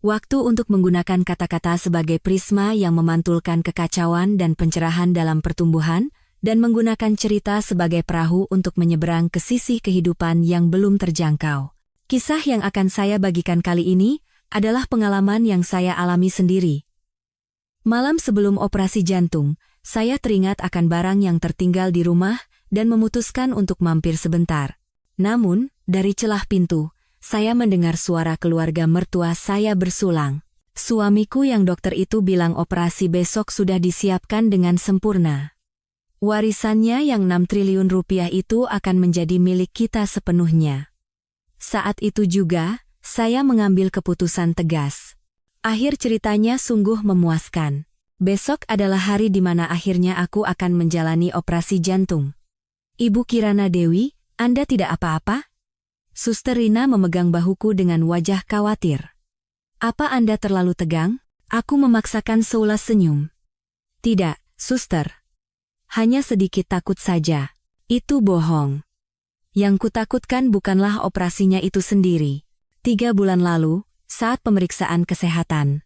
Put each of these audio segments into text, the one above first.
Waktu untuk menggunakan kata-kata sebagai prisma yang memantulkan kekacauan dan pencerahan dalam pertumbuhan, dan menggunakan cerita sebagai perahu untuk menyeberang ke sisi kehidupan yang belum terjangkau. Kisah yang akan saya bagikan kali ini adalah pengalaman yang saya alami sendiri. Malam sebelum operasi jantung, saya teringat akan barang yang tertinggal di rumah dan memutuskan untuk mampir sebentar. Namun, dari celah pintu, saya mendengar suara keluarga mertua saya bersulang. Suamiku yang dokter itu bilang operasi besok sudah disiapkan dengan sempurna. Warisannya yang 6 triliun rupiah itu akan menjadi milik kita sepenuhnya. Saat itu juga, saya mengambil keputusan tegas. Akhir ceritanya sungguh memuaskan. Besok adalah hari di mana akhirnya aku akan menjalani operasi jantung. Ibu Kirana Dewi, Anda tidak apa-apa? Suster Rina memegang bahuku dengan wajah khawatir. Apa Anda terlalu tegang? Aku memaksakan seulas senyum. Tidak, suster. Hanya sedikit takut saja. Itu bohong. Yang kutakutkan bukanlah operasinya itu sendiri. 3 bulan lalu, saat pemeriksaan kesehatan.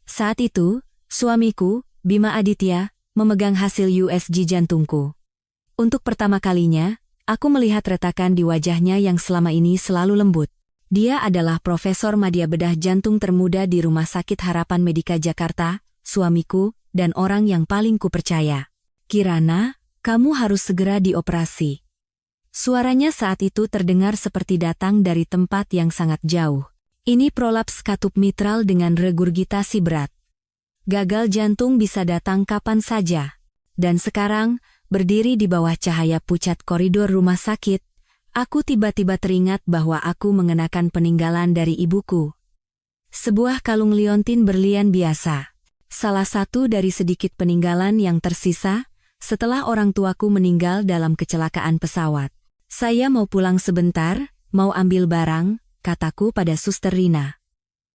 Saat itu, suamiku, Bima Aditya, memegang hasil USG jantungku. Untuk pertama kalinya, aku melihat retakan di wajahnya yang selama ini selalu lembut. Dia adalah Profesor Madya Bedah Jantung termuda di Rumah Sakit Harapan Medika Jakarta, suamiku, dan orang yang paling kupercaya. Kirana, kamu harus segera dioperasi. Suaranya saat itu terdengar seperti datang dari tempat yang sangat jauh. Ini prolaps katup mitral dengan regurgitasi berat. Gagal jantung bisa datang kapan saja. Dan sekarang, berdiri di bawah cahaya pucat koridor rumah sakit, aku tiba-tiba teringat bahwa aku mengenakan peninggalan dari ibuku. Sebuah kalung liontin berlian biasa. Salah satu dari sedikit peninggalan yang tersisa, setelah orang tuaku meninggal dalam kecelakaan pesawat. Saya mau pulang sebentar, mau ambil barang, kataku pada Suster Rina.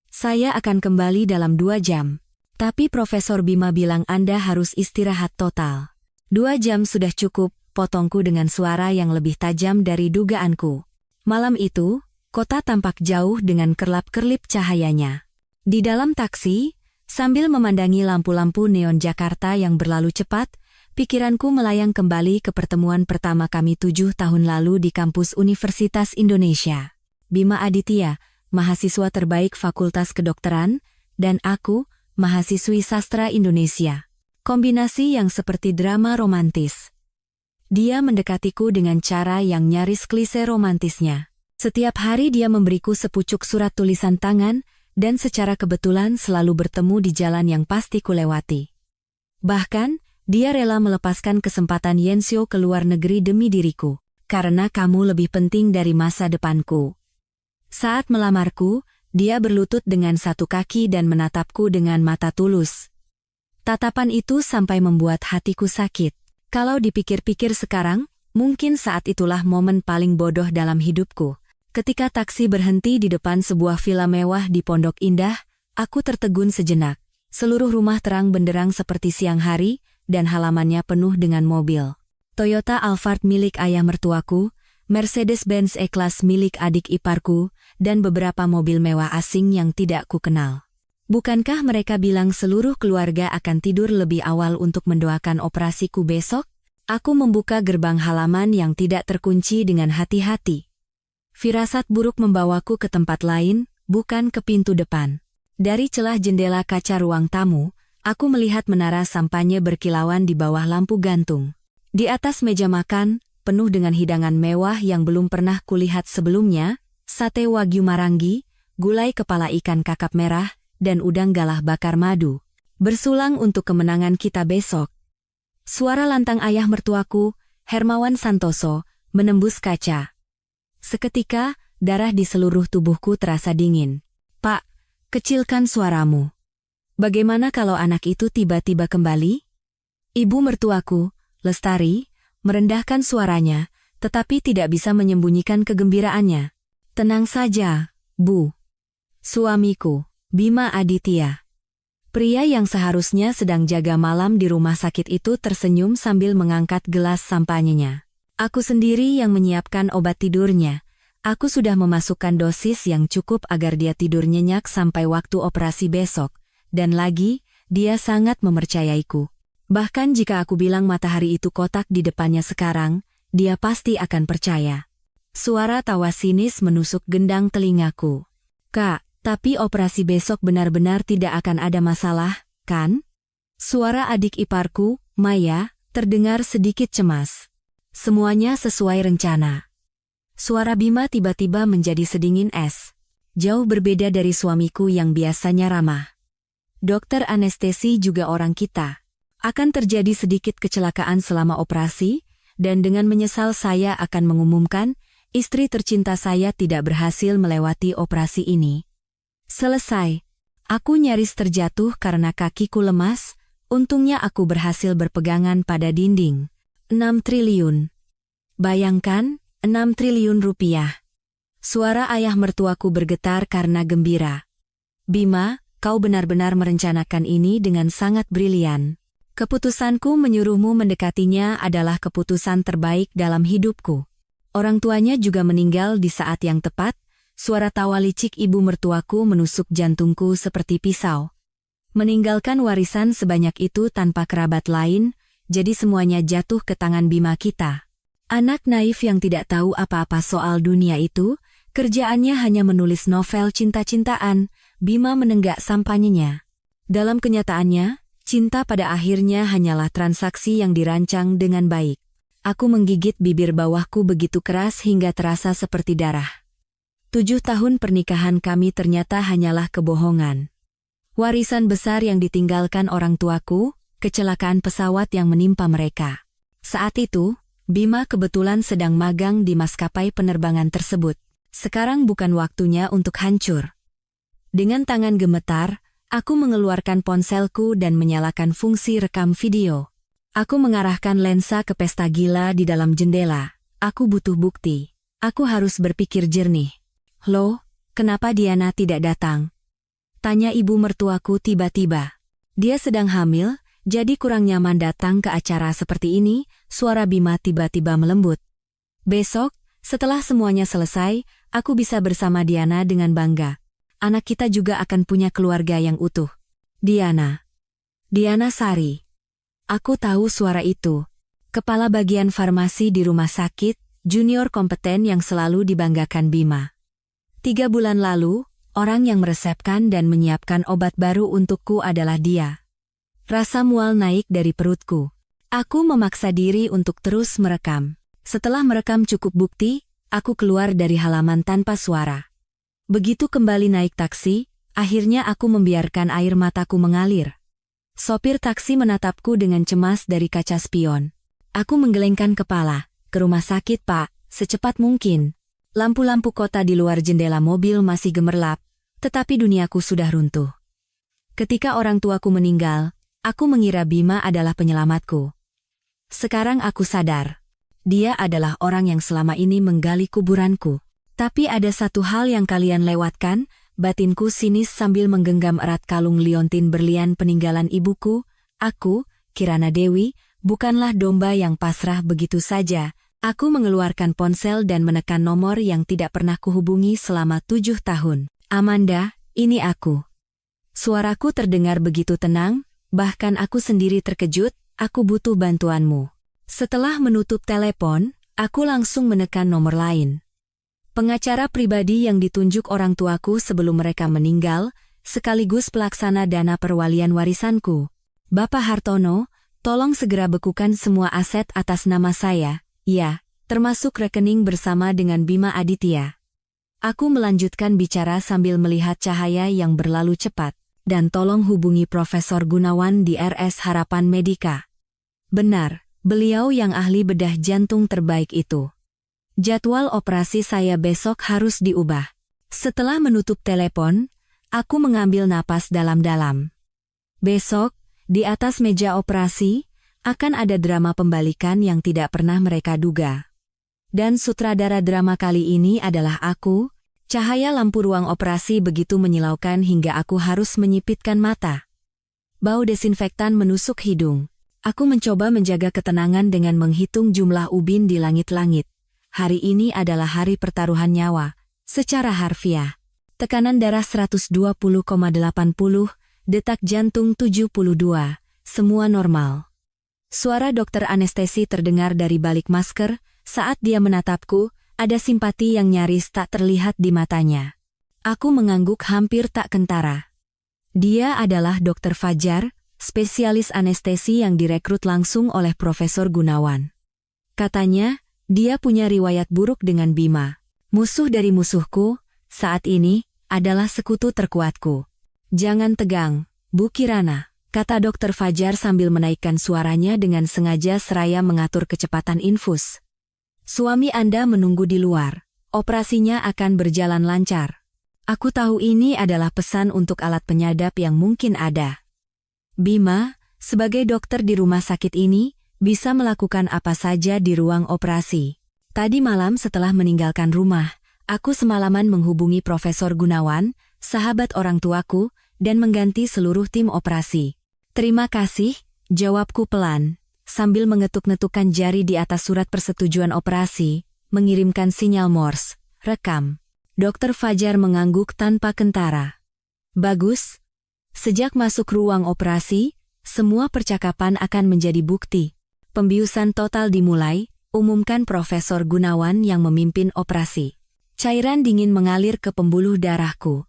Saya akan kembali dalam 2 jam. Tapi Profesor Bima bilang Anda harus istirahat total. 2 jam sudah cukup, potongku dengan suara yang lebih tajam dari dugaanku. Malam itu, kota tampak jauh dengan kerlap-kerlip cahayanya. Di dalam taksi, sambil memandangi lampu-lampu neon Jakarta yang berlalu cepat, pikiranku melayang kembali ke pertemuan pertama kami 7 tahun lalu di kampus Universitas Indonesia. Bima Aditya, mahasiswa terbaik Fakultas Kedokteran, dan aku, mahasiswi sastra Indonesia. Kombinasi yang seperti drama romantis. Dia mendekatiku dengan cara yang nyaris klise romantisnya. Setiap hari dia memberiku sepucuk surat tulisan tangan, dan secara kebetulan selalu bertemu di jalan yang pasti kulewati. Bahkan, dia rela melepaskan kesempatan Yensio ke luar negeri demi diriku, karena kamu lebih penting dari masa depanku. Saat melamarku, dia berlutut dengan satu kaki dan menatapku dengan mata tulus. Tatapan itu sampai membuat hatiku sakit. Kalau dipikir-pikir sekarang, mungkin saat itulah momen paling bodoh dalam hidupku. Ketika taksi berhenti di depan sebuah villa mewah di Pondok Indah, aku tertegun sejenak. Seluruh rumah terang benderang seperti siang hari, dan halamannya penuh dengan mobil. Toyota Alphard milik ayah mertuaku, Mercedes-Benz E-Class milik adik iparku, dan beberapa mobil mewah asing yang tidak kukenal. Bukankah mereka bilang seluruh keluarga akan tidur lebih awal untuk mendoakan operasiku besok? Aku membuka gerbang halaman yang tidak terkunci dengan hati-hati. Firasat buruk membawaku ke tempat lain, bukan ke pintu depan. Dari celah jendela kaca ruang tamu, aku melihat menara sampanye berkilauan di bawah lampu gantung. Di atas meja makan, penuh dengan hidangan mewah yang belum pernah kulihat sebelumnya, sate wagyu marangi, gulai kepala ikan kakap merah, dan udang galah bakar madu. Bersulang untuk kemenangan kita besok. Suara lantang ayah mertuaku, Hermawan Santoso, menembus kaca. Seketika, darah di seluruh tubuhku terasa dingin. Pak, kecilkan suaramu. Bagaimana kalau anak itu tiba-tiba kembali? Ibu mertuaku, Lestari, merendahkan suaranya, tetapi tidak bisa menyembunyikan kegembiraannya. Tenang saja, Bu. Suamiku, Bima Aditya. Pria yang seharusnya sedang jaga malam di rumah sakit itu tersenyum sambil mengangkat gelas sampanyenya. Aku sendiri yang menyiapkan obat tidurnya. Aku sudah memasukkan dosis yang cukup agar dia tidur nyenyak sampai waktu operasi besok. Dan lagi, dia sangat mempercayaiku. Bahkan jika aku bilang matahari itu kotak di depannya sekarang, dia pasti akan percaya. Suara tawa sinis menusuk gendang telingaku. Kak, tapi operasi besok benar-benar tidak akan ada masalah, kan? Suara adik iparku, Maya, terdengar sedikit cemas. Semuanya sesuai rencana. Suara Bima tiba-tiba menjadi sedingin es. Jauh berbeda dari suamiku yang biasanya ramah. Dokter anestesi juga orang kita. Akan terjadi sedikit kecelakaan selama operasi, dan dengan menyesal saya akan mengumumkan, istri tercinta saya tidak berhasil melewati operasi ini. Selesai. Aku nyaris terjatuh karena kakiku lemas, untungnya aku berhasil berpegangan pada dinding. 6 triliun. Bayangkan, 6 triliun rupiah. Suara ayah mertuaku bergetar karena gembira. Bima, kau benar-benar merencanakan ini dengan sangat brilian. Keputusanku menyuruhmu mendekatinya adalah keputusan terbaik dalam hidupku. Orang tuanya juga meninggal di saat yang tepat, suara tawa licik ibu mertuaku menusuk jantungku seperti pisau. Meninggalkan warisan sebanyak itu tanpa kerabat lain, jadi semuanya jatuh ke tangan Bima kita. Anak naif yang tidak tahu apa-apa soal dunia itu, kerjaannya hanya menulis novel cinta-cintaan, Bima menenggak sampahnya. Dalam kenyataannya, cinta pada akhirnya hanyalah transaksi yang dirancang dengan baik. Aku menggigit bibir bawahku begitu keras hingga terasa seperti darah. 7 tahun pernikahan kami ternyata hanyalah kebohongan. Warisan besar yang ditinggalkan orang tuaku, kecelakaan pesawat yang menimpa mereka. Saat itu, Bima kebetulan sedang magang di maskapai penerbangan tersebut. Sekarang bukan waktunya untuk hancur. Dengan tangan gemetar, aku mengeluarkan ponselku dan menyalakan fungsi rekam video. Aku mengarahkan lensa ke pesta gila di dalam jendela. Aku butuh bukti. Aku harus berpikir jernih. Loh, kenapa Diana tidak datang? Tanya ibu mertuaku tiba-tiba. Dia sedang hamil, jadi kurang nyaman datang ke acara seperti ini, suara Bima tiba-tiba melembut. Besok, setelah semuanya selesai, aku bisa bersama Diana dengan bangga. Anak kita juga akan punya keluarga yang utuh. Diana. Diana Sari. Aku tahu suara itu. Kepala bagian farmasi di rumah sakit, junior kompeten yang selalu dibanggakan Bima. 3 bulan lalu, orang yang meresepkan dan menyiapkan obat baru untukku adalah dia. Rasa mual naik dari perutku. Aku memaksa diri untuk terus merekam. Setelah merekam cukup bukti, aku keluar dari halaman tanpa suara. Begitu kembali naik taksi, akhirnya aku membiarkan air mataku mengalir. Sopir taksi menatapku dengan cemas dari kaca spion. Aku menggelengkan kepala. Ke rumah sakit, Pak, secepat mungkin. Lampu-lampu kota di luar jendela mobil masih gemerlap, tetapi duniaku sudah runtuh. Ketika orang tuaku meninggal, aku mengira Bima adalah penyelamatku. Sekarang aku sadar. Dia adalah orang yang selama ini menggali kuburanku. Tapi ada satu hal yang kalian lewatkan, batinku sinis sambil menggenggam erat kalung liontin berlian peninggalan ibuku. Aku, Kirana Dewi, bukanlah domba yang pasrah begitu saja. Aku mengeluarkan ponsel dan menekan nomor yang tidak pernah kuhubungi selama 7 tahun. Amanda, ini aku. Suaraku terdengar begitu tenang, bahkan aku sendiri terkejut, aku butuh bantuanmu. Setelah menutup telepon, aku langsung menekan nomor lain. Pengacara pribadi yang ditunjuk orang tuaku sebelum mereka meninggal, sekaligus pelaksana dana perwalian warisanku. Bapak Hartono, tolong segera bekukan semua aset atas nama saya, ya, termasuk rekening bersama dengan Bima Aditya. Aku melanjutkan bicara sambil melihat cahaya yang berlalu cepat, dan tolong hubungi Profesor Gunawan di RS Harapan Medika. Benar, beliau yang ahli bedah jantung terbaik itu. Jadwal operasi saya besok harus diubah. Setelah menutup telepon, aku mengambil napas dalam-dalam. Besok, di atas meja operasi, akan ada drama pembalikan yang tidak pernah mereka duga. Dan sutradara drama kali ini adalah aku. Cahaya lampu ruang operasi begitu menyilaukan hingga aku harus menyipitkan mata. Bau desinfektan menusuk hidung. Aku mencoba menjaga ketenangan dengan menghitung jumlah ubin di langit-langit. Hari ini adalah hari pertaruhan nyawa. Secara harfiah. Tekanan darah 120,80, detak jantung 72, semua normal. Suara dokter anestesi terdengar dari balik masker. Saat dia menatapku, ada simpati yang nyaris tak terlihat di matanya. Aku mengangguk hampir tak kentara. Dia adalah Dr. Fajar, spesialis anestesi yang direkrut langsung oleh Profesor Gunawan. Katanya, dia punya riwayat buruk dengan Bima. Musuh dari musuhku, saat ini, adalah sekutu terkuatku. Jangan tegang, Bu Kirana, kata Dr. Fajar sambil menaikkan suaranya dengan sengaja seraya mengatur kecepatan infus. Suami Anda menunggu di luar. Operasinya akan berjalan lancar. Aku tahu ini adalah pesan untuk alat penyadap yang mungkin ada. Bima, sebagai dokter di rumah sakit ini, bisa melakukan apa saja di ruang operasi. Tadi malam setelah meninggalkan rumah, aku semalaman menghubungi Profesor Gunawan, sahabat orang tuaku, dan mengganti seluruh tim operasi. Terima kasih, jawabku pelan, sambil mengetuk-netukkan jari di atas surat persetujuan operasi, mengirimkan sinyal Morse, rekam. Dr. Fajar mengangguk tanpa kentara. Bagus. Sejak masuk ruang operasi, semua percakapan akan menjadi bukti. Pembiusan total dimulai, umumkan Profesor Gunawan yang memimpin operasi. Cairan dingin mengalir ke pembuluh darahku.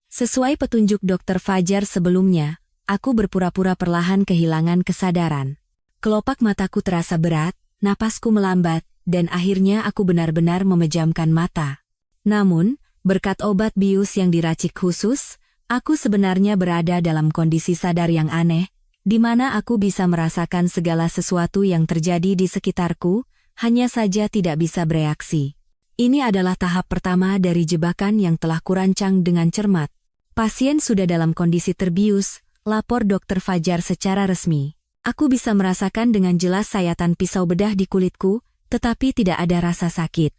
Sesuai petunjuk Dr. Fajar sebelumnya, aku berpura-pura perlahan kehilangan kesadaran. Kelopak mataku terasa berat, napasku melambat, dan akhirnya aku benar-benar memejamkan mata. Namun, berkat obat bius yang diracik khusus, aku sebenarnya berada dalam kondisi sadar yang aneh, di mana aku bisa merasakan segala sesuatu yang terjadi di sekitarku, hanya saja tidak bisa bereaksi. Ini adalah tahap pertama dari jebakan yang telah kurancang dengan cermat. Pasien sudah dalam kondisi terbius, lapor Dr. Fajar secara resmi. Aku bisa merasakan dengan jelas sayatan pisau bedah di kulitku, tetapi tidak ada rasa sakit.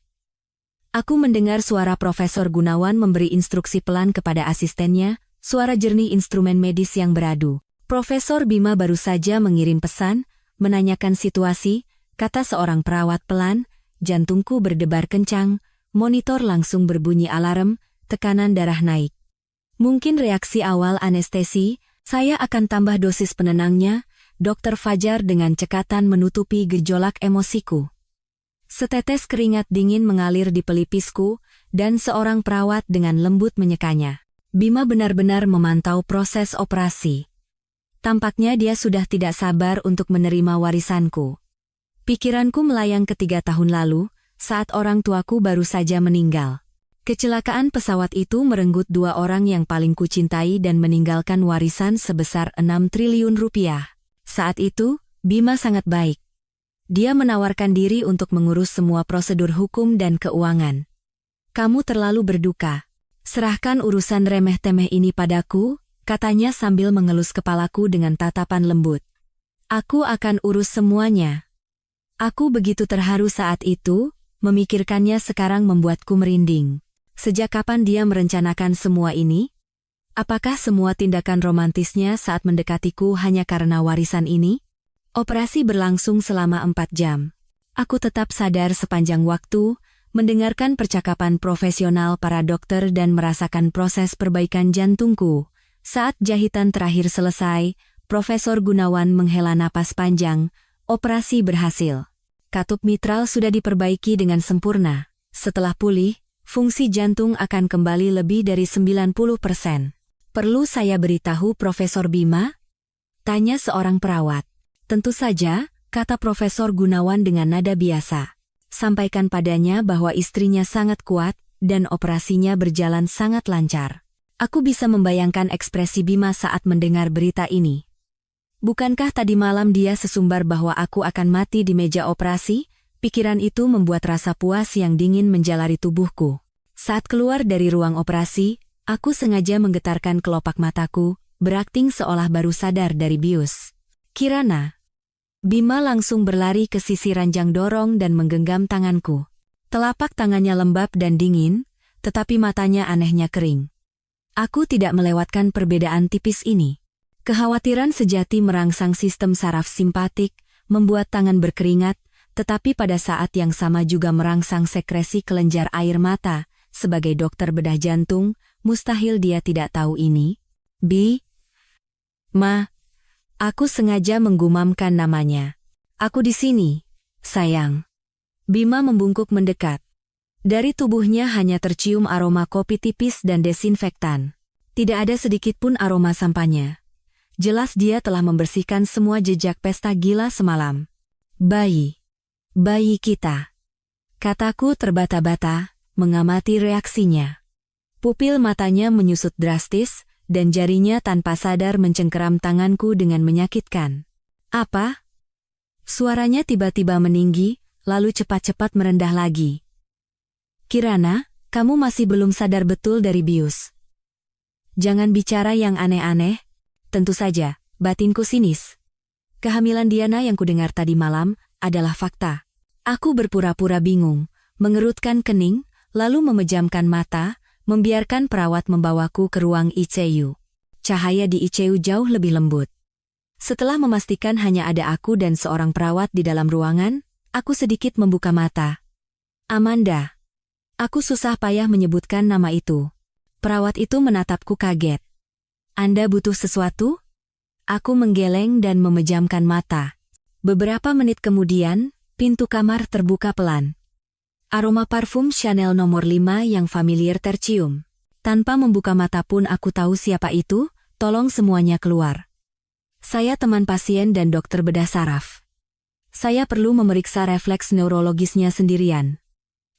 Aku mendengar suara Profesor Gunawan memberi instruksi pelan kepada asistennya, suara jernih instrumen medis yang beradu. Profesor Bima baru saja mengirim pesan, menanyakan situasi, kata seorang perawat pelan, jantungku berdebar kencang, monitor langsung berbunyi alarm, tekanan darah naik. Mungkin reaksi awal anestesi, saya akan tambah dosis penenangnya, Dr. Fajar dengan cekatan menutupi gejolak emosiku. Setetes keringat dingin mengalir di pelipisku, dan seorang perawat dengan lembut menyekanya. Bima benar-benar memantau proses operasi. Tampaknya dia sudah tidak sabar untuk menerima warisanku. Pikiranku melayang ke 3 tahun lalu, saat orang tuaku baru saja meninggal. Kecelakaan pesawat itu merenggut 2 orang yang paling kucintai dan meninggalkan warisan sebesar 6 triliun rupiah. Saat itu, Bima sangat baik. Dia menawarkan diri untuk mengurus semua prosedur hukum dan keuangan. Kamu terlalu berduka. Serahkan urusan remeh-temeh ini padaku, katanya sambil mengelus kepalaku dengan tatapan lembut. Aku akan urus semuanya. Aku begitu terharu saat itu, memikirkannya sekarang membuatku merinding. Sejak kapan dia merencanakan semua ini? Apakah semua tindakan romantisnya saat mendekatiku hanya karena warisan ini? Operasi berlangsung selama 4 jam. Aku tetap sadar sepanjang waktu, mendengarkan percakapan profesional para dokter dan merasakan proses perbaikan jantungku. Saat jahitan terakhir selesai, Profesor Gunawan menghela napas panjang, operasi berhasil. Katup mitral sudah diperbaiki dengan sempurna. Setelah pulih, fungsi jantung akan kembali lebih dari 90%. Perlu saya beritahu Profesor Bima? Tanya seorang perawat. Tentu saja, kata Profesor Gunawan dengan nada biasa. Sampaikan padanya bahwa istrinya sangat kuat, dan operasinya berjalan sangat lancar. Aku bisa membayangkan ekspresi Bima saat mendengar berita ini. Bukankah tadi malam dia sesumbar bahwa aku akan mati di meja operasi? Pikiran itu membuat rasa puas yang dingin menjalari tubuhku. Saat keluar dari ruang operasi, aku sengaja menggetarkan kelopak mataku, berakting seolah baru sadar dari bius. Kirana. Bima langsung berlari ke sisi ranjang dorong dan menggenggam tanganku. Telapak tangannya lembab dan dingin, tetapi matanya anehnya kering. Aku tidak melewatkan perbedaan tipis ini. Kekhawatiran sejati merangsang sistem saraf simpatik, membuat tangan berkeringat, tetapi pada saat yang sama juga merangsang sekresi kelenjar air mata. Sebagai dokter bedah jantung, mustahil dia tidak tahu ini. Ma, aku sengaja menggumamkan namanya. Aku di sini, sayang. Bima membungkuk mendekat. Dari tubuhnya hanya tercium aroma kopi tipis dan desinfektan. Tidak ada sedikit pun aroma sampahnya. Jelas dia telah membersihkan semua jejak pesta gila semalam. Bayi kita. Kataku terbata-bata, mengamati reaksinya. Pupil matanya menyusut drastis, dan jarinya tanpa sadar mencengkeram tanganku dengan menyakitkan. Apa? Suaranya tiba-tiba meninggi, lalu cepat-cepat merendah lagi. Kirana, kamu masih belum sadar betul dari bius. Jangan bicara yang aneh-aneh. Tentu saja, batinku sinis. Kehamilan Diana yang kudengar tadi malam adalah fakta. Aku berpura-pura bingung, mengerutkan kening, lalu memejamkan mata, membiarkan perawat membawaku ke ruang ICU. Cahaya di ICU jauh lebih lembut. Setelah memastikan hanya ada aku dan seorang perawat di dalam ruangan, aku sedikit membuka mata. Amanda. Aku susah payah menyebutkan nama itu. Perawat itu menatapku kaget. Anda butuh sesuatu? Aku menggeleng dan memejamkan mata. Beberapa menit kemudian, pintu kamar terbuka pelan. Aroma parfum Chanel nomor 5 yang familiar tercium. Tanpa membuka mata pun aku tahu siapa itu, tolong semuanya keluar. Saya teman pasien dan dokter bedah saraf. Saya perlu memeriksa refleks neurologisnya sendirian.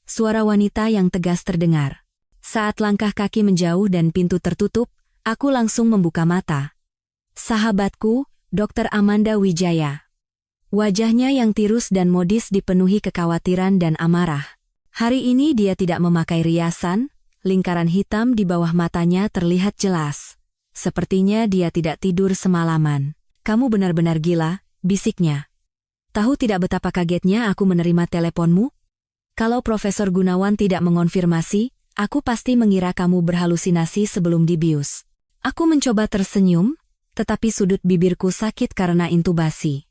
Suara wanita yang tegas terdengar. Saat langkah kaki menjauh dan pintu tertutup, aku langsung membuka mata. Sahabatku, Dr. Amanda Wijaya. Wajahnya yang tirus dan modis dipenuhi kekhawatiran dan amarah. Hari ini dia tidak memakai riasan, lingkaran hitam di bawah matanya terlihat jelas. Sepertinya dia tidak tidur semalaman. Kamu benar-benar gila, bisiknya. Tahu tidak betapa kagetnya aku menerima teleponmu? Kalau Profesor Gunawan tidak mengonfirmasi, aku pasti mengira kamu berhalusinasi sebelum dibius. Aku mencoba tersenyum, tetapi sudut bibirku sakit karena intubasi.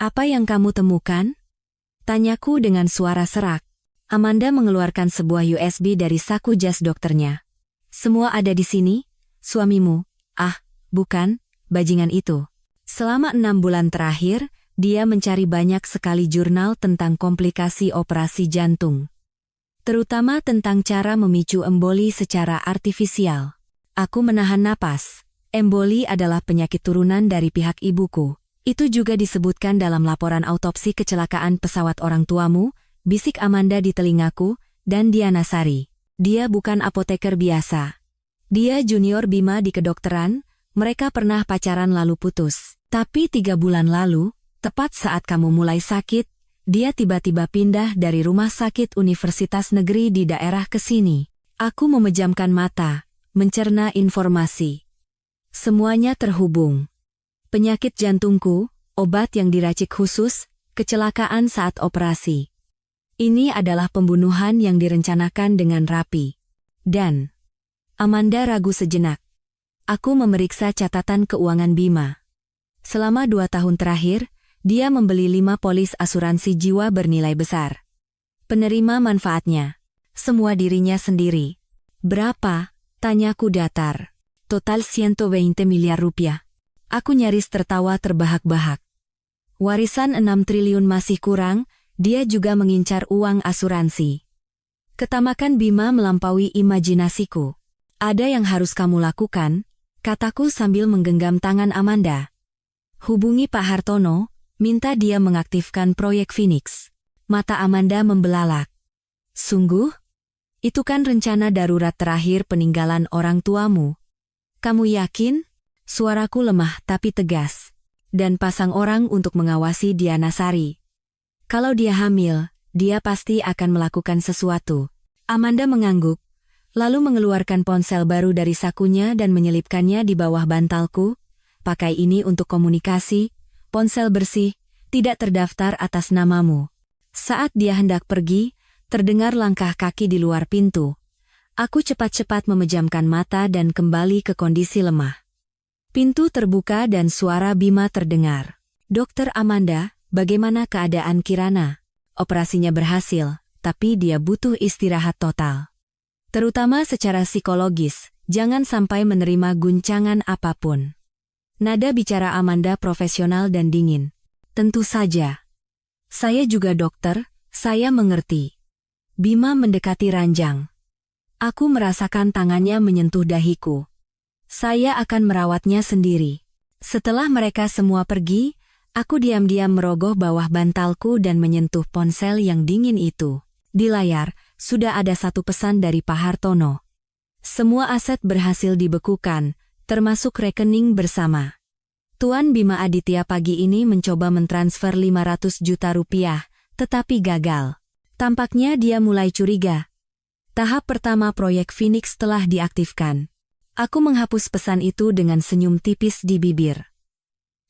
Apa yang kamu temukan? Tanyaku dengan suara serak. Amanda mengeluarkan sebuah USB dari saku jas dokternya. Semua ada di sini, suamimu. Bukan, bajingan itu. Selama 6 bulan terakhir, dia mencari banyak sekali jurnal tentang komplikasi operasi jantung. Terutama tentang cara memicu emboli secara artifisial. Aku menahan napas. Emboli adalah penyakit turunan dari pihak ibuku. Itu juga disebutkan dalam laporan autopsi kecelakaan pesawat orang tuamu, bisik Amanda di telingaku, dan Diana Sari. Dia bukan apoteker biasa. Dia junior Bima di kedokteran, mereka pernah pacaran lalu putus. Tapi 3 bulan lalu, tepat saat kamu mulai sakit, dia tiba-tiba pindah dari rumah sakit Universitas Negeri di daerah ke sini. Aku memejamkan mata, mencerna informasi. Semuanya terhubung. Penyakit jantungku, obat yang diracik khusus, kecelakaan saat operasi. Ini adalah pembunuhan yang direncanakan dengan rapi. Dan Amanda ragu sejenak. Aku memeriksa catatan keuangan Bima. Selama 2 tahun terakhir, dia membeli 5 polis asuransi jiwa bernilai besar. Penerima manfaatnya. Semua dirinya sendiri. Berapa? Tanyaku datar. Total 120 miliar rupiah. Aku nyaris tertawa terbahak-bahak. Warisan 6 triliun masih kurang, dia juga mengincar uang asuransi. Ketamakan Bima melampaui imajinasiku. Ada yang harus kamu lakukan, kataku sambil menggenggam tangan Amanda. Hubungi Pak Hartono, minta dia mengaktifkan proyek Phoenix. Mata Amanda membelalak. Sungguh? Itu kan rencana darurat terakhir peninggalan orang tuamu. Kamu yakin? Suaraku lemah tapi tegas. Dan pasang orang untuk mengawasi Diana Sari. Kalau dia hamil, dia pasti akan melakukan sesuatu. Amanda mengangguk, lalu mengeluarkan ponsel baru dari sakunya dan menyelipkannya di bawah bantalku. Pakai ini untuk komunikasi, ponsel bersih, tidak terdaftar atas namamu. Saat dia hendak pergi, terdengar langkah kaki di luar pintu. Aku cepat-cepat memejamkan mata dan kembali ke kondisi lemah. Pintu terbuka dan suara Bima terdengar. Dokter Amanda, bagaimana keadaan Kirana? operasinya berhasil, tapi dia butuh istirahat total. Terutama secara psikologis, jangan sampai menerima guncangan apapun. Nada bicara Amanda profesional dan dingin. Tentu saja. Saya juga dokter, saya mengerti. Bima mendekati ranjang. Aku merasakan tangannya menyentuh dahiku. Saya akan merawatnya sendiri. Setelah mereka semua pergi, aku diam-diam merogoh bawah bantalku dan menyentuh ponsel yang dingin itu. Di layar, sudah ada satu pesan dari Pak Hartono. Semua aset berhasil dibekukan, termasuk rekening bersama. Tuan Bima Aditya pagi ini mencoba mentransfer 500 juta rupiah, tetapi gagal. Tampaknya dia mulai curiga. Tahap pertama proyek Phoenix telah diaktifkan. Aku menghapus pesan itu dengan senyum tipis di bibir.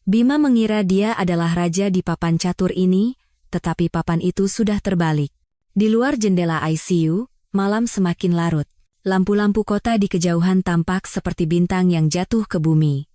Bima mengira dia adalah raja di papan catur ini, tetapi papan itu sudah terbalik. Di luar jendela ICU, malam semakin larut. Lampu-lampu kota di kejauhan tampak seperti bintang yang jatuh ke bumi.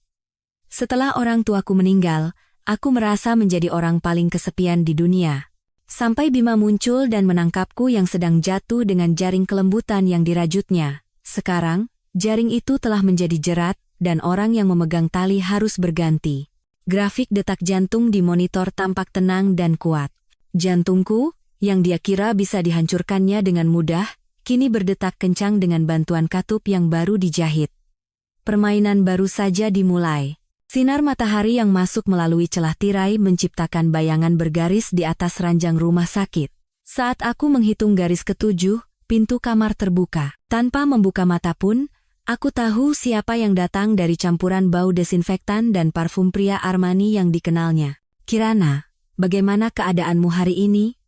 Setelah orang tuaku meninggal, aku merasa menjadi orang paling kesepian di dunia. Sampai Bima muncul dan menangkapku yang sedang jatuh dengan jaring kelembutan yang dirajutnya. Sekarang, jaring itu telah menjadi jerat, dan orang yang memegang tali harus berganti. Grafik detak jantung di monitor tampak tenang dan kuat. Jantungku, yang dia kira bisa dihancurkannya dengan mudah, kini berdetak kencang dengan bantuan katup yang baru dijahit. Permainan baru saja dimulai. Sinar matahari yang masuk melalui celah tirai menciptakan bayangan bergaris di atas ranjang rumah sakit. Saat aku menghitung garis ke-7, pintu kamar terbuka. Tanpa membuka mata pun, aku tahu siapa yang datang dari campuran bau desinfektan dan parfum pria Armani yang dikenalnya. Kirana, bagaimana keadaanmu hari ini?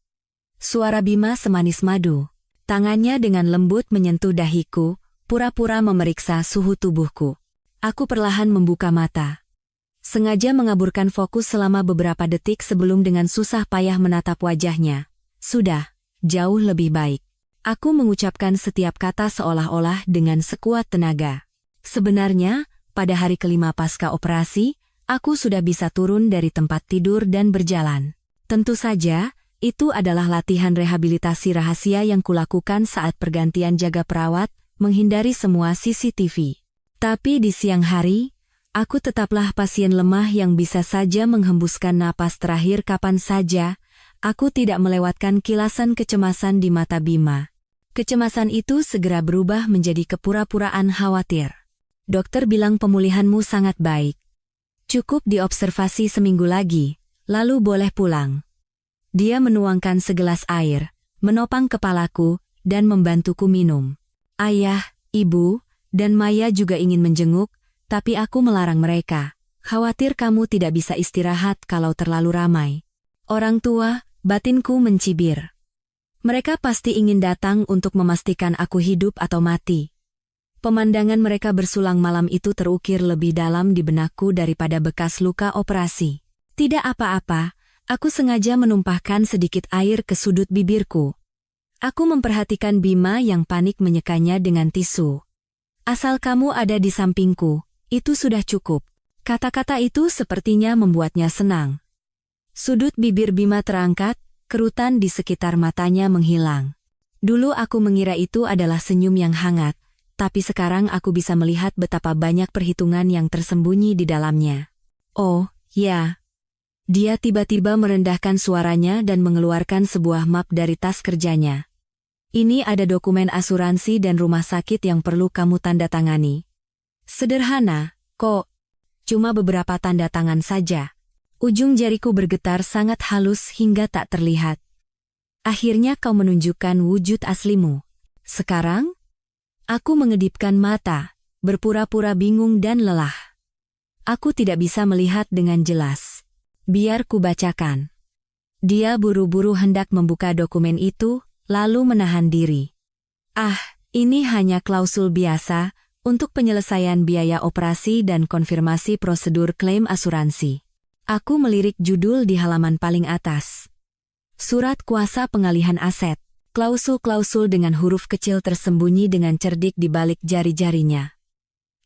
Suara Bima semanis madu. Tangannya dengan lembut menyentuh dahiku, pura-pura memeriksa suhu tubuhku. Aku perlahan membuka mata. Sengaja mengaburkan fokus selama beberapa detik sebelum dengan susah payah menatap wajahnya. Sudah, jauh lebih baik. Aku mengucapkan setiap kata seolah-olah dengan sekuat tenaga. Sebenarnya, pada hari kelima pasca operasi, aku sudah bisa turun dari tempat tidur dan berjalan. Tentu saja, itu adalah latihan rehabilitasi rahasia yang kulakukan saat pergantian jaga perawat, menghindari semua CCTV. Tapi di siang hari, aku tetaplah pasien lemah yang bisa saja menghembuskan napas terakhir kapan saja. Aku tidak melewatkan kilasan kecemasan di mata Bima. Kecemasan itu segera berubah menjadi kepura-puraan khawatir. Dokter bilang pemulihanmu sangat baik. Cukup diobservasi seminggu lagi, lalu boleh pulang. Dia menuangkan segelas air, menopang kepalaku, dan membantuku minum. Ayah, ibu, dan Maya juga ingin menjenguk, tapi aku melarang mereka. Khawatir kamu tidak bisa istirahat kalau terlalu ramai. Orang tua, batinku mencibir. Mereka pasti ingin datang untuk memastikan aku hidup atau mati. Pemandangan mereka bersulang malam itu terukir lebih dalam di benakku daripada bekas luka operasi. Tidak apa-apa. Aku sengaja menumpahkan sedikit air ke sudut bibirku. Aku memperhatikan Bima yang panik menyekanya dengan tisu. Asal kamu ada di sampingku, itu sudah cukup. Kata-kata itu sepertinya membuatnya senang. Sudut bibir Bima terangkat, kerutan di sekitar matanya menghilang. Dulu aku mengira itu adalah senyum yang hangat, tapi sekarang aku bisa melihat betapa banyak perhitungan yang tersembunyi di dalamnya. Oh, ya. Dia tiba-tiba merendahkan suaranya dan mengeluarkan sebuah map dari tas kerjanya. Ini ada dokumen asuransi dan rumah sakit yang perlu kamu tanda tangani. Sederhana, kok. Cuma beberapa tanda tangan saja. Ujung jariku bergetar sangat halus hingga tak terlihat. Akhirnya kau menunjukkan wujud aslimu. Sekarang? Aku mengedipkan mata, berpura-pura bingung dan lelah. Aku tidak bisa melihat dengan jelas. Biar ku bacakan. Dia buru-buru hendak membuka dokumen itu, lalu menahan diri. Ah, ini hanya klausul biasa, untuk penyelesaian biaya operasi dan konfirmasi prosedur klaim asuransi. Aku melirik judul di halaman paling atas. Surat kuasa pengalihan aset. Klausul-klausul dengan huruf kecil tersembunyi dengan cerdik di balik jari-jarinya.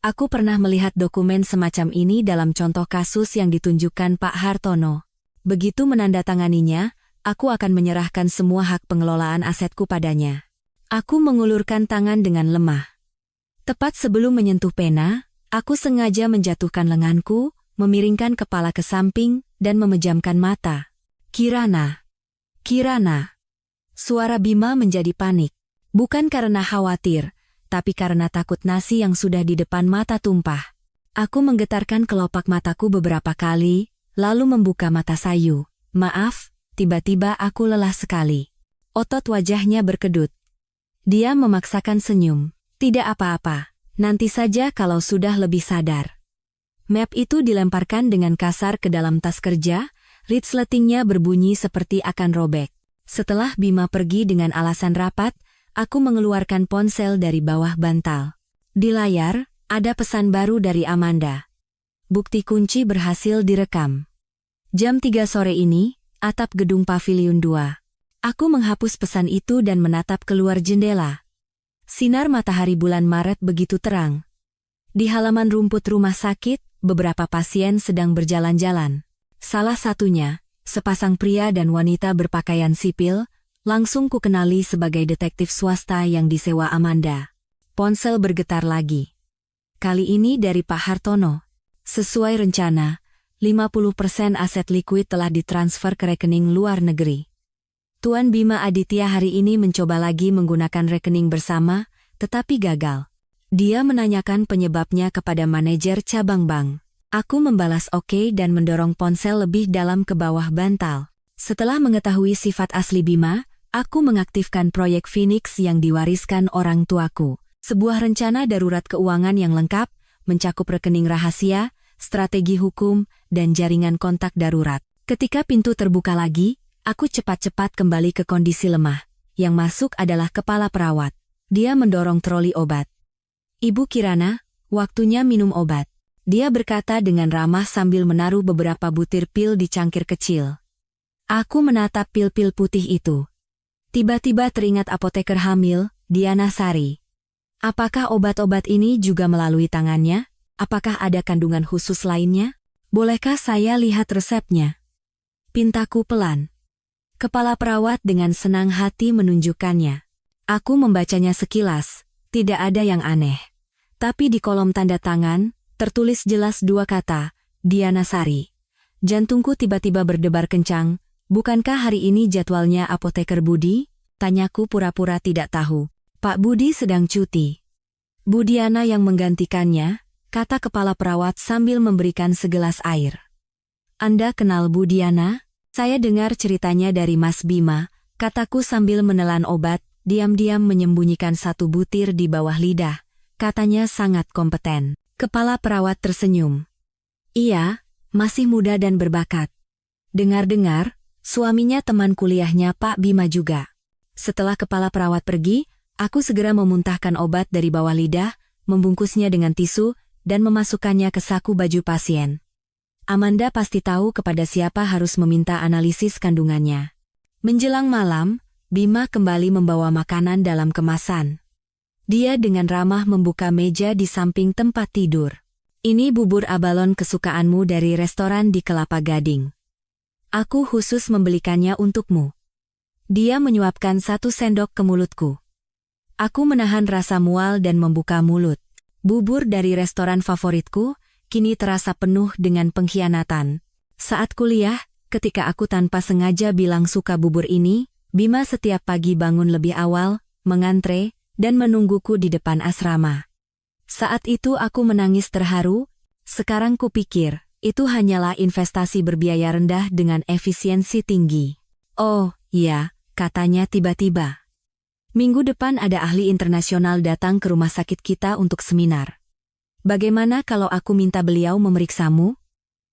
Aku pernah melihat dokumen semacam ini dalam contoh kasus yang ditunjukkan Pak Hartono. Begitu menandatanganinya, aku akan menyerahkan semua hak pengelolaan asetku padanya. Aku mengulurkan tangan dengan lemah. Tepat sebelum menyentuh pena, aku sengaja menjatuhkan lenganku, memiringkan kepala ke samping, dan memejamkan mata. Kirana. Kirana. Suara Bima menjadi panik. Bukan karena khawatir, tapi karena takut nasi yang sudah di depan mata tumpah. Aku menggetarkan kelopak mataku beberapa kali, lalu membuka mata sayu. Maaf, tiba-tiba aku lelah sekali. Otot wajahnya berkedut. Dia memaksakan senyum. Tidak apa-apa, nanti saja kalau sudah lebih sadar. Map itu dilemparkan dengan kasar ke dalam tas kerja, resletingnya berbunyi seperti akan robek. Setelah Bima pergi dengan alasan rapat, aku mengeluarkan ponsel dari bawah bantal. Di layar, ada pesan baru dari Amanda. Bukti kunci berhasil direkam. Jam 3 sore ini, atap gedung Pavilion 2. Aku menghapus pesan itu dan menatap keluar jendela. Sinar matahari bulan Maret begitu terang. Di halaman rumput rumah sakit, beberapa pasien sedang berjalan-jalan. Salah satunya, sepasang pria dan wanita berpakaian sipil, langsung kukenali sebagai detektif swasta yang disewa Amanda. Ponsel bergetar lagi. Kali ini dari Pak Hartono. Sesuai rencana, 50% aset likuid telah ditransfer ke rekening luar negeri. Tuan Bima Aditya hari ini mencoba lagi menggunakan rekening bersama, tetapi gagal. Dia menanyakan penyebabnya kepada manajer cabang bank. Aku membalas oke dan mendorong ponsel lebih dalam ke bawah bantal. Setelah mengetahui sifat asli Bima, aku mengaktifkan proyek Phoenix yang diwariskan orang tuaku. Sebuah rencana darurat keuangan yang lengkap, mencakup rekening rahasia, strategi hukum, dan jaringan kontak darurat. Ketika pintu terbuka lagi, aku cepat-cepat kembali ke kondisi lemah. Yang masuk adalah kepala perawat. Dia mendorong troli obat. Ibu Kirana, waktunya minum obat. Dia berkata dengan ramah sambil menaruh beberapa butir pil di cangkir kecil. Aku menatap pil-pil putih itu. Tiba-tiba teringat apoteker hamil, Diana Sari. Apakah obat-obat ini juga melalui tangannya? Apakah ada kandungan khusus lainnya? Bolehkah saya lihat resepnya? Pintaku pelan. Kepala perawat dengan senang hati menunjukkannya. Aku membacanya sekilas, tidak ada yang aneh. Tapi di kolom tanda tangan, tertulis jelas dua kata, Diana Sari. Jantungku tiba-tiba berdebar kencang. Bukankah hari ini jadwalnya apoteker Budi? Tanyaku pura-pura tidak tahu. Pak Budi sedang cuti. Bu Diana yang menggantikannya, kata kepala perawat sambil memberikan segelas air. Anda kenal Bu Diana? Saya dengar ceritanya dari Mas Bima, kataku sambil menelan obat, diam-diam menyembunyikan satu butir di bawah lidah. Katanya sangat kompeten. Kepala perawat tersenyum. Iya, masih muda dan berbakat. Dengar-dengar, suaminya teman kuliahnya Pak Bima juga. Setelah kepala perawat pergi, aku segera memuntahkan obat dari bawah lidah, membungkusnya dengan tisu, dan memasukkannya ke saku baju pasien. Amanda pasti tahu kepada siapa harus meminta analisis kandungannya. Menjelang malam, Bima kembali membawa makanan dalam kemasan. Dia dengan ramah membuka meja di samping tempat tidur. Ini bubur abalon kesukaanmu dari restoran di Kelapa Gading. Aku khusus membelikannya untukmu. Dia menyuapkan 1 sendok ke mulutku. Aku menahan rasa mual dan membuka mulut. Bubur dari restoran favoritku, kini terasa penuh dengan pengkhianatan. Saat kuliah, ketika aku tanpa sengaja bilang suka bubur ini, Bima setiap pagi bangun lebih awal, mengantre, dan menungguku di depan asrama. Saat itu aku menangis terharu. Sekarang kupikir, itu hanyalah investasi berbiaya rendah dengan efisiensi tinggi. Oh, iya, katanya tiba-tiba. Minggu depan ada ahli internasional datang ke rumah sakit kita untuk seminar. Bagaimana kalau aku minta beliau memeriksamu?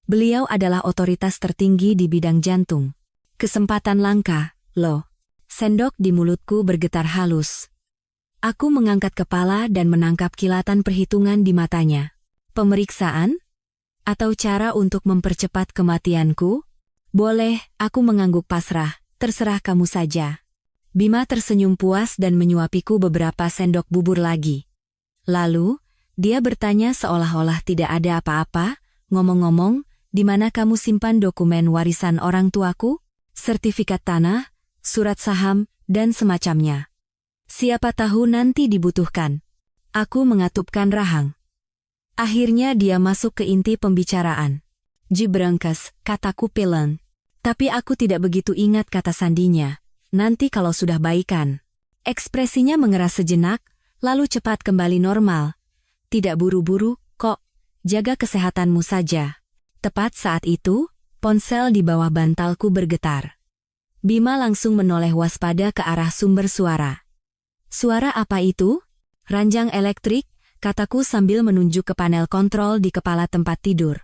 Beliau adalah otoritas tertinggi di bidang jantung. Kesempatan langka, loh. Sendok di mulutku bergetar halus. Aku mengangkat kepala dan menangkap kilatan perhitungan di matanya. Pemeriksaan? Atau cara untuk mempercepat kematianku? Boleh, aku mengangguk pasrah, terserah kamu saja. Bima tersenyum puas dan menyuapiku beberapa sendok bubur lagi. Lalu, dia bertanya seolah-olah tidak ada apa-apa, ngomong-ngomong, di mana kamu simpan dokumen warisan orang tuaku? sertifikat tanah, surat saham, dan semacamnya. Siapa tahu nanti dibutuhkan. Aku mengatupkan rahang. Akhirnya dia masuk ke inti pembicaraan. Jibrangkes, kataku pelan. Tapi aku tidak begitu ingat kata sandinya. Nanti kalau sudah baikan. Ekspresinya mengeras sejenak, lalu cepat kembali normal. Tidak buru-buru, kok. Jaga kesehatanmu saja. Tepat saat itu, ponsel di bawah bantalku bergetar. Bima langsung menoleh waspada ke arah sumber suara. Suara apa itu? Ranjang elektrik, kataku sambil menunjuk ke panel kontrol di kepala tempat tidur.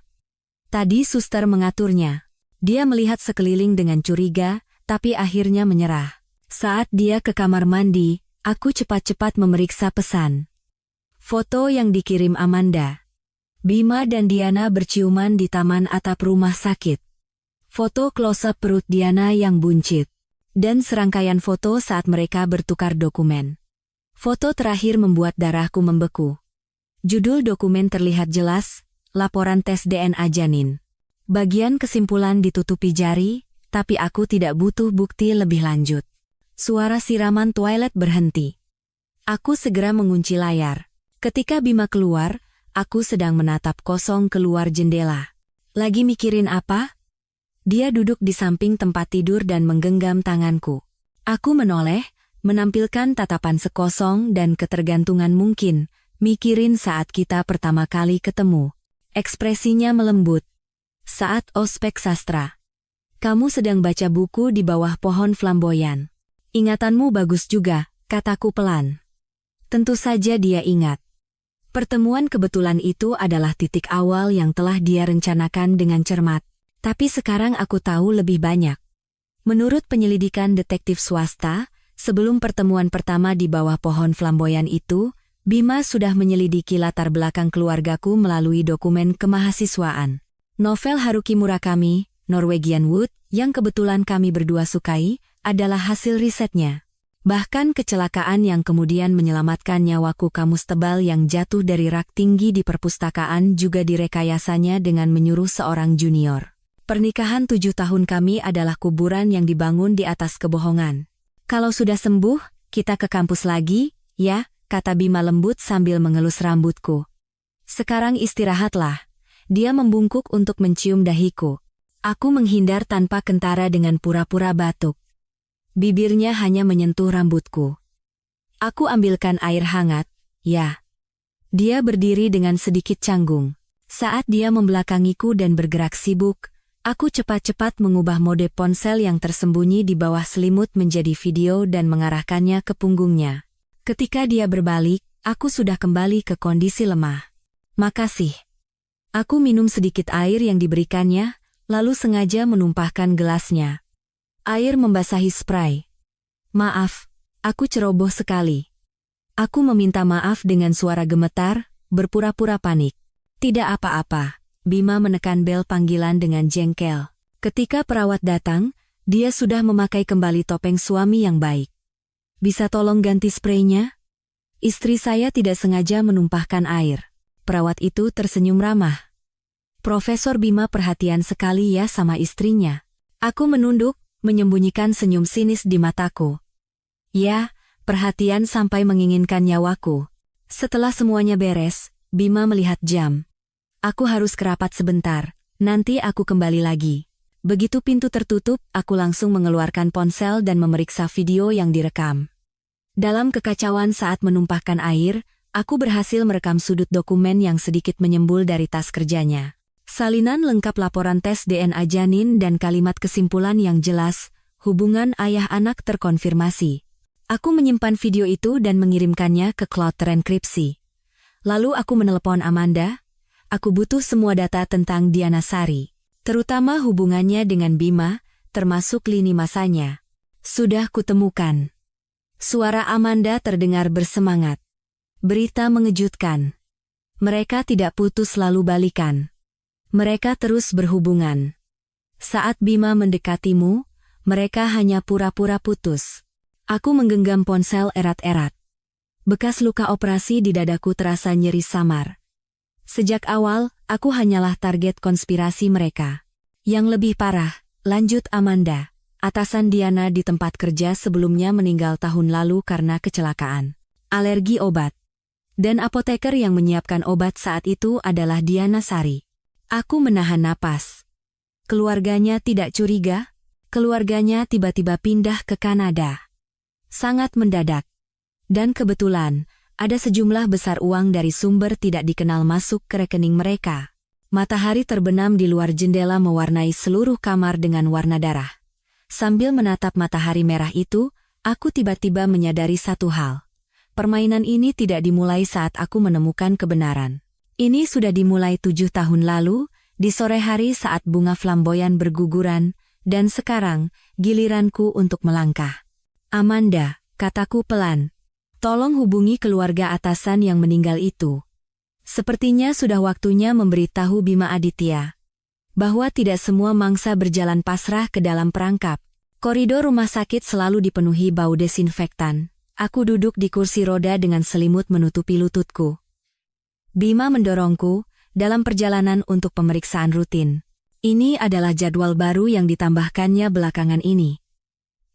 Tadi suster mengaturnya. Dia melihat sekeliling dengan curiga, tapi akhirnya menyerah. Saat dia ke kamar mandi, aku cepat-cepat memeriksa pesan. Foto yang dikirim Amanda. Bima dan Diana berciuman di taman atap rumah sakit. Foto close-up perut Diana yang buncit. Dan serangkaian foto saat mereka bertukar dokumen. Foto terakhir membuat darahku membeku. Judul dokumen terlihat jelas, laporan tes DNA janin. Bagian kesimpulan ditutupi jari, tapi aku tidak butuh bukti lebih lanjut. Suara siraman toilet berhenti. Aku segera mengunci layar. Ketika Bima keluar, aku sedang menatap kosong keluar jendela. Lagi mikirin apa? Dia duduk di samping tempat tidur dan menggenggam tanganku. Aku menoleh, menampilkan tatapan sekosong dan ketergantungan mungkin, mikirin saat kita pertama kali ketemu. Ekspresinya melembut. Saat ospek sastra. Kamu sedang baca buku di bawah pohon flamboyan. Ingatanmu bagus juga, kataku pelan. Tentu saja dia ingat. Pertemuan kebetulan itu adalah titik awal yang telah dia rencanakan dengan cermat. Tapi sekarang aku tahu lebih banyak. Menurut penyelidikan detektif swasta, sebelum pertemuan pertama di bawah pohon flamboyan itu, Bima sudah menyelidiki latar belakang keluargaku melalui dokumen kemahasiswaan. Novel Haruki Murakami, Norwegian Wood, yang kebetulan kami berdua sukai, adalah hasil risetnya. Bahkan kecelakaan yang kemudian menyelamatkan nyawaku kamus tebal yang jatuh dari rak tinggi di perpustakaan juga direkayasanya dengan menyuruh seorang junior. Pernikahan 7 tahun kami adalah kuburan yang dibangun di atas kebohongan. Kalau sudah sembuh, kita ke kampus lagi, ya, kata Bima lembut sambil mengelus rambutku. Sekarang istirahatlah. Dia membungkuk untuk mencium dahiku. Aku menghindar tanpa kentara dengan pura-pura batuk. Bibirnya hanya menyentuh rambutku. Aku ambilkan air hangat, ya. Dia berdiri dengan sedikit canggung. Saat dia membelakangiku dan bergerak sibuk, aku cepat-cepat mengubah mode ponsel yang tersembunyi di bawah selimut menjadi video dan mengarahkannya ke punggungnya. Ketika dia berbalik, aku sudah kembali ke kondisi lemah. Makasih. Aku minum sedikit air yang diberikannya, lalu sengaja menumpahkan gelasnya. Air membasahi spray. Maaf, aku ceroboh sekali. Aku meminta maaf dengan suara gemetar, berpura-pura panik. Tidak apa-apa, Bima menekan bel panggilan dengan jengkel. Ketika perawat datang, dia sudah memakai kembali topeng suami yang baik. Bisa tolong ganti spraynya? Istri saya tidak sengaja menumpahkan air. Perawat itu tersenyum ramah. Profesor Bima perhatian sekali ya sama istrinya. Aku menunduk, menyembunyikan senyum sinis di mataku. Ya, perhatian sampai menginginkan nyawaku. Setelah semuanya beres, Bima melihat jam. Aku harus kerapat sebentar, nanti aku kembali lagi. Begitu pintu tertutup, aku langsung mengeluarkan ponsel dan memeriksa video yang direkam. Dalam kekacauan saat menumpahkan air, aku berhasil merekam sudut dokumen yang sedikit menyembul dari tas kerjanya. Salinan lengkap laporan tes DNA janin dan kalimat kesimpulan yang jelas, hubungan ayah anak terkonfirmasi. Aku menyimpan video itu dan mengirimkannya ke cloud terenkripsi. Lalu aku menelepon Amanda. Aku butuh semua data tentang Diana Sari, terutama hubungannya dengan Bima, termasuk lini masanya. Sudah kutemukan. Suara Amanda terdengar bersemangat. Berita mengejutkan. Mereka tidak putus lalu balikan. Mereka terus berhubungan. Saat Bima mendekatimu, mereka hanya pura-pura putus. Aku menggenggam ponsel erat-erat. Bekas luka operasi di dadaku terasa nyeri samar. Sejak awal, aku hanyalah target konspirasi mereka. Yang lebih parah, lanjut Amanda. atasan Diana di tempat kerja sebelumnya meninggal tahun lalu karena kecelakaan. Alergi obat. Dan apoteker yang menyiapkan obat saat itu adalah Diana Sari. Aku menahan napas. Keluarganya tidak curiga? Keluarganya tiba-tiba pindah ke Kanada. Sangat mendadak. Dan kebetulan, ada sejumlah besar uang dari sumber tidak dikenal masuk ke rekening mereka. Matahari terbenam di luar jendela mewarnai seluruh kamar dengan warna darah. Sambil menatap matahari merah itu, aku tiba-tiba menyadari satu hal. Permainan ini tidak dimulai saat aku menemukan kebenaran. Ini sudah dimulai 7 tahun lalu, di sore hari saat bunga flamboyan berguguran, dan sekarang, giliranku untuk melangkah. Amanda, kataku pelan. Tolong hubungi keluarga atasan yang meninggal itu. Sepertinya sudah waktunya memberitahu Bima Aditya bahwa tidak semua mangsa berjalan pasrah ke dalam perangkap. Koridor rumah sakit selalu dipenuhi bau desinfektan. Aku duduk di kursi roda dengan selimut menutupi lututku. Bima mendorongku dalam perjalanan untuk pemeriksaan rutin. Ini adalah jadwal baru yang ditambahkannya belakangan ini.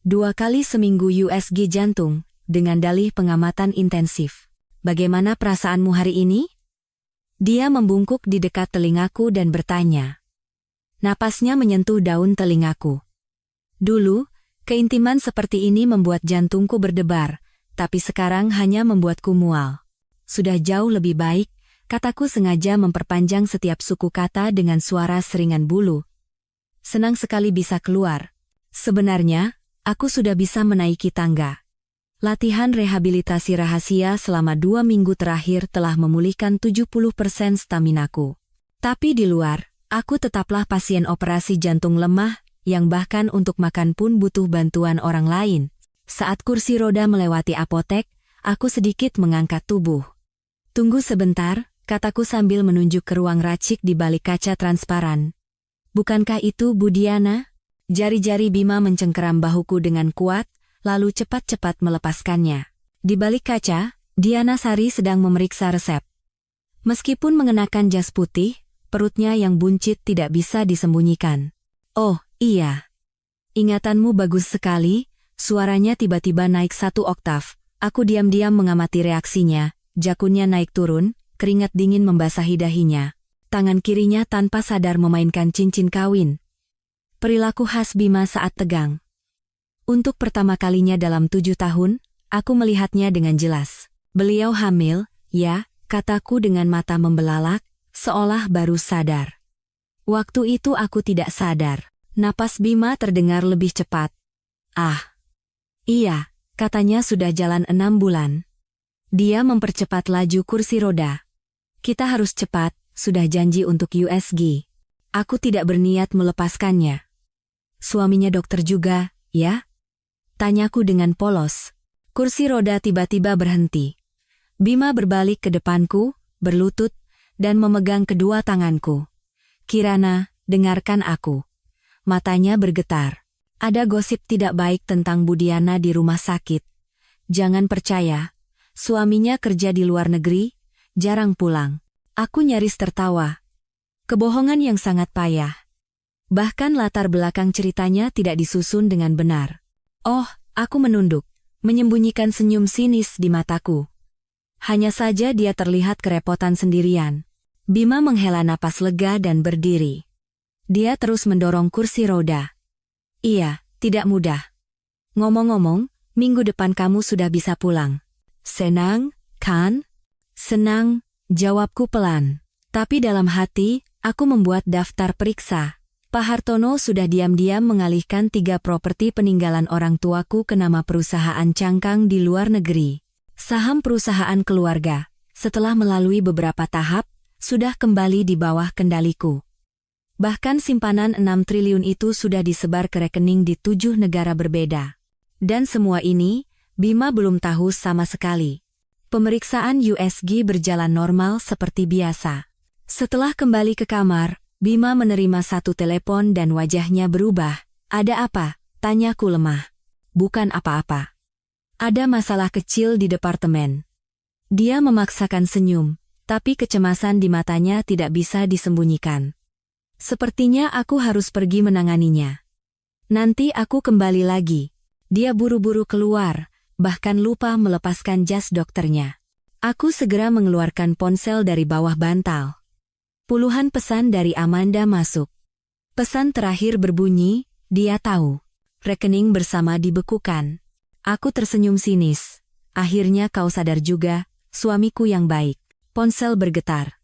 2 kali seminggu USG jantung, dengan dalih pengamatan intensif. Bagaimana perasaanmu hari ini? Dia membungkuk di dekat telingaku dan bertanya. Napasnya menyentuh daun telingaku. Dulu, keintiman seperti ini membuat jantungku berdebar, tapi sekarang hanya membuatku mual. Sudah jauh lebih baik, kataku sengaja memperpanjang setiap suku kata dengan suara seringan bulu. Senang sekali bisa keluar. Sebenarnya, aku sudah bisa menaiki tangga. Latihan rehabilitasi rahasia selama 2 minggu terakhir telah memulihkan 70% staminaku. Tapi di luar, aku tetaplah pasien operasi jantung lemah, yang bahkan untuk makan pun butuh bantuan orang lain. Saat kursi roda melewati apotek, aku sedikit mengangkat tubuh. Tunggu sebentar, kataku sambil menunjuk ke ruang racik di balik kaca transparan. Bukankah itu Bu Diana? Jari-jari Bima mencengkeram bahuku dengan kuat, lalu cepat-cepat melepaskannya. Di balik kaca, Diana Sari sedang memeriksa resep. Meskipun mengenakan jas putih, perutnya yang buncit tidak bisa disembunyikan. Oh, iya. Ingatanmu bagus sekali. Suaranya tiba-tiba naik 1 oktav. Aku diam-diam mengamati reaksinya. Jakunnya naik turun, keringat dingin membasahi dahinya. Tangan kirinya tanpa sadar memainkan cincin kawin. Perilaku khas Bima saat tegang. Untuk pertama kalinya dalam 7 tahun, aku melihatnya dengan jelas. Beliau hamil, ya, kataku dengan mata membelalak, seolah baru sadar. Waktu itu aku tidak sadar. Napas Bima terdengar lebih cepat. Ah. Iya, katanya sudah jalan 6 bulan. Dia mempercepat laju kursi roda. Kita harus cepat, sudah janji untuk USG. Aku tidak berniat melepaskannya. Suaminya dokter juga, ya? Tanyaku dengan polos. Kursi roda tiba-tiba berhenti. Bima berbalik ke depanku, berlutut, dan memegang kedua tanganku. Kirana, dengarkan aku. Matanya bergetar. Ada gosip tidak baik tentang Bu Diana di rumah sakit. Jangan percaya. Suaminya kerja di luar negeri, jarang pulang. Aku nyaris tertawa. Kebohongan yang sangat payah. Bahkan latar belakang ceritanya tidak disusun dengan benar. Oh, aku menunduk, menyembunyikan senyum sinis di mataku. Hanya saja dia terlihat kerepotan sendirian. Bima menghela napas lega dan berdiri. Dia terus mendorong kursi roda. Iya, tidak mudah. Ngomong-ngomong, minggu depan kamu sudah bisa pulang. Senang, kan? Senang, jawabku pelan. Tapi dalam hati, aku membuat daftar periksa. Pak Hartono sudah diam-diam mengalihkan 3 properti peninggalan orang tuaku ke nama perusahaan cangkang di luar negeri. Saham perusahaan keluarga, setelah melalui beberapa tahap, sudah kembali di bawah kendaliku. Bahkan simpanan 6 triliun itu sudah disebar ke rekening di 7 negara berbeda. Dan semua ini, Bima belum tahu sama sekali. Pemeriksaan USG berjalan normal seperti biasa. Setelah kembali ke kamar, Bima menerima satu telepon dan wajahnya berubah. Ada apa? Tanyaku lemah. Bukan apa-apa. Ada masalah kecil di departemen. Dia memaksakan senyum, tapi kecemasan di matanya tidak bisa disembunyikan. Sepertinya aku harus pergi menanganinya. Nanti aku kembali lagi. Dia buru-buru keluar, bahkan lupa melepaskan jas dokternya. Aku segera mengeluarkan ponsel dari bawah bantal. Puluhan pesan dari Amanda masuk. Pesan terakhir berbunyi, dia tahu. Rekening bersama dibekukan. Aku tersenyum sinis. Akhirnya kau sadar juga, suamiku yang baik. Ponsel bergetar.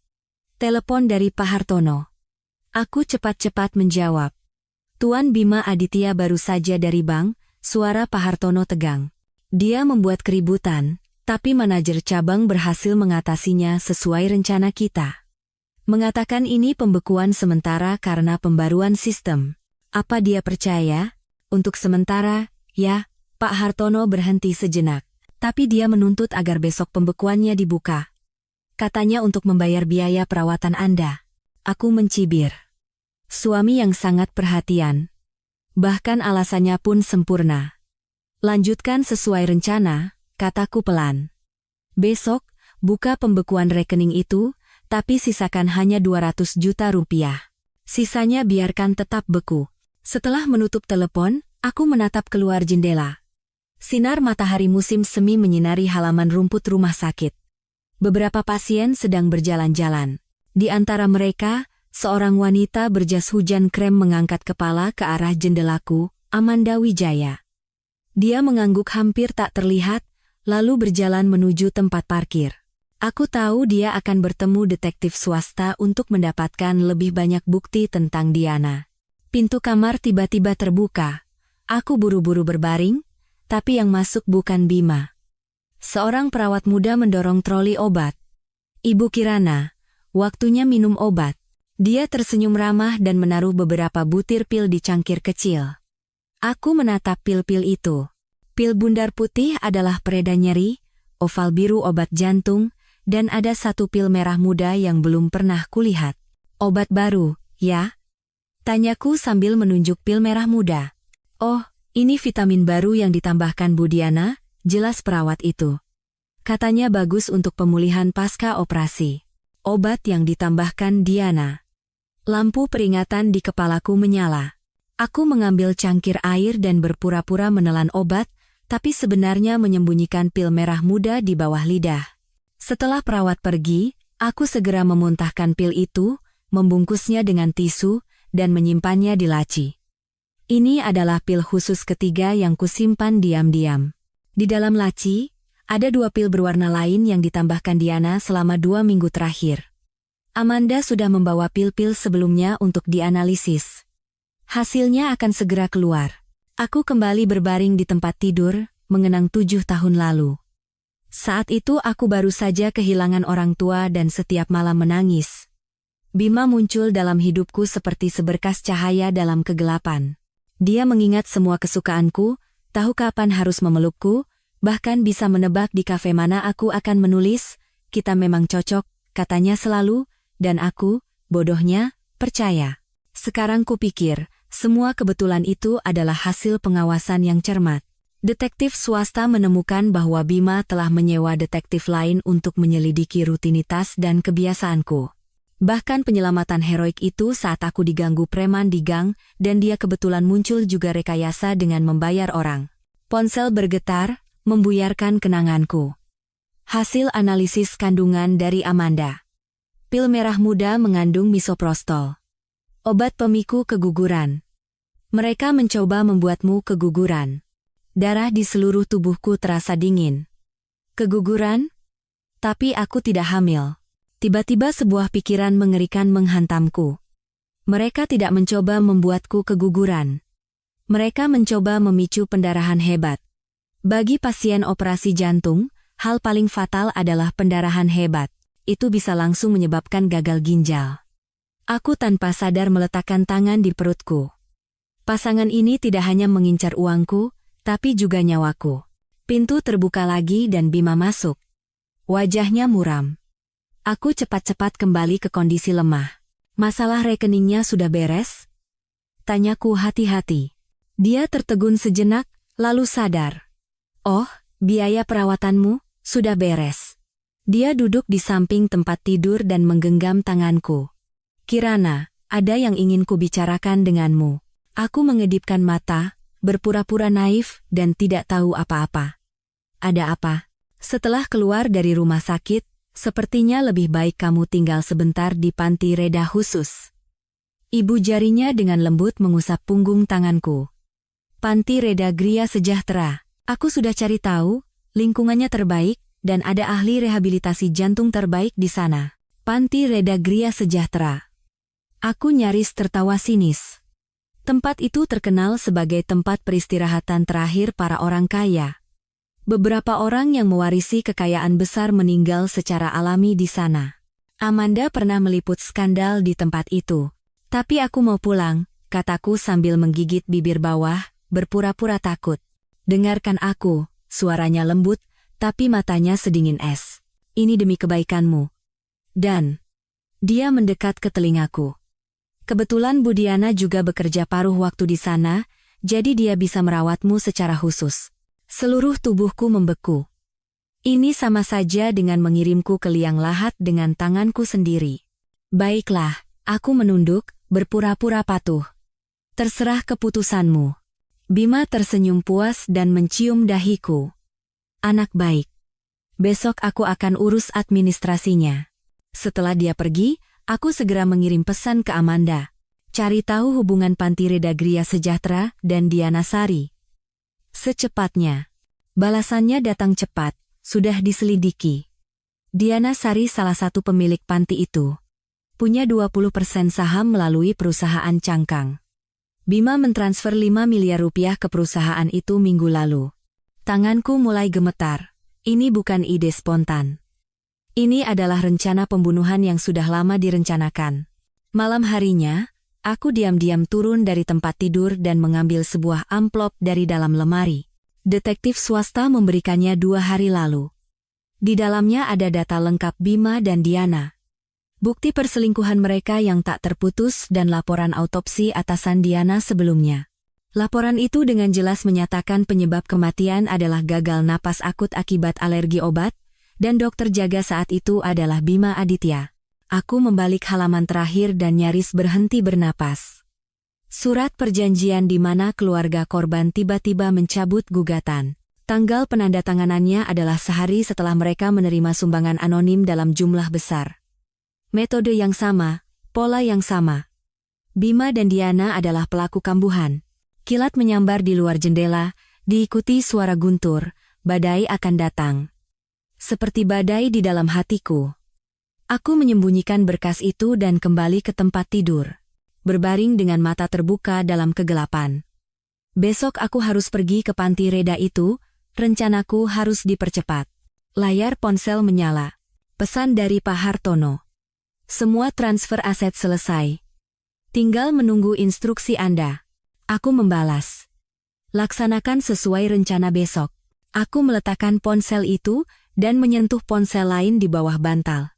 Telepon dari Pak Hartono. Aku cepat-cepat menjawab. Tuan Bima Aditya baru saja dari bank, suara Pak Hartono tegang. Dia membuat keributan, tapi manajer cabang berhasil mengatasinya sesuai rencana kita. Mengatakan ini pembekuan sementara karena pembaruan sistem. Apa dia percaya? Untuk sementara, ya, Pak Hartono berhenti sejenak. Tapi dia menuntut agar besok pembekuannya dibuka. Katanya untuk membayar biaya perawatan Anda. Aku mencibir. Suami yang sangat perhatian. Bahkan alasannya pun sempurna. Lanjutkan sesuai rencana, kataku pelan. Besok, buka pembekuan rekening itu, tapi sisakan hanya 200 juta rupiah. Sisanya biarkan tetap beku. Setelah menutup telepon, aku menatap keluar jendela. Sinar matahari musim semi menyinari halaman rumput rumah sakit. Beberapa pasien sedang berjalan-jalan. Di antara mereka, seorang wanita berjas hujan krem mengangkat kepala ke arah jendelaku, Amanda Wijaya. Dia mengangguk hampir tak terlihat, lalu berjalan menuju tempat parkir. Aku tahu dia akan bertemu detektif swasta untuk mendapatkan lebih banyak bukti tentang Diana. Pintu kamar tiba-tiba terbuka. Aku buru-buru berbaring, tapi yang masuk bukan Bima. Seorang perawat muda mendorong troli obat. Ibu Kirana, waktunya minum obat. Dia tersenyum ramah dan menaruh beberapa butir pil di cangkir kecil. Aku menatap pil-pil itu. Pil bundar putih adalah pereda nyeri, oval biru obat jantung, dan ada satu pil merah muda yang belum pernah kulihat. Obat baru, ya? Tanyaku sambil menunjuk pil merah muda. Oh, ini vitamin baru yang ditambahkan Bu Diana, jelas perawat itu. Katanya bagus untuk pemulihan pasca operasi. Obat yang ditambahkan Diana. Lampu peringatan di kepalaku menyala. Aku mengambil cangkir air dan berpura-pura menelan obat, tapi sebenarnya menyembunyikan pil merah muda di bawah lidah. Setelah perawat pergi, aku segera memuntahkan pil itu, membungkusnya dengan tisu, dan menyimpannya di laci. Ini adalah pil khusus ketiga yang kusimpan diam-diam. Di dalam laci, ada 2 pil berwarna lain yang ditambahkan Diana selama 2 minggu terakhir. Amanda sudah membawa pil-pil sebelumnya untuk dianalisis. Hasilnya akan segera keluar. Aku kembali berbaring di tempat tidur, mengenang 7 tahun lalu. Saat itu aku baru saja kehilangan orang tua dan setiap malam menangis. Bima muncul dalam hidupku seperti seberkas cahaya dalam kegelapan. Dia mengingat semua kesukaanku, tahu kapan harus memelukku, bahkan bisa menebak di kafe mana aku akan menulis, kita memang cocok, katanya selalu, dan aku, bodohnya, percaya. Sekarang kupikir, semua kebetulan itu adalah hasil pengawasan yang cermat. Detektif swasta menemukan bahwa Bima telah menyewa detektif lain untuk menyelidiki rutinitas dan kebiasaanku. Bahkan penyelamatan heroik itu saat aku diganggu preman di gang, dan dia kebetulan muncul juga rekayasa dengan membayar orang. Ponsel bergetar, membuyarkan kenanganku. Hasil analisis kandungan dari Amanda. Pil merah muda mengandung misoprostol. Obat pemicu keguguran. Mereka mencoba membuatmu keguguran. Darah di seluruh tubuhku terasa dingin. Keguguran? Tapi aku tidak hamil. Tiba-tiba sebuah pikiran mengerikan menghantamku. Mereka tidak mencoba membuatku keguguran. Mereka mencoba memicu pendarahan hebat. Bagi pasien operasi jantung, hal paling fatal adalah pendarahan hebat. Itu bisa langsung menyebabkan gagal ginjal. Aku tanpa sadar meletakkan tangan di perutku. Pasangan ini tidak hanya mengincar uangku, tapi juga nyawaku. Pintu terbuka lagi dan Bima masuk. Wajahnya muram. Aku cepat-cepat kembali ke kondisi lemah. Masalah rekeningnya sudah beres? Tanyaku hati-hati. Dia tertegun sejenak, lalu sadar. Oh, biaya perawatanmu sudah beres. Dia duduk di samping tempat tidur dan menggenggam tanganku. Kirana, ada yang ingin kubicarakan denganmu. Aku mengedipkan mata, berpura-pura naif dan tidak tahu apa-apa. Ada apa? Setelah keluar dari rumah sakit, sepertinya lebih baik kamu tinggal sebentar di panti reda khusus. Ibu jarinya dengan lembut mengusap punggung tanganku. Panti Reda Gria Sejahtera. Aku sudah cari tahu, lingkungannya terbaik, dan ada ahli rehabilitasi jantung terbaik di sana. Panti Reda Gria Sejahtera. Aku nyaris tertawa sinis. Tempat itu terkenal sebagai tempat peristirahatan terakhir para orang kaya. Beberapa orang yang mewarisi kekayaan besar meninggal secara alami di sana. Amanda pernah meliput skandal di tempat itu. Tapi aku mau pulang, kataku sambil menggigit bibir bawah, berpura-pura takut. Dengarkan aku, suaranya lembut, tapi matanya sedingin es. Ini demi kebaikanmu. Dan dia mendekat ke telingaku. Kebetulan Budiana juga bekerja paruh waktu di sana, jadi dia bisa merawatmu secara khusus. Seluruh tubuhku membeku. Ini sama saja dengan mengirimku ke liang lahat dengan tanganku sendiri. Baiklah, aku menunduk, berpura-pura patuh. Terserah keputusanmu. Bima tersenyum puas dan mencium dahiku. Anak baik. Besok aku akan urus administrasinya. Setelah dia pergi, aku segera mengirim pesan ke Amanda. Cari tahu hubungan Panti Reda Gria Sejahtera dan Diana Sari. Secepatnya. Balasannya datang cepat, sudah diselidiki. Diana Sari salah satu pemilik panti itu. Punya 20% saham melalui perusahaan cangkang. Bima mentransfer 5 miliar rupiah ke perusahaan itu minggu lalu. Tanganku mulai gemetar. Ini bukan ide spontan. Ini adalah rencana pembunuhan yang sudah lama direncanakan. Malam harinya, aku diam-diam turun dari tempat tidur dan mengambil sebuah amplop dari dalam lemari. Detektif swasta memberikannya 2 hari lalu. Di dalamnya ada data lengkap Bima dan Diana. Bukti perselingkuhan mereka yang tak terputus dan laporan autopsi atasan Diana sebelumnya. Laporan itu dengan jelas menyatakan penyebab kematian adalah gagal napas akut akibat alergi obat, dan dokter jaga saat itu adalah Bima Aditya. Aku membalik halaman terakhir dan nyaris berhenti bernapas. Surat perjanjian di mana keluarga korban tiba-tiba mencabut gugatan. Tanggal penandatanganannya adalah sehari setelah mereka menerima sumbangan anonim dalam jumlah besar. Metode yang sama, pola yang sama. Bima dan Diana adalah pelaku kambuhan. Kilat menyambar di luar jendela, diikuti suara guntur, badai akan datang. Seperti badai di dalam hatiku. Aku menyembunyikan berkas itu dan kembali ke tempat tidur. Berbaring dengan mata terbuka dalam kegelapan. Besok aku harus pergi ke panti reda itu, rencanaku harus dipercepat. Layar ponsel menyala. Pesan dari Pak Hartono. Semua transfer aset selesai. Tinggal menunggu instruksi Anda. Aku membalas. Laksanakan sesuai rencana besok. Aku meletakkan ponsel itu dan menyentuh ponsel lain di bawah bantal.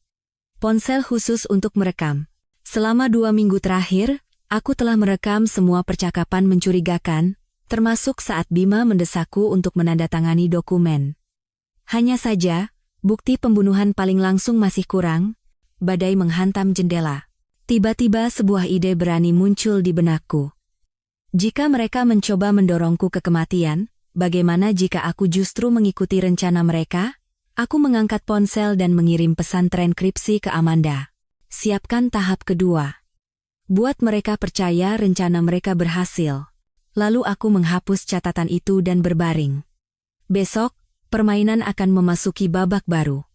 Ponsel khusus untuk merekam. Selama 2 minggu terakhir, aku telah merekam semua percakapan mencurigakan, termasuk saat Bima mendesakku untuk menandatangani dokumen. Hanya saja, bukti pembunuhan paling langsung masih kurang. Badai menghantam jendela. Tiba-tiba sebuah ide berani muncul di benakku. Jika mereka mencoba mendorongku ke kematian, bagaimana jika aku justru mengikuti rencana mereka? Aku mengangkat ponsel dan mengirim pesan transkripsi ke Amanda. Siapkan tahap kedua. Buat mereka percaya rencana mereka berhasil. Lalu aku menghapus catatan itu dan berbaring. Besok, permainan akan memasuki babak baru.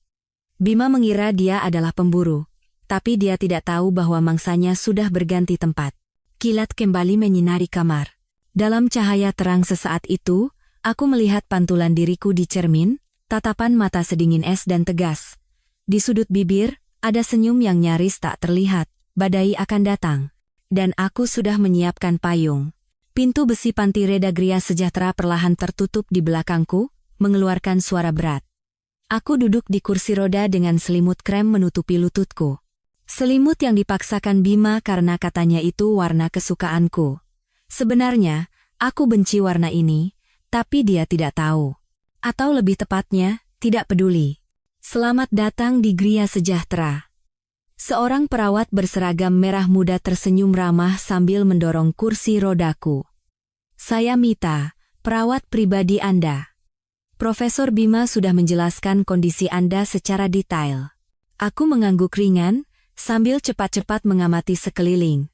Bima mengira dia adalah pemburu, tapi dia tidak tahu bahwa mangsanya sudah berganti tempat. Kilat kembali menyinari kamar. Dalam cahaya terang sesaat itu, aku melihat pantulan diriku di cermin, tatapan mata sedingin es dan tegas. Di sudut bibir, ada senyum yang nyaris tak terlihat. Badai akan datang. Dan aku sudah menyiapkan payung. Pintu besi Panti Reda Gria Sejahtera perlahan tertutup di belakangku, mengeluarkan suara berat. Aku duduk di kursi roda dengan selimut krem menutupi lututku. Selimut yang dipaksakan Bima karena katanya itu warna kesukaanku. Sebenarnya, aku benci warna ini, tapi dia tidak tahu. Atau lebih tepatnya, tidak peduli. Selamat datang di Gria Sejahtera. Seorang perawat berseragam merah muda tersenyum ramah sambil mendorong kursi rodaku. Saya Mita, perawat pribadi Anda. Profesor Bima sudah menjelaskan kondisi Anda secara detail. Aku mengangguk ringan, sambil cepat-cepat mengamati sekeliling.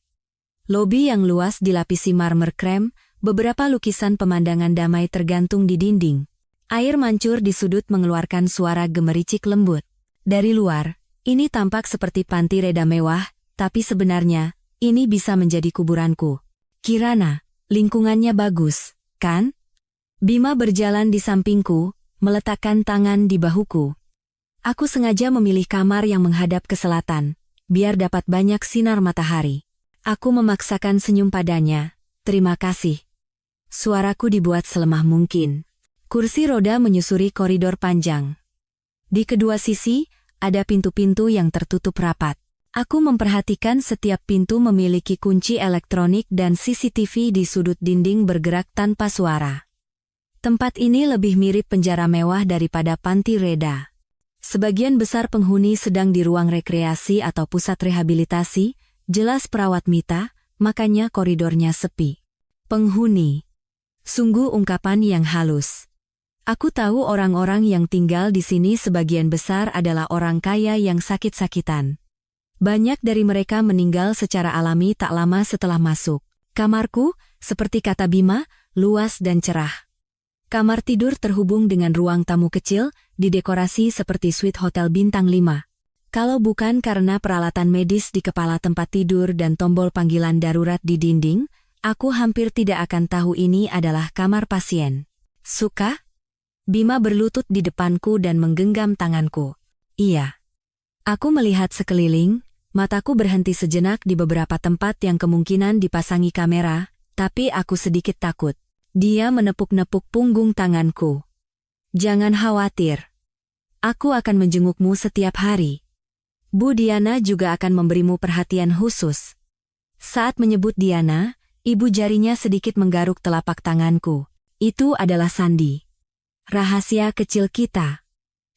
Lobi yang luas dilapisi marmer krem, beberapa lukisan pemandangan damai tergantung di dinding. Air mancur di sudut mengeluarkan suara gemericik lembut. Dari luar, ini tampak seperti panti reda mewah, tapi sebenarnya, ini bisa menjadi kuburanku. Kirana, lingkungannya bagus, kan? Bima berjalan di sampingku, meletakkan tangan di bahuku. Aku sengaja memilih kamar yang menghadap ke selatan, biar dapat banyak sinar matahari. Aku memaksakan senyum padanya. Terima kasih. Suaraku dibuat selemah mungkin. Kursi roda menyusuri koridor panjang. Di kedua sisi, ada pintu-pintu yang tertutup rapat. Aku memperhatikan setiap pintu memiliki kunci elektronik dan CCTV di sudut dinding bergerak tanpa suara. Tempat ini lebih mirip penjara mewah daripada panti reda. Sebagian besar penghuni sedang di ruang rekreasi atau pusat rehabilitasi, jelas perawat Mita, makanya koridornya sepi. Penghuni. Sungguh ungkapan yang halus. Aku tahu orang-orang yang tinggal di sini sebagian besar adalah orang kaya yang sakit-sakitan. Banyak dari mereka meninggal secara alami tak lama setelah masuk. Kamarku, seperti kata Bima, luas dan cerah. Kamar tidur terhubung dengan ruang tamu kecil, didekorasi seperti suite hotel bintang 5. Kalau bukan karena peralatan medis di kepala tempat tidur dan tombol panggilan darurat di dinding, aku hampir tidak akan tahu ini adalah kamar pasien. Suka? Bima berlutut di depanku dan menggenggam tanganku. Iya. Aku melihat sekeliling, mataku berhenti sejenak di beberapa tempat yang kemungkinan dipasangi kamera, tapi aku sedikit takut. Dia menepuk-nepuk punggung tanganku. Jangan khawatir. Aku akan menjengukmu setiap hari. Bu Diana juga akan memberimu perhatian khusus. Saat menyebut Diana, ibu jarinya sedikit menggaruk telapak tanganku. Itu adalah Sandi. Rahasia kecil kita.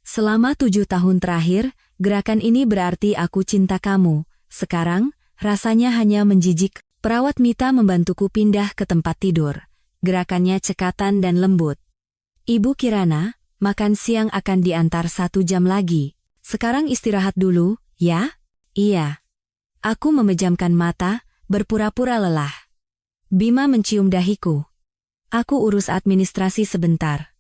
Selama 7 tahun terakhir, gerakan ini berarti aku cinta kamu. Sekarang, rasanya hanya menjijik. Perawat Mita membantuku pindah ke tempat tidur. Gerakannya cekatan dan lembut. Ibu Kirana, makan siang akan diantar 1 jam lagi. Sekarang istirahat dulu, ya? Iya. Aku memejamkan mata, berpura-pura lelah. Bima mencium dahiku. Aku urus administrasi sebentar.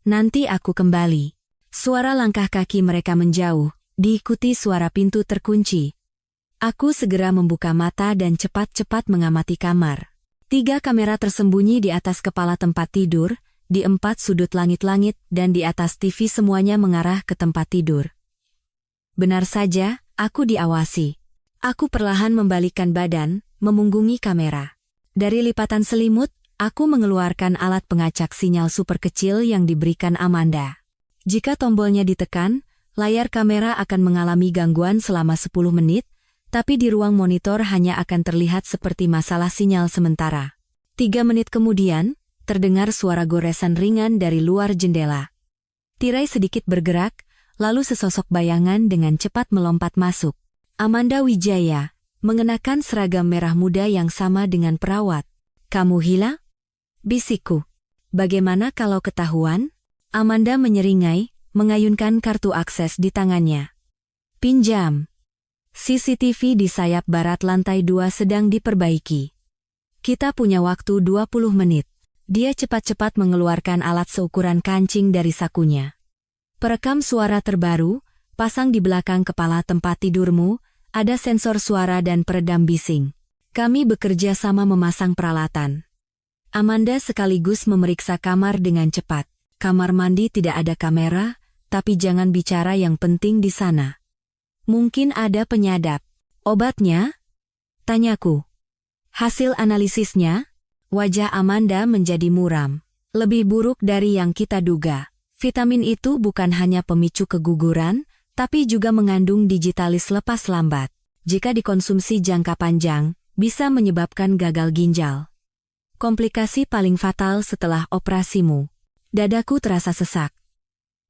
Nanti aku kembali. Suara langkah kaki mereka menjauh, diikuti suara pintu terkunci. Aku segera membuka mata dan cepat-cepat mengamati kamar. 3 kamera tersembunyi di atas kepala tempat tidur, di 4 sudut langit-langit dan di atas TV semuanya mengarah ke tempat tidur. Benar saja, aku diawasi. Aku perlahan membalikkan badan, memunggungi kamera. Dari lipatan selimut, aku mengeluarkan alat pengacak sinyal super kecil yang diberikan Amanda. Jika tombolnya ditekan, layar kamera akan mengalami gangguan selama 10 menit, tapi di ruang monitor hanya akan terlihat seperti masalah sinyal sementara. 3 menit kemudian, terdengar suara goresan ringan dari luar jendela. Tirai sedikit bergerak, lalu sesosok bayangan dengan cepat melompat masuk. Amanda Wijaya, mengenakan seragam merah muda yang sama dengan perawat. Kamu hilang? Bisikku. Bagaimana kalau ketahuan? Amanda menyeringai, mengayunkan kartu akses di tangannya. Pinjam. CCTV di sayap barat lantai 2 sedang diperbaiki. Kita punya waktu 20 menit. Dia cepat-cepat mengeluarkan alat seukuran kancing dari sakunya. Perekam suara terbaru, pasang di belakang kepala tempat tidurmu, ada sensor suara dan peredam bising. Kami bekerja sama memasang peralatan. Amanda sekaligus memeriksa kamar dengan cepat. Kamar mandi tidak ada kamera, tapi jangan bicara yang penting di sana. Mungkin ada penyadap. Obatnya? Tanyaku. Hasil analisisnya? Wajah Amanda menjadi muram. Lebih buruk dari yang kita duga. Vitamin itu bukan hanya pemicu keguguran, tapi juga mengandung digitalis lepas lambat. Jika dikonsumsi jangka panjang, bisa menyebabkan gagal ginjal. Komplikasi paling fatal setelah operasimu. Dadaku terasa sesak.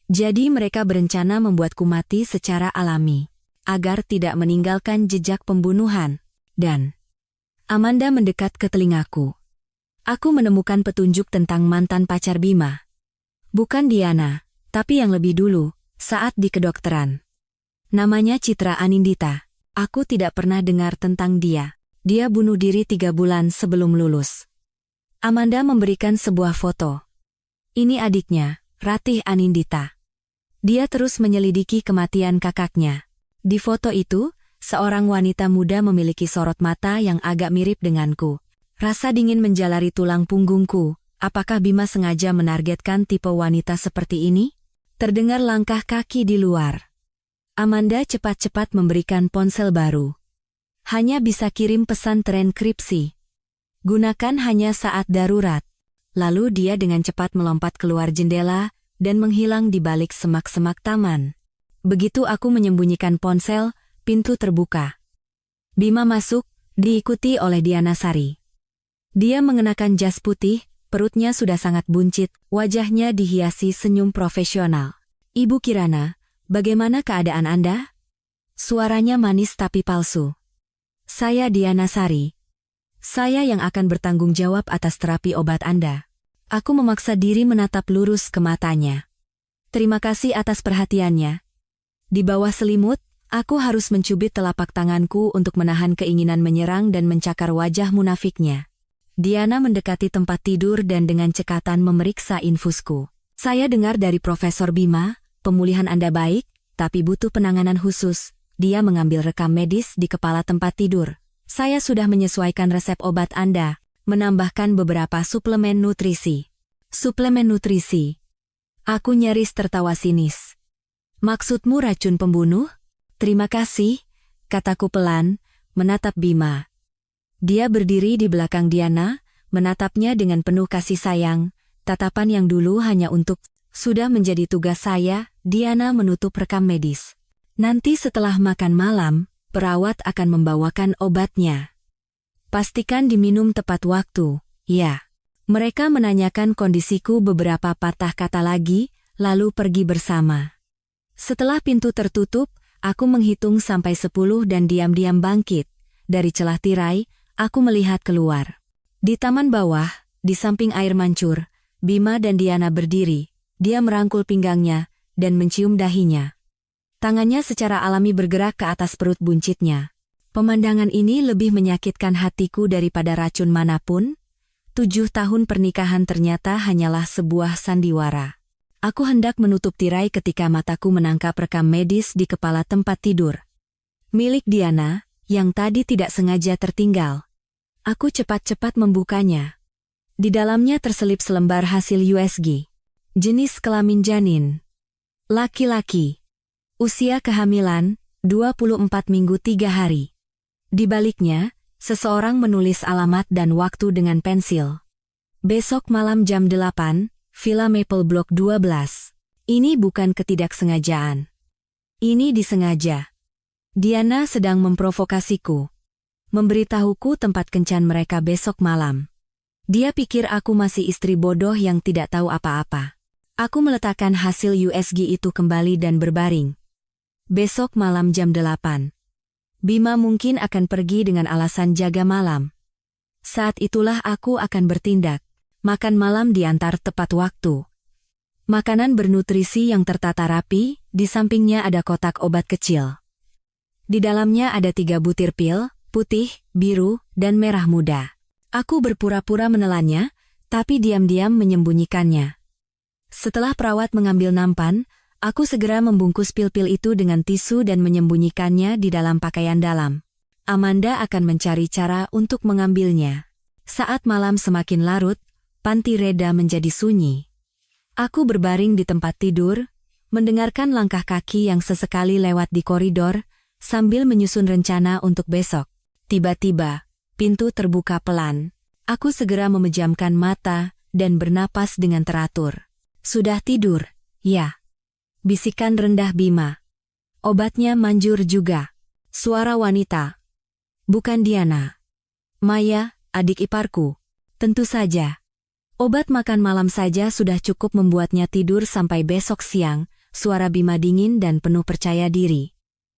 Jadi mereka berencana membuatku mati secara alami. agar tidak meninggalkan jejak pembunuhan. Dan Amanda mendekat ke telingaku. Aku menemukan petunjuk tentang mantan pacar Bima. Bukan Diana, tapi yang lebih dulu, saat di kedokteran. Namanya Citra Anindita. Aku tidak pernah dengar tentang dia. Dia bunuh diri 3 bulan sebelum lulus. Amanda memberikan sebuah foto. Ini adiknya, Ratih Anindita. Dia terus menyelidiki kematian kakaknya. Di foto itu, seorang wanita muda memiliki sorot mata yang agak mirip denganku. Rasa dingin menjalari tulang punggungku. Apakah Bima sengaja menargetkan tipe wanita seperti ini? Terdengar langkah kaki di luar. Amanda cepat-cepat memberikan ponsel baru. Hanya bisa kirim pesan transkripsi. Gunakan hanya saat darurat. Lalu dia dengan cepat melompat keluar jendela dan menghilang di balik semak-semak taman. Begitu aku menyembunyikan ponsel, pintu terbuka. Bima masuk, diikuti oleh Diana Sari. Dia mengenakan jas putih, perutnya sudah sangat buncit, wajahnya dihiasi senyum profesional. Ibu Kirana, bagaimana keadaan Anda? Suaranya manis tapi palsu. Saya Diana Sari. Saya yang akan bertanggung jawab atas terapi obat Anda. Aku memaksa diri menatap lurus ke matanya. Terima kasih atas perhatiannya. Di bawah selimut, aku harus mencubit telapak tanganku untuk menahan keinginan menyerang dan mencakar wajah munafiknya. Diana mendekati tempat tidur dan dengan cekatan memeriksa infusku. Saya dengar dari Profesor Bima, pemulihan Anda baik, tapi butuh penanganan khusus. Dia mengambil rekam medis di kepala tempat tidur. Saya sudah menyesuaikan resep obat Anda, menambahkan beberapa suplemen nutrisi. Suplemen nutrisi? Aku nyaris tertawa sinis. Maksudmu racun pembunuh? Terima kasih, kataku pelan, menatap Bima. Dia berdiri di belakang Diana, menatapnya dengan penuh kasih sayang, tatapan yang dulu hanya untuk, sudah menjadi tugas saya. Diana menutup rekam medis. Nanti setelah makan malam, perawat akan membawakan obatnya. Pastikan diminum tepat waktu, ya. Mereka menanyakan kondisiku beberapa patah kata lagi, lalu pergi bersama. Setelah pintu tertutup, aku menghitung sampai 10 dan diam-diam bangkit. Dari celah tirai, aku melihat keluar. Di taman bawah, di samping air mancur, Bima dan Diana berdiri. Dia merangkul pinggangnya dan mencium dahinya. Tangannya secara alami bergerak ke atas perut buncitnya. Pemandangan ini lebih menyakitkan hatiku daripada racun manapun. 7 tahun pernikahan ternyata hanyalah sebuah sandiwara. Aku hendak menutup tirai ketika mataku menangkap rekam medis di kepala tempat tidur. Milik Diana, yang tadi tidak sengaja tertinggal. Aku cepat-cepat membukanya. Di dalamnya terselip selembar hasil USG. Jenis kelamin janin. Laki-laki. Usia kehamilan, 24 minggu 3 hari. Di baliknya, seseorang menulis alamat dan waktu dengan pensil. Besok malam jam 8, Villa Maple Block 12. Ini bukan ketidaksengajaan. Ini disengaja. Diana sedang memprovokasiku. Memberitahuku tempat kencan mereka besok malam. Dia pikir aku masih istri bodoh yang tidak tahu apa-apa. Aku meletakkan hasil USG itu kembali dan berbaring. Besok malam jam 8. Bima mungkin akan pergi dengan alasan jaga malam. Saat itulah aku akan bertindak. Makan malam diantar tepat waktu. Makanan bernutrisi yang tertata rapi, di sampingnya ada kotak obat kecil. Di dalamnya ada 3 butir pil, putih, biru, dan merah muda. Aku berpura-pura menelannya, tapi diam-diam menyembunyikannya. Setelah perawat mengambil nampan, aku segera membungkus pil-pil itu dengan tisu dan menyembunyikannya di dalam pakaian dalam. Amanda akan mencari cara untuk mengambilnya. Saat malam semakin larut, panti reda menjadi sunyi. Aku berbaring di tempat tidur, mendengarkan langkah kaki yang sesekali lewat di koridor, sambil menyusun rencana untuk besok. Tiba-tiba, pintu terbuka pelan. Aku segera memejamkan mata dan bernapas dengan teratur. Sudah tidur, ya. Bisikan rendah Bima. Obatnya manjur juga. Suara wanita. Bukan Diana. Maya, adik iparku. Tentu saja. Obat makan malam saja sudah cukup membuatnya tidur sampai besok siang. Suara Bima dingin dan penuh percaya diri.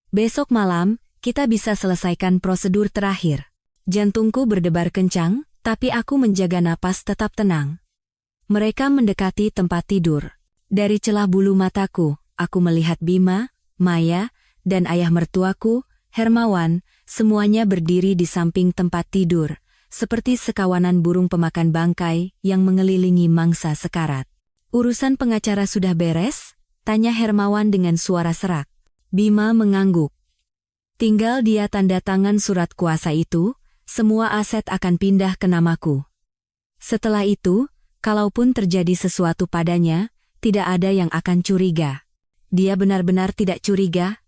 Besok malam, kita bisa selesaikan prosedur terakhir. Jantungku berdebar kencang, tapi aku menjaga napas tetap tenang. Mereka mendekati tempat tidur. Dari celah bulu mataku, aku melihat Bima, Maya, dan ayah mertuaku, Hermawan, semuanya berdiri di samping tempat tidur, seperti sekawanan burung pemakan bangkai yang mengelilingi mangsa sekarat. Urusan pengacara sudah beres? Tanya Hermawan dengan suara serak. Bima mengangguk. Tinggal dia tanda tangan surat kuasa itu, semua aset akan pindah ke namaku. Setelah itu, kalaupun terjadi sesuatu padanya, tidak ada yang akan curiga. Dia benar-benar tidak curiga?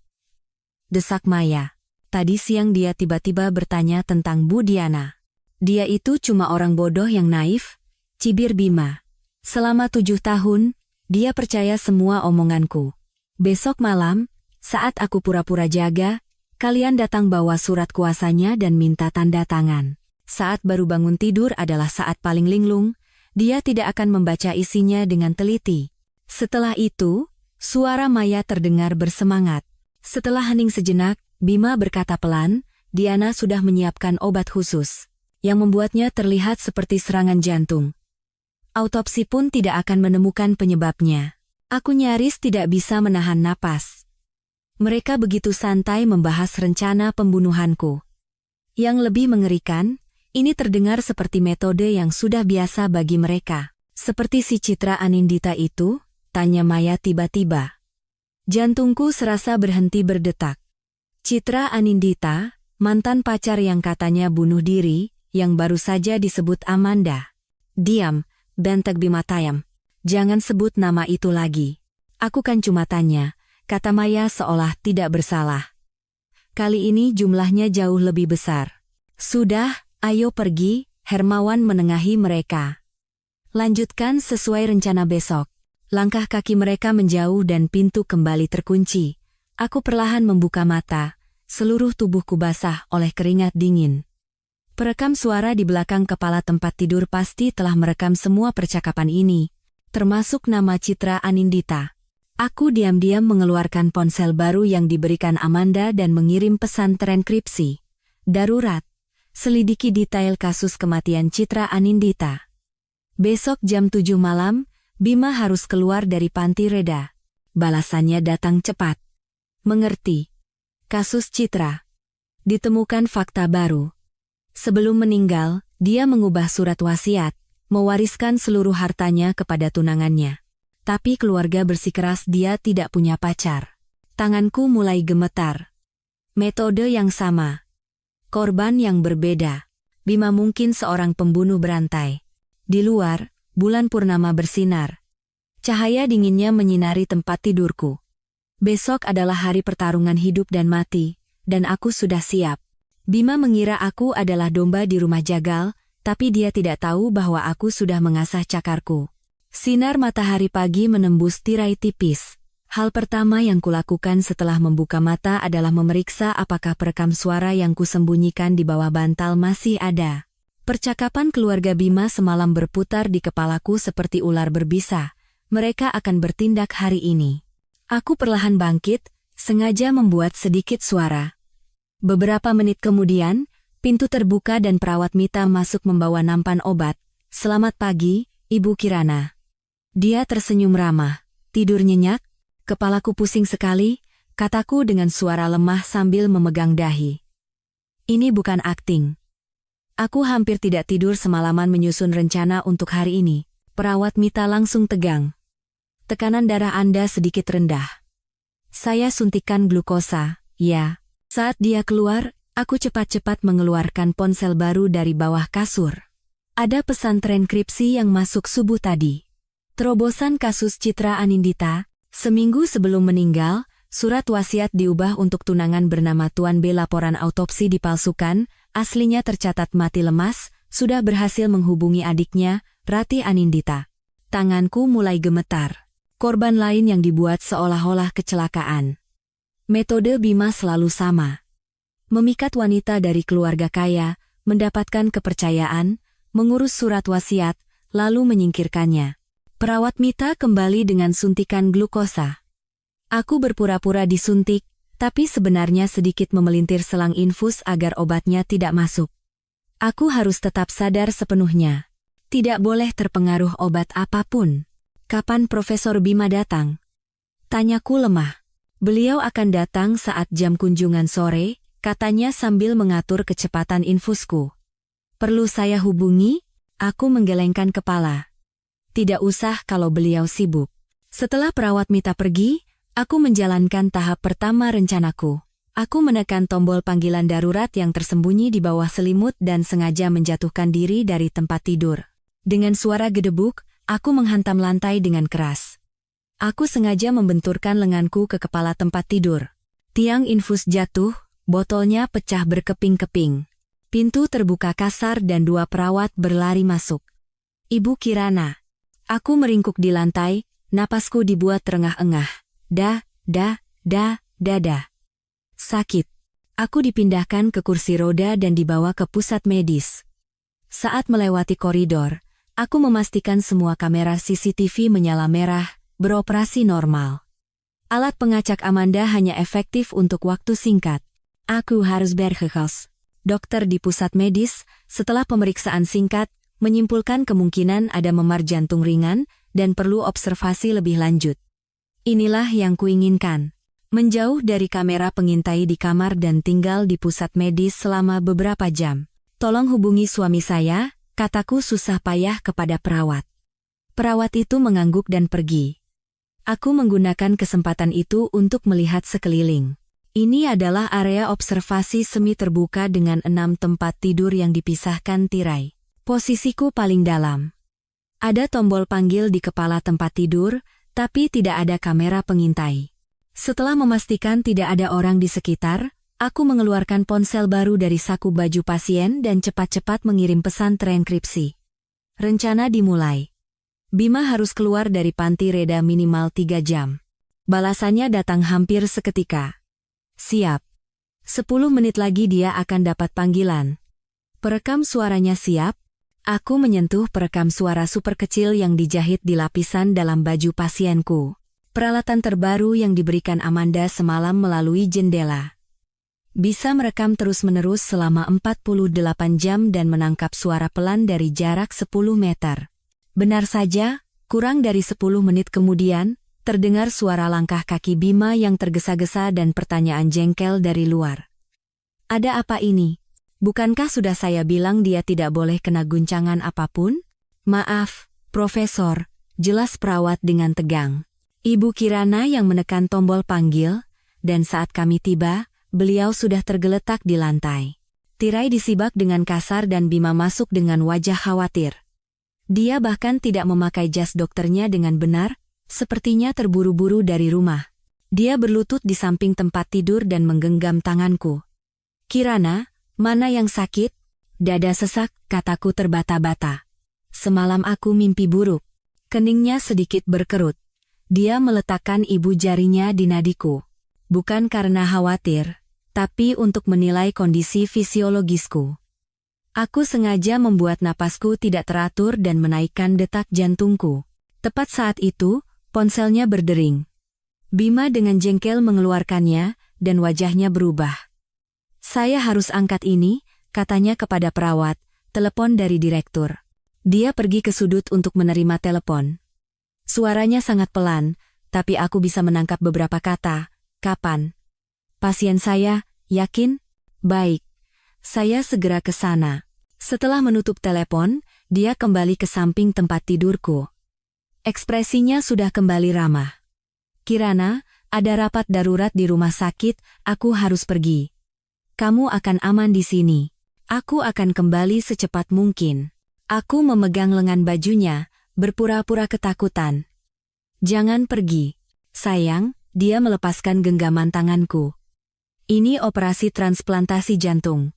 Desak Maya. Tadi siang dia tiba-tiba bertanya tentang Bu Diana. Dia itu cuma orang bodoh yang naif, cibir Bima. Selama 7 tahun, dia percaya semua omonganku. Besok malam, saat aku pura-pura jaga, kalian datang bawa surat kuasanya dan minta tanda tangan. Saat baru bangun tidur adalah saat paling linglung, dia tidak akan membaca isinya dengan teliti. Setelah itu, suara Maya terdengar bersemangat. Setelah hening sejenak, Bima berkata pelan, Diana sudah menyiapkan obat khusus, yang membuatnya terlihat seperti serangan jantung. Autopsi pun tidak akan menemukan penyebabnya. Aku nyaris tidak bisa menahan napas. Mereka begitu santai membahas rencana pembunuhanku. Yang lebih mengerikan, ini terdengar seperti metode yang sudah biasa bagi mereka. Seperti si Citra Anindita itu, tanya Maya tiba-tiba. Jantungku serasa berhenti berdetak. Citra Anindita, mantan pacar yang katanya bunuh diri, yang baru saja disebut Amanda. Diam, bentak Bima Tayam. Jangan sebut nama itu lagi. Aku kan cuma tanya, kata Maya seolah tidak bersalah. Kali ini jumlahnya jauh lebih besar. Sudah, ayo pergi, Hermawan menengahi mereka. Lanjutkan sesuai rencana besok. Langkah kaki mereka menjauh dan pintu kembali terkunci. Aku perlahan membuka mata, seluruh tubuhku basah oleh keringat dingin. Perekam suara di belakang kepala tempat tidur pasti telah merekam semua percakapan ini, termasuk nama Citra Anindita. Aku diam-diam mengeluarkan ponsel baru yang diberikan Amanda dan mengirim pesan terenkripsi. Darurat. Selidiki detail kasus kematian Citra Anindita. Besok jam 7 malam, Bima harus keluar dari panti Reda. Balasannya datang cepat. Mengerti. Kasus Citra. Ditemukan fakta baru. Sebelum meninggal, dia mengubah surat wasiat, mewariskan seluruh hartanya kepada tunangannya. Tapi keluarga bersikeras dia tidak punya pacar. Tanganku mulai gemetar. Metode yang sama. Korban yang berbeda. Bima mungkin seorang pembunuh berantai. Di luar, bulan purnama bersinar. Cahaya dinginnya menyinari tempat tidurku. Besok adalah hari pertarungan hidup dan mati, dan aku sudah siap. Bima mengira aku adalah domba di rumah jagal, tapi dia tidak tahu bahwa aku sudah mengasah cakarku. Sinar matahari pagi menembus tirai tipis. Hal pertama yang kulakukan setelah membuka mata adalah memeriksa apakah perekam suara yang kusembunyikan di bawah bantal masih ada. Percakapan keluarga Bima semalam berputar di kepalaku seperti ular berbisa. Mereka akan bertindak hari ini. Aku perlahan bangkit, sengaja membuat sedikit suara. Beberapa menit kemudian, pintu terbuka dan perawat Mita masuk membawa nampan obat. Selamat pagi, Ibu Kirana. Dia tersenyum ramah. Tidur nyenyak? Kepalaku pusing sekali, kataku dengan suara lemah sambil memegang dahi. Ini bukan akting. Aku hampir tidak tidur semalaman menyusun rencana untuk hari ini. Perawat Mita langsung tegang. Tekanan darah Anda sedikit rendah. Saya suntikan glukosa, ya. Saat dia keluar, aku cepat-cepat mengeluarkan ponsel baru dari bawah kasur. Ada pesan terenkripsi yang masuk subuh tadi. Terobosan kasus Citra Anindita. Seminggu sebelum meninggal, surat wasiat diubah untuk tunangan bernama Tuan B. Laporan autopsi dipalsukan, aslinya tercatat mati lemas, sudah berhasil menghubungi adiknya, Rati Anindita. Tanganku mulai gemetar. Korban lain yang dibuat seolah-olah kecelakaan. Metode Bima selalu sama. Memikat wanita dari keluarga kaya, mendapatkan kepercayaan, mengurus surat wasiat, lalu menyingkirkannya. Perawat Mita kembali dengan suntikan glukosa. Aku berpura-pura disuntik, tapi sebenarnya sedikit memelintir selang infus agar obatnya tidak masuk. Aku harus tetap sadar sepenuhnya. Tidak boleh terpengaruh obat apapun. Kapan Profesor Bima datang? Tanyaku lemah. Beliau akan datang saat jam kunjungan sore, katanya sambil mengatur kecepatan infusku. Perlu saya hubungi? Aku menggelengkan kepala. Tidak usah kalau beliau sibuk. Setelah perawat Mita pergi, aku menjalankan tahap pertama rencanaku. Aku menekan tombol panggilan darurat yang tersembunyi di bawah selimut dan sengaja menjatuhkan diri dari tempat tidur. Dengan suara gedebuk, aku menghantam lantai dengan keras. Aku sengaja membenturkan lenganku ke kepala tempat tidur. Tiang infus jatuh, botolnya pecah berkeping-keping. Pintu terbuka kasar dan 2 perawat berlari masuk. Ibu Kirana. Aku meringkuk di lantai, napasku dibuat terengah-engah. Dada. Sakit. Aku dipindahkan ke kursi roda dan dibawa ke pusat medis. Saat melewati koridor, aku memastikan semua kamera CCTV menyala merah, beroperasi normal. Alat pengacak Amanda hanya efektif untuk waktu singkat. Aku harus bergegas. Dokter di pusat medis, setelah pemeriksaan singkat, menyimpulkan kemungkinan ada memar jantung ringan dan perlu observasi lebih lanjut. Inilah yang kuinginkan. Menjauh dari kamera pengintai di kamar dan tinggal di pusat medis selama beberapa jam. Tolong hubungi suami saya, kataku susah payah kepada perawat. Perawat itu mengangguk dan pergi. Aku menggunakan kesempatan itu untuk melihat sekeliling. Ini adalah area observasi semi terbuka dengan 6 tempat tidur yang dipisahkan tirai. Posisiku paling dalam. Ada tombol panggil di kepala tempat tidur, tapi tidak ada kamera pengintai. Setelah memastikan tidak ada orang di sekitar, aku mengeluarkan ponsel baru dari saku baju pasien dan cepat-cepat mengirim pesan terenkripsi. Rencana dimulai. Bima harus keluar dari panti reda minimal 3 jam. Balasannya datang hampir seketika. Siap. 10 menit lagi dia akan dapat panggilan. Perekam suaranya siap? Aku menyentuh perekam suara super kecil yang dijahit di lapisan dalam baju pasienku. Peralatan terbaru yang diberikan Amanda semalam melalui jendela. Bisa merekam terus-menerus selama 48 jam dan menangkap suara pelan dari jarak 10 meter. Benar saja, kurang dari 10 menit kemudian, terdengar suara langkah kaki Bima yang tergesa-gesa dan pertanyaan jengkel dari luar. Ada apa ini? Bukankah sudah saya bilang dia tidak boleh kena guncangan apapun? Maaf, Profesor, jelas perawat dengan tegang. Ibu Kirana yang menekan tombol panggil, dan saat kami tiba, beliau sudah tergeletak di lantai. Tirai disibak dengan kasar dan Bima masuk dengan wajah khawatir. Dia bahkan tidak memakai jas dokternya dengan benar, sepertinya terburu-buru dari rumah. Dia berlutut di samping tempat tidur dan menggenggam tanganku. Kirana, mana yang sakit? Dada sesak, kataku terbata-bata. Semalam aku mimpi buruk. Keningnya sedikit berkerut. Dia meletakkan ibu jarinya di nadiku. Bukan karena khawatir, tapi untuk menilai kondisi fisiologisku. Aku sengaja membuat napasku tidak teratur dan menaikkan detak jantungku. Tepat saat itu, ponselnya berdering. Bima dengan jengkel mengeluarkannya, dan wajahnya berubah. Saya harus angkat ini, katanya kepada perawat, telepon dari direktur. Dia pergi ke sudut untuk menerima telepon. Suaranya sangat pelan, tapi aku bisa menangkap beberapa kata. Kapan? Pasien saya, yakin? Baik. Saya segera ke sana. Setelah menutup telepon, dia kembali ke samping tempat tidurku. Ekspresinya sudah kembali ramah. Kirana, ada rapat darurat di rumah sakit, aku harus pergi. Kamu akan aman di sini. Aku akan kembali secepat mungkin. Aku memegang lengan bajunya, berpura-pura ketakutan. Jangan pergi. Sayang, dia melepaskan genggaman tanganku. Ini operasi transplantasi jantung.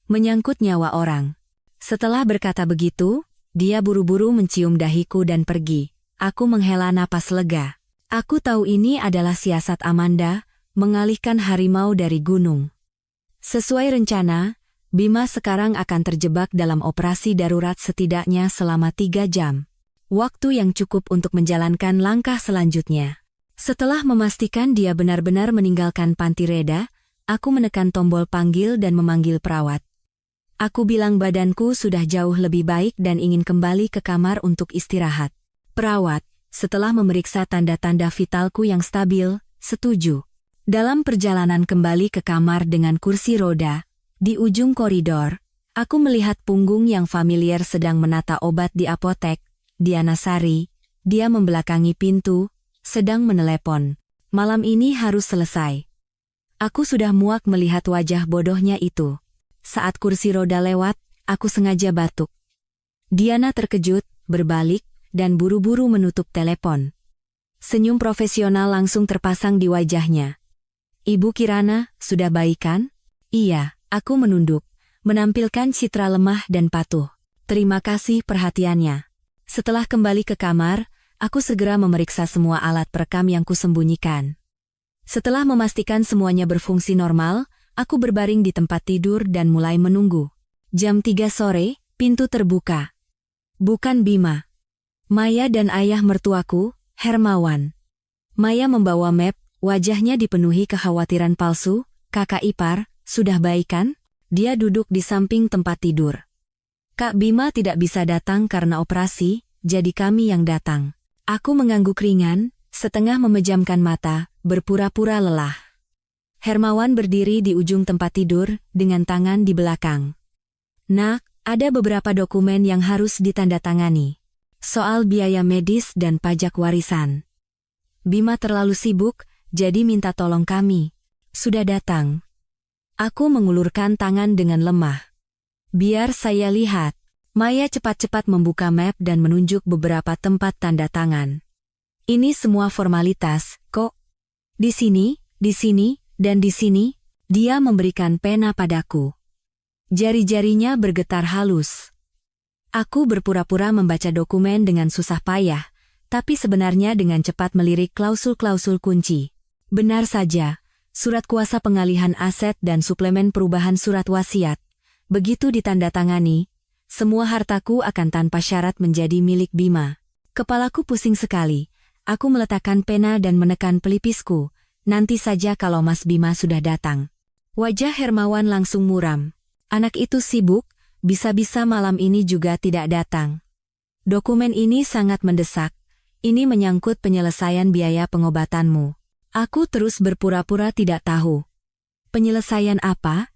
Menyangkut nyawa orang. Setelah berkata begitu, dia buru-buru mencium dahiku dan pergi. Aku menghela napas lega. Aku tahu ini adalah siasat Amanda, mengalihkan harimau dari gunung. Sesuai rencana, Bima sekarang akan terjebak dalam operasi darurat setidaknya selama 3 jam. Waktu yang cukup untuk menjalankan langkah selanjutnya. Setelah memastikan dia benar-benar meninggalkan panti reda, aku menekan tombol panggil dan memanggil perawat. Aku bilang badanku sudah jauh lebih baik dan ingin kembali ke kamar untuk istirahat. Perawat, setelah memeriksa tanda-tanda vitalku yang stabil, setuju. Dalam perjalanan kembali ke kamar dengan kursi roda, di ujung koridor, aku melihat punggung yang familiar sedang menata obat di apotek. Diana Sari, dia membelakangi pintu, sedang menelepon. Malam ini harus selesai. Aku sudah muak melihat wajah bodohnya itu. Saat kursi roda lewat, aku sengaja batuk. Diana terkejut, berbalik, dan buru-buru menutup telepon. Senyum profesional langsung terpasang di wajahnya. Ibu Kirana, sudah baik kan? Iya, aku menunduk, menampilkan citra lemah dan patuh. Terima kasih perhatiannya. Setelah kembali ke kamar, aku segera memeriksa semua alat perekam yang kusembunyikan. Setelah memastikan semuanya berfungsi normal, aku berbaring di tempat tidur dan mulai menunggu. Jam 3 sore, pintu terbuka. Bukan Bima. Maya dan ayah mertuaku, Hermawan. Maya membawa map, wajahnya dipenuhi kekhawatiran palsu. Kakak ipar, sudah baik kan? Dia duduk di samping tempat tidur. Kak Bima tidak bisa datang karena operasi, jadi kami yang datang. Aku mengangguk ringan, setengah memejamkan mata, berpura-pura lelah. Hermawan berdiri di ujung tempat tidur, dengan tangan di belakang. Nak, ada beberapa dokumen yang harus ditandatangani. Soal biaya medis dan pajak warisan. Bima terlalu sibuk, jadi minta tolong kami. Sudah datang. Aku mengulurkan tangan dengan lemah. Biar saya lihat. Maya cepat-cepat membuka map dan menunjuk beberapa tempat tanda tangan. Ini semua formalitas, kok. Di sini, dan di sini, dia memberikan pena padaku. Jari-jarinya bergetar halus. Aku berpura-pura membaca dokumen dengan susah payah, tapi sebenarnya dengan cepat melirik klausul-klausul kunci. Benar saja, surat kuasa pengalihan aset dan suplemen perubahan surat wasiat. Begitu ditandatangani, semua hartaku akan tanpa syarat menjadi milik Bima. Kepalaku pusing sekali. Aku meletakkan pena dan menekan pelipisku. Nanti saja kalau Mas Bima sudah datang. Wajah Hermawan langsung muram. Anak itu sibuk, bisa-bisa malam ini juga tidak datang. Dokumen ini sangat mendesak. Ini menyangkut penyelesaian biaya pengobatanmu. Aku terus berpura-pura tidak tahu. Penyelesaian apa?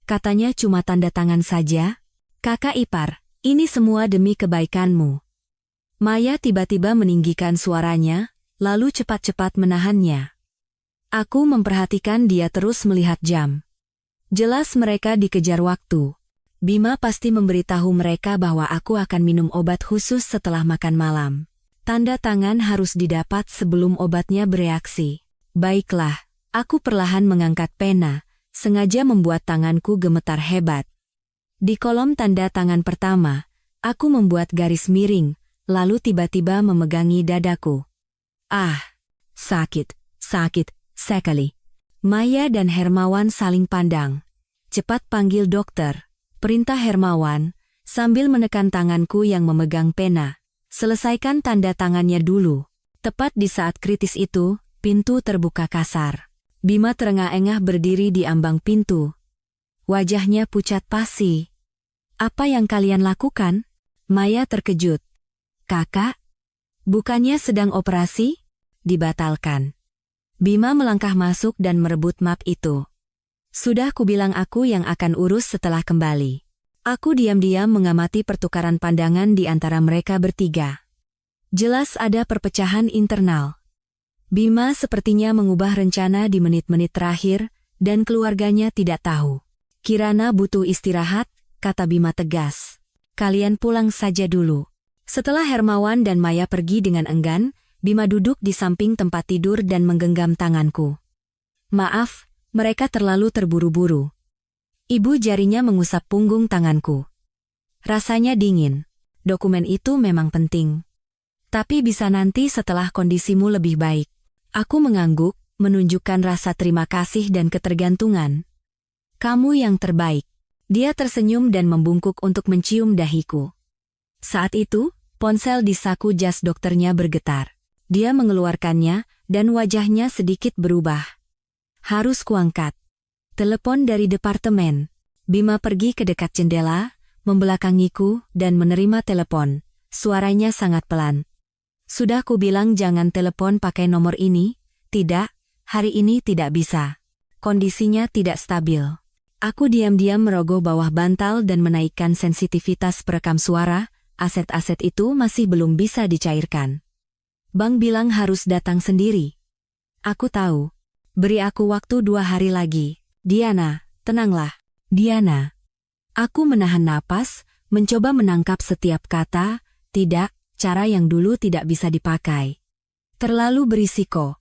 Katanya cuma tanda tangan saja. Kakak ipar, ini semua demi kebaikanmu. Maya tiba-tiba meninggikan suaranya, lalu cepat-cepat menahannya. Aku memperhatikan dia terus melihat jam. Jelas mereka dikejar waktu. Bima pasti memberitahu mereka bahwa aku akan minum obat khusus setelah makan malam. Tanda tangan harus didapat sebelum obatnya bereaksi. Baiklah, aku perlahan mengangkat pena, sengaja membuat tanganku gemetar hebat. Di kolom tanda tangan pertama, aku membuat garis miring, lalu tiba-tiba memegangi dadaku. Ah, sakit sekali. Maya dan Hermawan saling pandang. Cepat panggil dokter, perintah Hermawan, sambil menekan tanganku yang memegang pena. Selesaikan tanda tangannya dulu. Tepat di saat kritis itu, pintu terbuka kasar. Bima terengah-engah berdiri di ambang pintu. Wajahnya pucat pasi. Apa yang kalian lakukan? Maya terkejut. Kakak? Bukannya sedang operasi? Dibatalkan. Bima melangkah masuk dan merebut map itu. Sudah kubilang aku yang akan urus setelah kembali. Aku diam-diam mengamati pertukaran pandangan di antara mereka bertiga. Jelas ada perpecahan internal. Bima sepertinya mengubah rencana di menit-menit terakhir, dan keluarganya tidak tahu. Kirana butuh istirahat, kata Bima tegas. Kalian pulang saja dulu. Setelah Hermawan dan Maya pergi dengan enggan, Bima duduk di samping tempat tidur dan menggenggam tanganku. Maaf, mereka terlalu terburu-buru. Ibu jarinya mengusap punggung tanganku. Rasanya dingin. Dokumen itu memang penting. Tapi bisa nanti setelah kondisimu lebih baik. Aku mengangguk, menunjukkan rasa terima kasih dan ketergantungan. Kamu yang terbaik. Dia tersenyum dan membungkuk untuk mencium dahiku. Saat itu, ponsel di saku jas dokternya bergetar. Dia mengeluarkannya, dan wajahnya sedikit berubah. Harus kuangkat. Telepon dari departemen. Bima pergi ke dekat jendela, membelakangiku, dan menerima telepon. Suaranya sangat pelan. Sudah kubilang jangan telepon pakai nomor ini. Tidak, hari ini tidak bisa. Kondisinya tidak stabil. Aku diam-diam merogoh bawah bantal dan menaikkan sensitivitas perekam suara. Aset-aset itu masih belum bisa dicairkan. Bang bilang harus datang sendiri. Aku tahu. Beri aku waktu 2 hari lagi. Diana, tenanglah. Diana. Aku menahan napas, mencoba menangkap setiap kata. Tidak, cara yang dulu tidak bisa dipakai. Terlalu berisiko.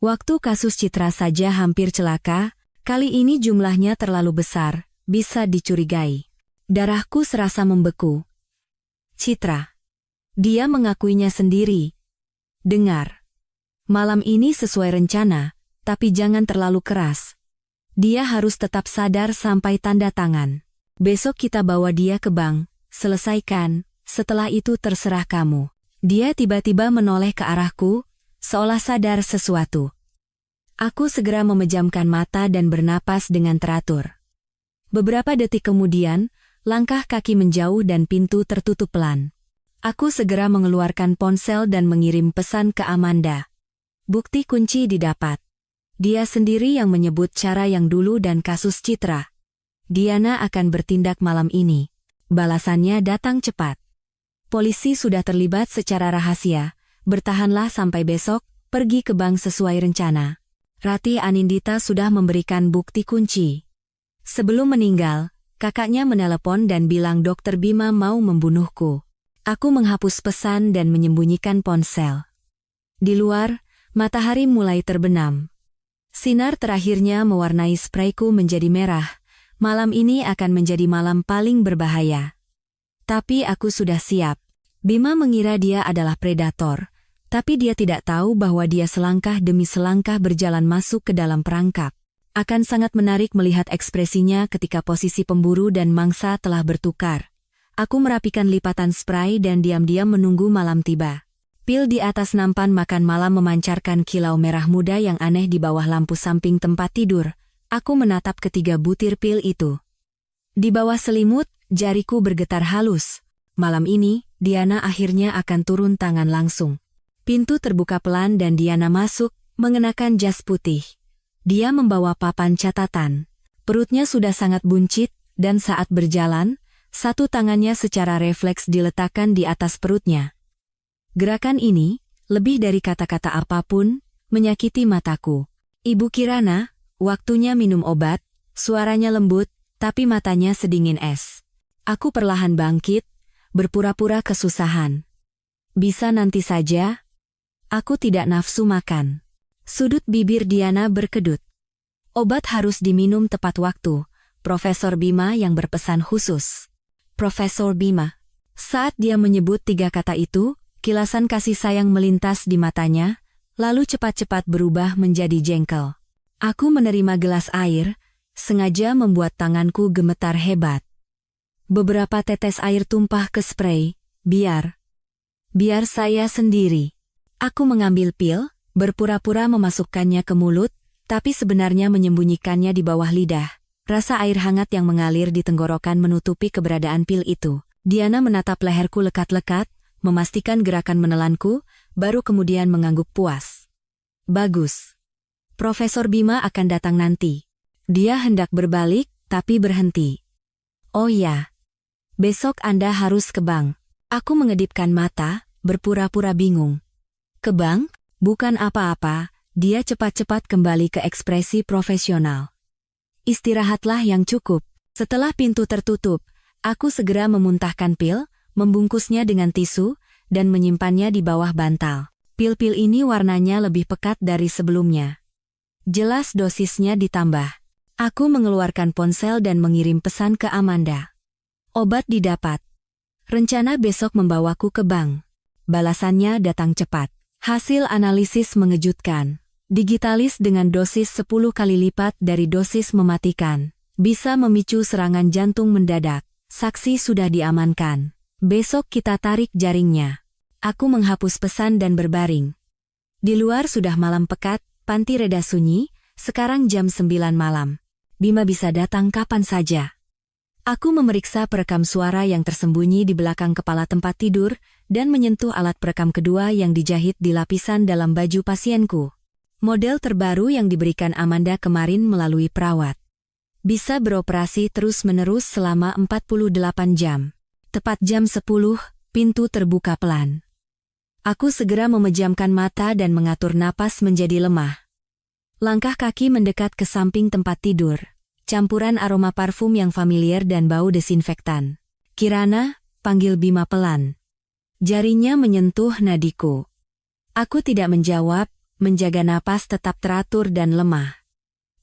Waktu kasus Citra saja hampir celaka, kali ini jumlahnya terlalu besar, bisa dicurigai. Darahku serasa membeku. Citra. Dia mengakuinya sendiri. Dengar. Malam ini sesuai rencana, tapi jangan terlalu keras. Dia harus tetap sadar sampai tanda tangan. Besok kita bawa dia ke bank, selesaikan, setelah itu terserah kamu. Dia tiba-tiba menoleh ke arahku, seolah sadar sesuatu. Aku segera memejamkan mata dan bernapas dengan teratur. Beberapa detik kemudian, langkah kaki menjauh dan pintu tertutup pelan. Aku segera mengeluarkan ponsel dan mengirim pesan ke Amanda. Bukti kunci didapat. Dia sendiri yang menyebut cara yang dulu dan kasus Citra. Diana akan bertindak malam ini. Balasannya datang cepat. Polisi sudah terlibat secara rahasia. Bertahanlah sampai besok, pergi ke bank sesuai rencana. Rati Anindita sudah memberikan bukti kunci. Sebelum meninggal, kakaknya menelepon dan bilang Dokter Bima mau membunuhku. Aku menghapus pesan dan menyembunyikan ponsel. Di luar, matahari mulai terbenam. Sinar terakhirnya mewarnai sprayku menjadi merah. Malam ini akan menjadi malam paling berbahaya. Tapi aku sudah siap. Bima mengira dia adalah predator, tapi dia tidak tahu bahwa dia selangkah demi selangkah berjalan masuk ke dalam perangkap. Akan sangat menarik melihat ekspresinya ketika posisi pemburu dan mangsa telah bertukar. Aku merapikan lipatan spray dan diam-diam menunggu malam tiba. Pil di atas nampan makan malam memancarkan kilau merah muda yang aneh di bawah lampu samping tempat tidur. Aku menatap ketiga butir pil itu. Di bawah selimut, jariku bergetar halus. Malam ini, Diana akhirnya akan turun tangan langsung. Pintu terbuka pelan dan Diana masuk, mengenakan jas putih. Dia membawa papan catatan. Perutnya sudah sangat buncit, dan saat berjalan, satu tangannya secara refleks diletakkan di atas perutnya. Gerakan ini, lebih dari kata-kata apapun, menyakiti mataku. Ibu Kirana, waktunya minum obat, suaranya lembut, tapi matanya sedingin es. Aku perlahan bangkit, berpura-pura kesusahan. Bisa nanti saja? Aku tidak nafsu makan. Sudut bibir Diana berkedut. Obat harus diminum tepat waktu, Profesor Bima yang berpesan khusus. Profesor Bima. Saat dia menyebut 3 kata itu, kilasan kasih sayang melintas di matanya, lalu cepat-cepat berubah menjadi jengkel. Aku menerima gelas air, sengaja membuat tanganku gemetar hebat. Beberapa tetes air tumpah ke spray, biar saya sendiri. Aku mengambil pil, berpura-pura memasukkannya ke mulut, tapi sebenarnya menyembunyikannya di bawah lidah. Rasa air hangat yang mengalir di tenggorokan menutupi keberadaan pil itu. Diana menatap leherku lekat-lekat, memastikan gerakan menelanku, baru kemudian mengangguk puas. Bagus. Profesor Bima akan datang nanti. Dia hendak berbalik, tapi berhenti. Oh ya. Besok Anda harus ke bank. Aku mengedipkan mata, berpura-pura bingung. Ke bank? Bukan apa-apa, dia cepat-cepat kembali ke ekspresi profesional. Istirahatlah yang cukup. Setelah pintu tertutup, aku segera memuntahkan pil, membungkusnya dengan tisu, dan menyimpannya di bawah bantal. Pil-pil ini warnanya lebih pekat dari sebelumnya. Jelas dosisnya ditambah. Aku mengeluarkan ponsel dan mengirim pesan ke Amanda. Obat didapat. Rencana besok membawaku ke bank. Balasannya datang cepat. Hasil analisis mengejutkan. Digitalis dengan dosis 10 kali lipat dari dosis mematikan. Bisa memicu serangan jantung mendadak. Saksi sudah diamankan. Besok kita tarik jaringnya. Aku menghapus pesan dan berbaring. Di luar sudah malam pekat, panti reda sunyi, sekarang jam 9 malam. Bima bisa datang kapan saja. Aku memeriksa perekam suara yang tersembunyi di belakang kepala tempat tidur dan menyentuh alat perekam kedua yang dijahit di lapisan dalam baju pasienku. Model terbaru yang diberikan Amanda kemarin melalui perawat. Bisa beroperasi terus-menerus selama 48 jam. Tepat jam 10, pintu terbuka pelan. Aku segera memejamkan mata dan mengatur napas menjadi lemah. Langkah kaki mendekat ke samping tempat tidur. Campuran aroma parfum yang familiar dan bau desinfektan. "Kirana," panggil Bima pelan. Jarinya menyentuh nadiku. Aku tidak menjawab, menjaga napas tetap teratur dan lemah.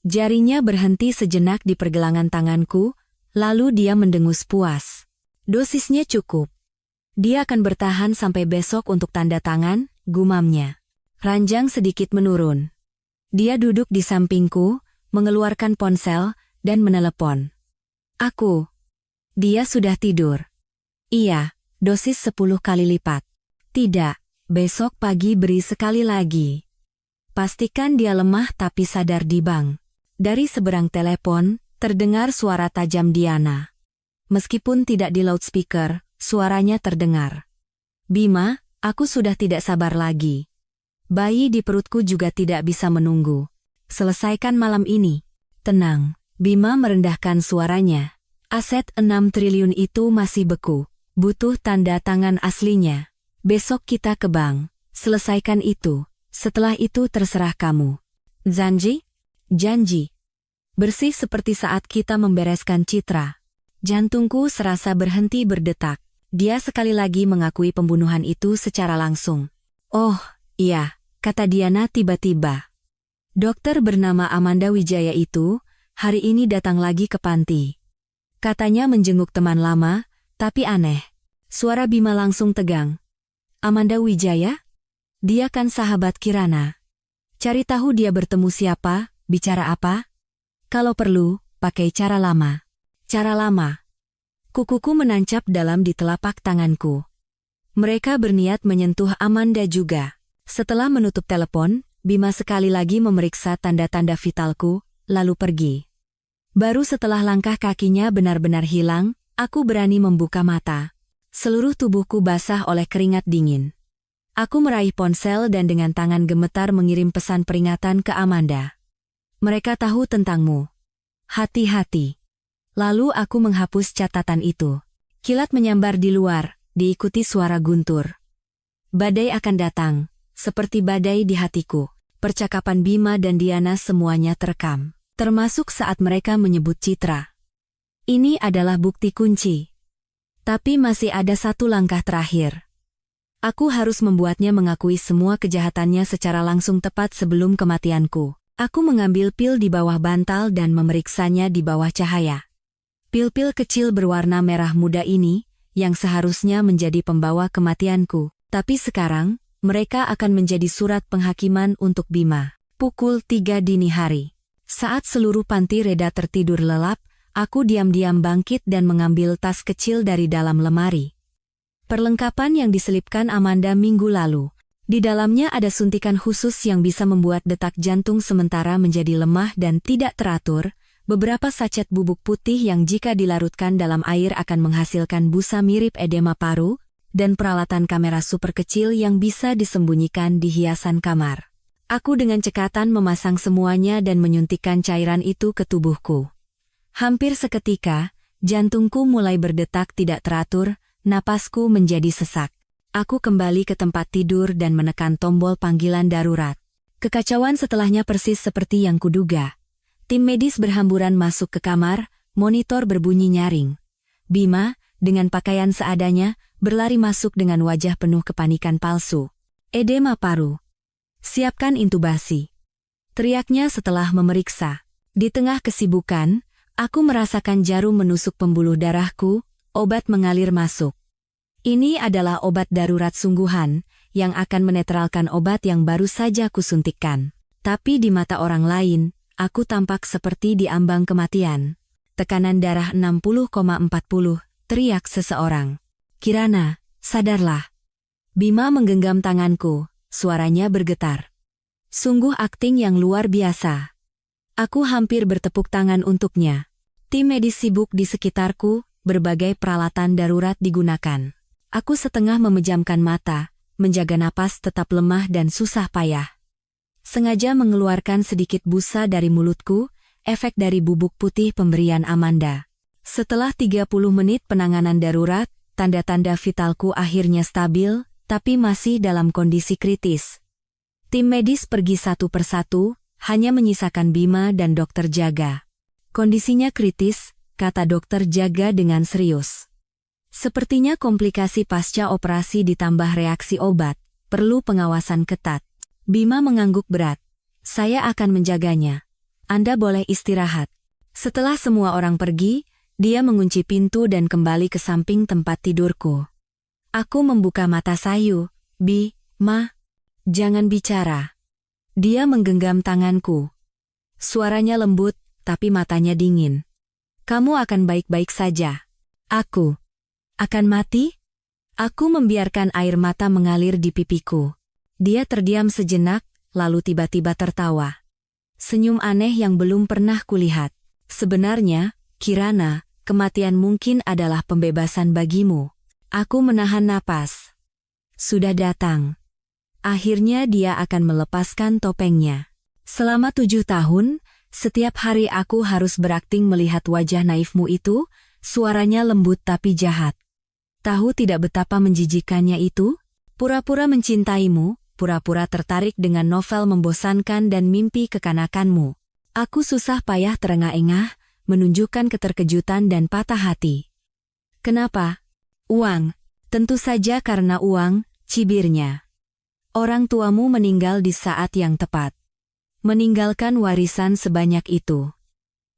Jarinya berhenti sejenak di pergelangan tanganku, lalu dia mendengus puas. Dosisnya cukup. Dia akan bertahan sampai besok untuk tanda tangan, gumamnya. Ranjang sedikit menurun. Dia duduk di sampingku, mengeluarkan ponsel, dan menelepon. Aku. Dia sudah tidur. Iya, dosis 10 kali lipat. Tidak, besok pagi beri sekali lagi. Pastikan dia lemah tapi sadar di bank. Dari seberang telepon, terdengar suara tajam Diana. Meskipun tidak di loudspeaker, suaranya terdengar. "Bima, aku sudah tidak sabar lagi. Bayi di perutku juga tidak bisa menunggu. Selesaikan malam ini." "Tenang." Bima merendahkan suaranya. "Aset 6 triliun itu masih beku. Butuh tanda tangan aslinya. Besok kita ke bank. Selesaikan itu. Setelah itu terserah kamu." "Janji?" "Janji." Bersih seperti saat kita membereskan Citra. Jantungku serasa berhenti berdetak. Dia sekali lagi mengakui pembunuhan itu secara langsung. "Oh, iya," kata Diana tiba-tiba. "Dokter bernama Amanda Wijaya itu, hari ini datang lagi ke panti. Katanya menjenguk teman lama, tapi aneh." Suara Bima langsung tegang. "Amanda Wijaya? Dia kan sahabat Kirana. Cari tahu dia bertemu siapa, bicara apa? Kalau perlu, pakai cara lama." "Cara lama?" Kukuku menancap dalam di telapak tanganku. Mereka berniat menyentuh Amanda juga. Setelah menutup telepon, Bima sekali lagi memeriksa tanda-tanda vitalku, lalu pergi. Baru setelah langkah kakinya benar-benar hilang, aku berani membuka mata. Seluruh tubuhku basah oleh keringat dingin. Aku meraih ponsel dan dengan tangan gemetar mengirim pesan peringatan ke Amanda. "Mereka tahu tentangmu. Hati-hati." Lalu aku menghapus catatan itu. Kilat menyambar di luar, diikuti suara guntur. Badai akan datang, seperti badai di hatiku. Percakapan Bima dan Diana semuanya terekam. Termasuk saat mereka menyebut Citra. Ini adalah bukti kunci. Tapi masih ada satu langkah terakhir. Aku harus membuatnya mengakui semua kejahatannya secara langsung tepat sebelum kematianku. Aku mengambil pil di bawah bantal dan memeriksanya di bawah cahaya. Pil-pil kecil berwarna merah muda ini, yang seharusnya menjadi pembawa kematianku, tapi sekarang, mereka akan menjadi surat penghakiman untuk Bima. Pukul 3 dini hari. Saat seluruh panti reda tertidur lelap, aku diam-diam bangkit dan mengambil tas kecil dari dalam lemari. Perlengkapan yang diselipkan Amanda minggu lalu. Di dalamnya ada suntikan khusus yang bisa membuat detak jantung sementara menjadi lemah dan tidak teratur, beberapa sachet bubuk putih yang jika dilarutkan dalam air akan menghasilkan busa mirip edema paru, dan peralatan kamera super kecil yang bisa disembunyikan di hiasan kamar. Aku dengan cekatan memasang semuanya dan menyuntikkan cairan itu ke tubuhku. Hampir seketika, jantungku mulai berdetak tidak teratur, napasku menjadi sesak. Aku kembali ke tempat tidur dan menekan tombol panggilan darurat. Kekacauan setelahnya persis seperti yang kuduga. Tim medis berhamburan masuk ke kamar, monitor berbunyi nyaring. Bima, dengan pakaian seadanya, berlari masuk dengan wajah penuh kepanikan palsu. "Edema paru. Siapkan intubasi." Teriaknya setelah memeriksa. Di tengah kesibukan, aku merasakan jarum menusuk pembuluh darahku, obat mengalir masuk. Ini adalah obat darurat sungguhan, yang akan menetralkan obat yang baru saja kusuntikkan. Tapi di mata orang lain, aku tampak seperti di ambang kematian. "Tekanan darah 60,40, teriak seseorang. "Kirana, sadarlah." Bima menggenggam tanganku, suaranya bergetar. Sungguh akting yang luar biasa. Aku hampir bertepuk tangan untuknya. Tim medis sibuk di sekitarku, berbagai peralatan darurat digunakan. Aku setengah memejamkan mata, menjaga napas tetap lemah dan susah payah. Sengaja mengeluarkan sedikit busa dari mulutku, efek dari bubuk putih pemberian Amanda. Setelah 30 menit penanganan darurat, tanda-tanda vitalku akhirnya stabil, tapi masih dalam kondisi kritis. Tim medis pergi satu persatu, hanya menyisakan Bima dan dokter Jaga. Kondisinya kritis, kata dokter Jaga dengan serius. Sepertinya komplikasi pasca operasi ditambah reaksi obat, perlu pengawasan ketat. Bima mengangguk berat. Saya akan menjaganya. Anda boleh istirahat. Setelah semua orang pergi, dia mengunci pintu dan kembali ke samping tempat tidurku. Aku membuka mata sayu. Bima, jangan bicara. Dia menggenggam tanganku. Suaranya lembut, tapi matanya dingin. Kamu akan baik-baik saja. Aku akan mati? Aku membiarkan air mata mengalir di pipiku. Dia terdiam sejenak, lalu tiba-tiba tertawa. Senyum aneh yang belum pernah kulihat. Sebenarnya, Kirana, kematian mungkin adalah pembebasan bagimu. Aku menahan napas. Sudah datang. Akhirnya dia akan melepaskan topengnya. Selama 7 tahun, setiap hari aku harus berakting melihat wajah naifmu itu, suaranya lembut tapi jahat. Tahu tidak betapa menjijikannya itu? Pura-pura mencintaimu, pura-pura tertarik dengan novel membosankan dan mimpi kekanakanmu. Aku susah payah terengah-engah, menunjukkan keterkejutan dan patah hati. Kenapa? Uang. Tentu saja karena uang, cibirnya. Orang tuamu meninggal di saat yang tepat. Meninggalkan warisan sebanyak itu.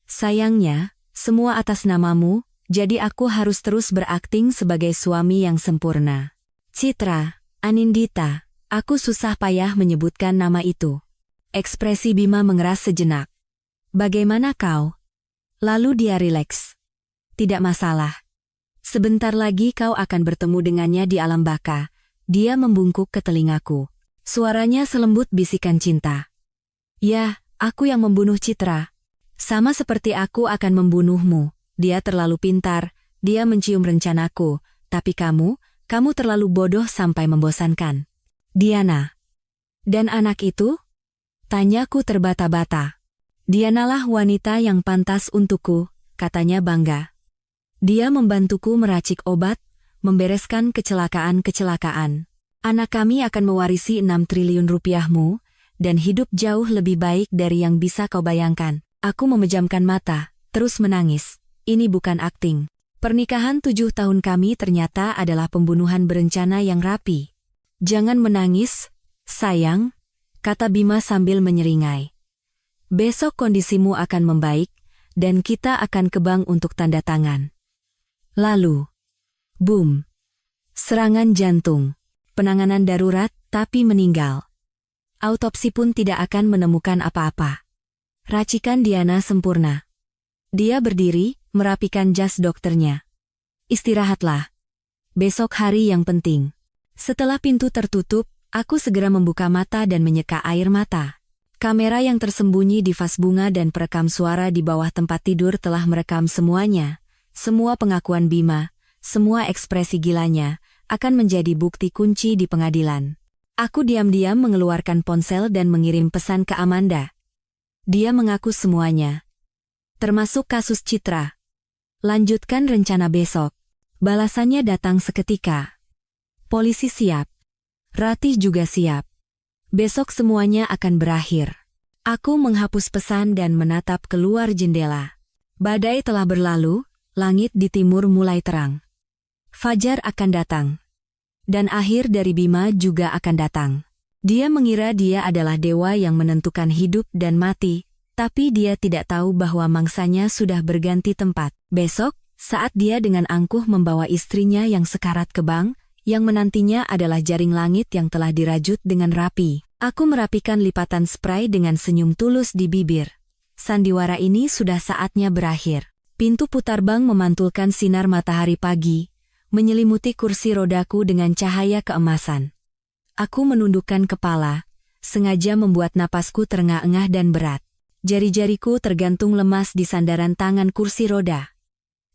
Sayangnya, semua atas namamu, jadi aku harus terus berakting sebagai suami yang sempurna. Citra, Anindita, aku susah payah menyebutkan nama itu. Ekspresi Bima mengeras sejenak. Bagaimana kau? Lalu dia rileks. Tidak masalah. Sebentar lagi kau akan bertemu dengannya di alam baka. Dia membungkuk ke telingaku. Suaranya selembut bisikan cinta. Ya, aku yang membunuh Citra. Sama seperti aku akan membunuhmu. Dia terlalu pintar, dia mencium rencanaku. Tapi kamu terlalu bodoh sampai membosankan. Diana. Dan anak itu? Tanyaku terbata-bata. Dianalah wanita yang pantas untukku, katanya bangga. Dia membantuku meracik obat, membereskan kecelakaan-kecelakaan. Anak kami akan mewarisi 6 triliun rupiahmu, dan hidup jauh lebih baik dari yang bisa kau bayangkan. Aku memejamkan mata, terus menangis. Ini bukan akting. Pernikahan 7 tahun kami ternyata adalah pembunuhan berencana yang rapi. Jangan menangis, sayang, kata Bima sambil menyeringai. Besok kondisimu akan membaik, dan kita akan ke bank untuk tanda tangan. Lalu, boom. Serangan jantung. Penanganan darurat, tapi meninggal. Autopsi pun tidak akan menemukan apa-apa. Racikan Diana sempurna. Dia berdiri, merapikan jas dokternya. Istirahatlah. Besok hari yang penting. Setelah pintu tertutup, aku segera membuka mata dan menyeka air mata. Kamera yang tersembunyi di vas bunga dan perekam suara di bawah tempat tidur telah merekam semuanya. Semua pengakuan Bima, semua ekspresi gilanya, akan menjadi bukti kunci di pengadilan. Aku diam-diam mengeluarkan ponsel dan mengirim pesan ke Amanda. Dia mengaku semuanya. Termasuk kasus Citra. Lanjutkan rencana besok. Balasannya datang seketika. Polisi siap. Ratih juga siap. Besok semuanya akan berakhir. Aku menghapus pesan dan menatap keluar jendela. Badai telah berlalu, langit di timur mulai terang. Fajar akan datang. Dan akhir dari Bima juga akan datang. Dia mengira dia adalah dewa yang menentukan hidup dan mati, tapi dia tidak tahu bahwa mangsanya sudah berganti tempat. Besok, saat dia dengan angkuh membawa istrinya yang sekarat ke bank, yang menantinya adalah jaring langit yang telah dirajut dengan rapi. Aku merapikan lipatan spray dengan senyum tulus di bibir. Sandiwara ini sudah saatnya berakhir. Pintu putar bank memantulkan sinar matahari pagi, menyelimuti kursi rodaku dengan cahaya keemasan. Aku menundukkan kepala, sengaja membuat napasku terengah-engah dan berat. Jari-jariku tergantung lemas di sandaran tangan kursi roda.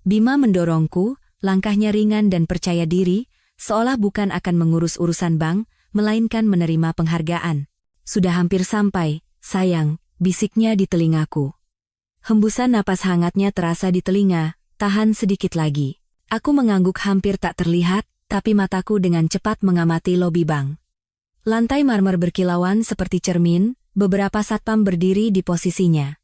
Bima mendorongku, langkahnya ringan dan percaya diri, seolah bukan akan mengurus urusan bank, melainkan menerima penghargaan. Sudah hampir sampai, sayang, bisiknya di telingaku. Hembusan napas hangatnya terasa di telinga, tahan sedikit lagi. Aku mengangguk hampir tak terlihat, tapi mataku dengan cepat mengamati lobi bank. Lantai marmer berkilauan seperti cermin, beberapa satpam berdiri di posisinya.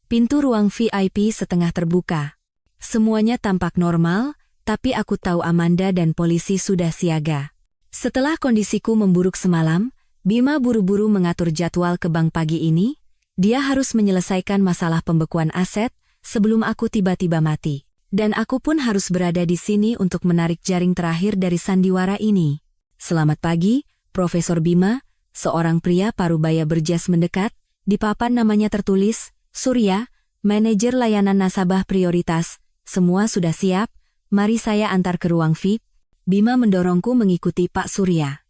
Pintu ruang VIP setengah terbuka. Semuanya tampak normal, tapi aku tahu Amanda dan polisi sudah siaga. Setelah kondisiku memburuk semalam, Bima buru-buru mengatur jadwal ke bank pagi ini. Dia harus menyelesaikan masalah pembekuan aset sebelum aku tiba-tiba mati. Dan aku pun harus berada di sini untuk menarik jaring terakhir dari sandiwara ini. Selamat pagi, Profesor Bima. Seorang pria parubaya berjas mendekat, di papan namanya tertulis, Surya, manajer layanan nasabah prioritas, semua sudah siap, mari saya antar ke ruang VIP. Bima mendorongku mengikuti Pak Surya.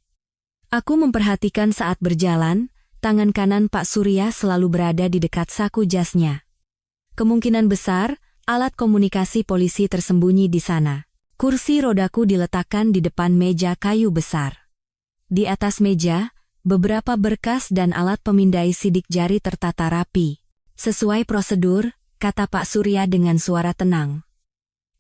Aku memperhatikan saat berjalan, tangan kanan Pak Surya selalu berada di dekat saku jasnya. Kemungkinan besar, alat komunikasi polisi tersembunyi di sana. Kursi rodaku diletakkan di depan meja kayu besar. Di atas meja, beberapa berkas dan alat pemindai sidik jari tertata rapi. Sesuai prosedur, kata Pak Surya dengan suara tenang.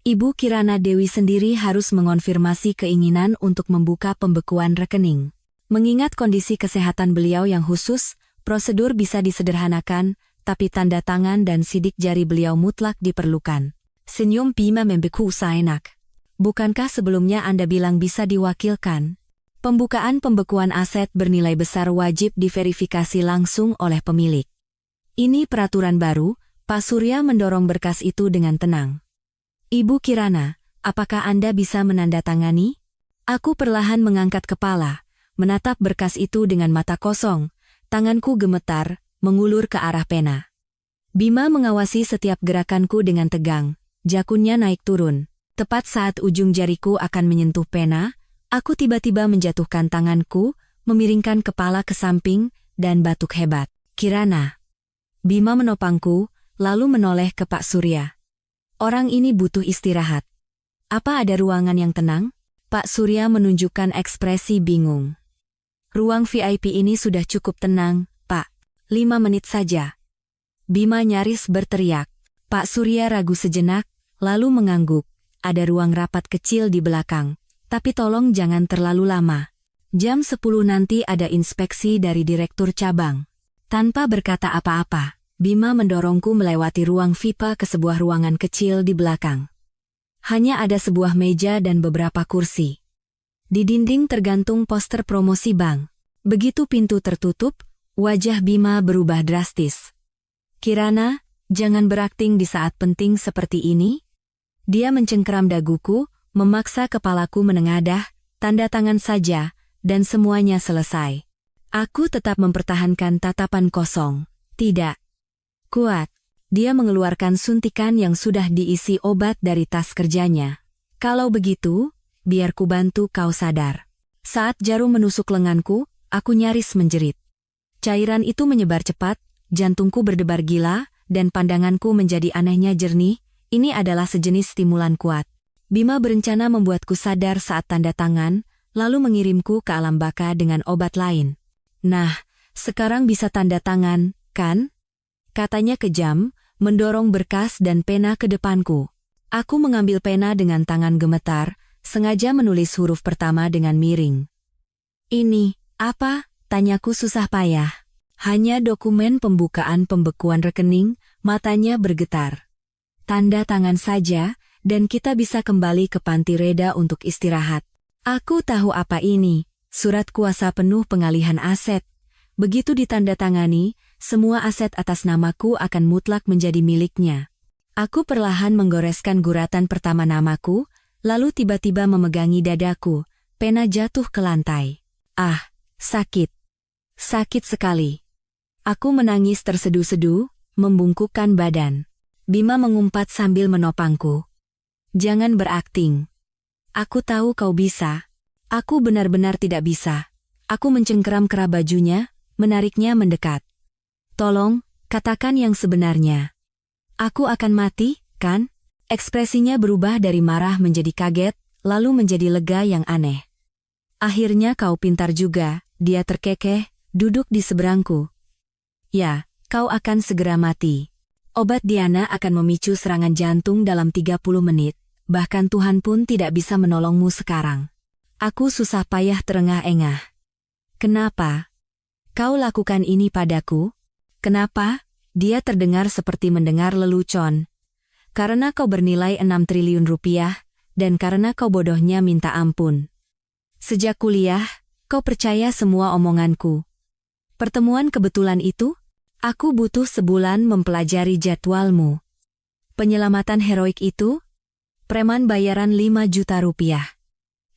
Ibu Kirana Dewi sendiri harus mengonfirmasi keinginan untuk membuka pembekuan rekening. Mengingat kondisi kesehatan beliau yang khusus, prosedur bisa disederhanakan, tapi tanda tangan dan sidik jari beliau mutlak diperlukan. Senyum Bima membeku seenak. Bukankah sebelumnya Anda bilang bisa diwakilkan? Pembukaan pembekuan aset bernilai besar wajib diverifikasi langsung oleh pemilik. Ini peraturan baru, Pak Surya mendorong berkas itu dengan tenang. Ibu Kirana, apakah Anda bisa menandatangani? Aku perlahan mengangkat kepala, menatap berkas itu dengan mata kosong, tanganku gemetar, mengulur ke arah pena. Bima mengawasi setiap gerakanku dengan tegang, jakunnya naik turun. Tepat saat ujung jariku akan menyentuh pena, aku tiba-tiba menjatuhkan tanganku, memiringkan kepala ke samping, dan batuk hebat. Kirana. Bima menopangku, lalu menoleh ke Pak Surya. Orang ini butuh istirahat. Apa ada ruangan yang tenang? Pak Surya menunjukkan ekspresi bingung. Ruang VIP ini sudah cukup tenang, Pak. 5 menit saja. Bima nyaris berteriak. Pak Surya ragu sejenak, lalu mengangguk. Ada ruang rapat kecil di belakang. Tapi tolong jangan terlalu lama. Jam 10 nanti ada inspeksi dari direktur cabang. Tanpa berkata apa-apa, Bima mendorongku melewati ruang VIP ke sebuah ruangan kecil di belakang. Hanya ada sebuah meja dan beberapa kursi. Di dinding tergantung poster promosi bank. Begitu pintu tertutup, wajah Bima berubah drastis. Kirana, jangan berakting di saat penting seperti ini. Dia mencengkeram daguku, memaksa kepalaku menengadah, tanda tangan saja, dan semuanya selesai. Aku tetap mempertahankan tatapan kosong. Tidak kuat. Dia mengeluarkan suntikan yang sudah diisi obat dari tas kerjanya. Kalau begitu, biar ku bantu kau sadar. Saat jarum menusuk lenganku, aku nyaris menjerit. Cairan itu menyebar cepat, jantungku berdebar gila, dan pandanganku menjadi anehnya jernih. Ini adalah sejenis stimulan kuat. Bima berencana membuatku sadar saat tanda tangan, lalu mengirimku ke alam baka dengan obat lain. Nah, sekarang bisa tanda tangan, kan? Katanya kejam, mendorong berkas dan pena ke depanku. Aku mengambil pena dengan tangan gemetar, sengaja menulis huruf pertama dengan miring. Ini, apa? Tanyaku susah payah. Hanya dokumen pembukaan pembekuan rekening, matanya bergetar. Tanda tangan saja, dan kita bisa kembali ke panti reda untuk istirahat. Aku tahu apa ini, surat kuasa penuh pengalihan aset. Begitu ditandatangani, semua aset atas namaku akan mutlak menjadi miliknya. Aku perlahan menggoreskan guratan pertama namaku, lalu tiba-tiba memegangi dadaku, pena jatuh ke lantai. Ah, sakit. Sakit sekali. Aku menangis terseduh-seduh, membungkukkan badan. Bima mengumpat sambil menopangku. Jangan berakting. Aku tahu kau bisa. Aku benar-benar tidak bisa. Aku mencengkeram kerah bajunya, menariknya mendekat. Tolong, katakan yang sebenarnya. Aku akan mati, kan? Ekspresinya berubah dari marah menjadi kaget, lalu menjadi lega yang aneh. Akhirnya kau pintar juga, dia terkekeh, duduk di seberangku. Ya, kau akan segera mati. Obat Diana akan memicu serangan jantung dalam 30 menit, bahkan Tuhan pun tidak bisa menolongmu sekarang. Aku susah payah terengah-engah. Kenapa? Kau lakukan ini padaku? Kenapa? Dia terdengar seperti mendengar lelucon. Karena kau bernilai 6 triliun rupiah, dan karena kau bodohnya minta ampun. Sejak kuliah, kau percaya semua omonganku. Pertemuan kebetulan itu? Aku butuh sebulan mempelajari jadwalmu. Penyelamatan heroik itu? Preman bayaran 5 juta rupiah.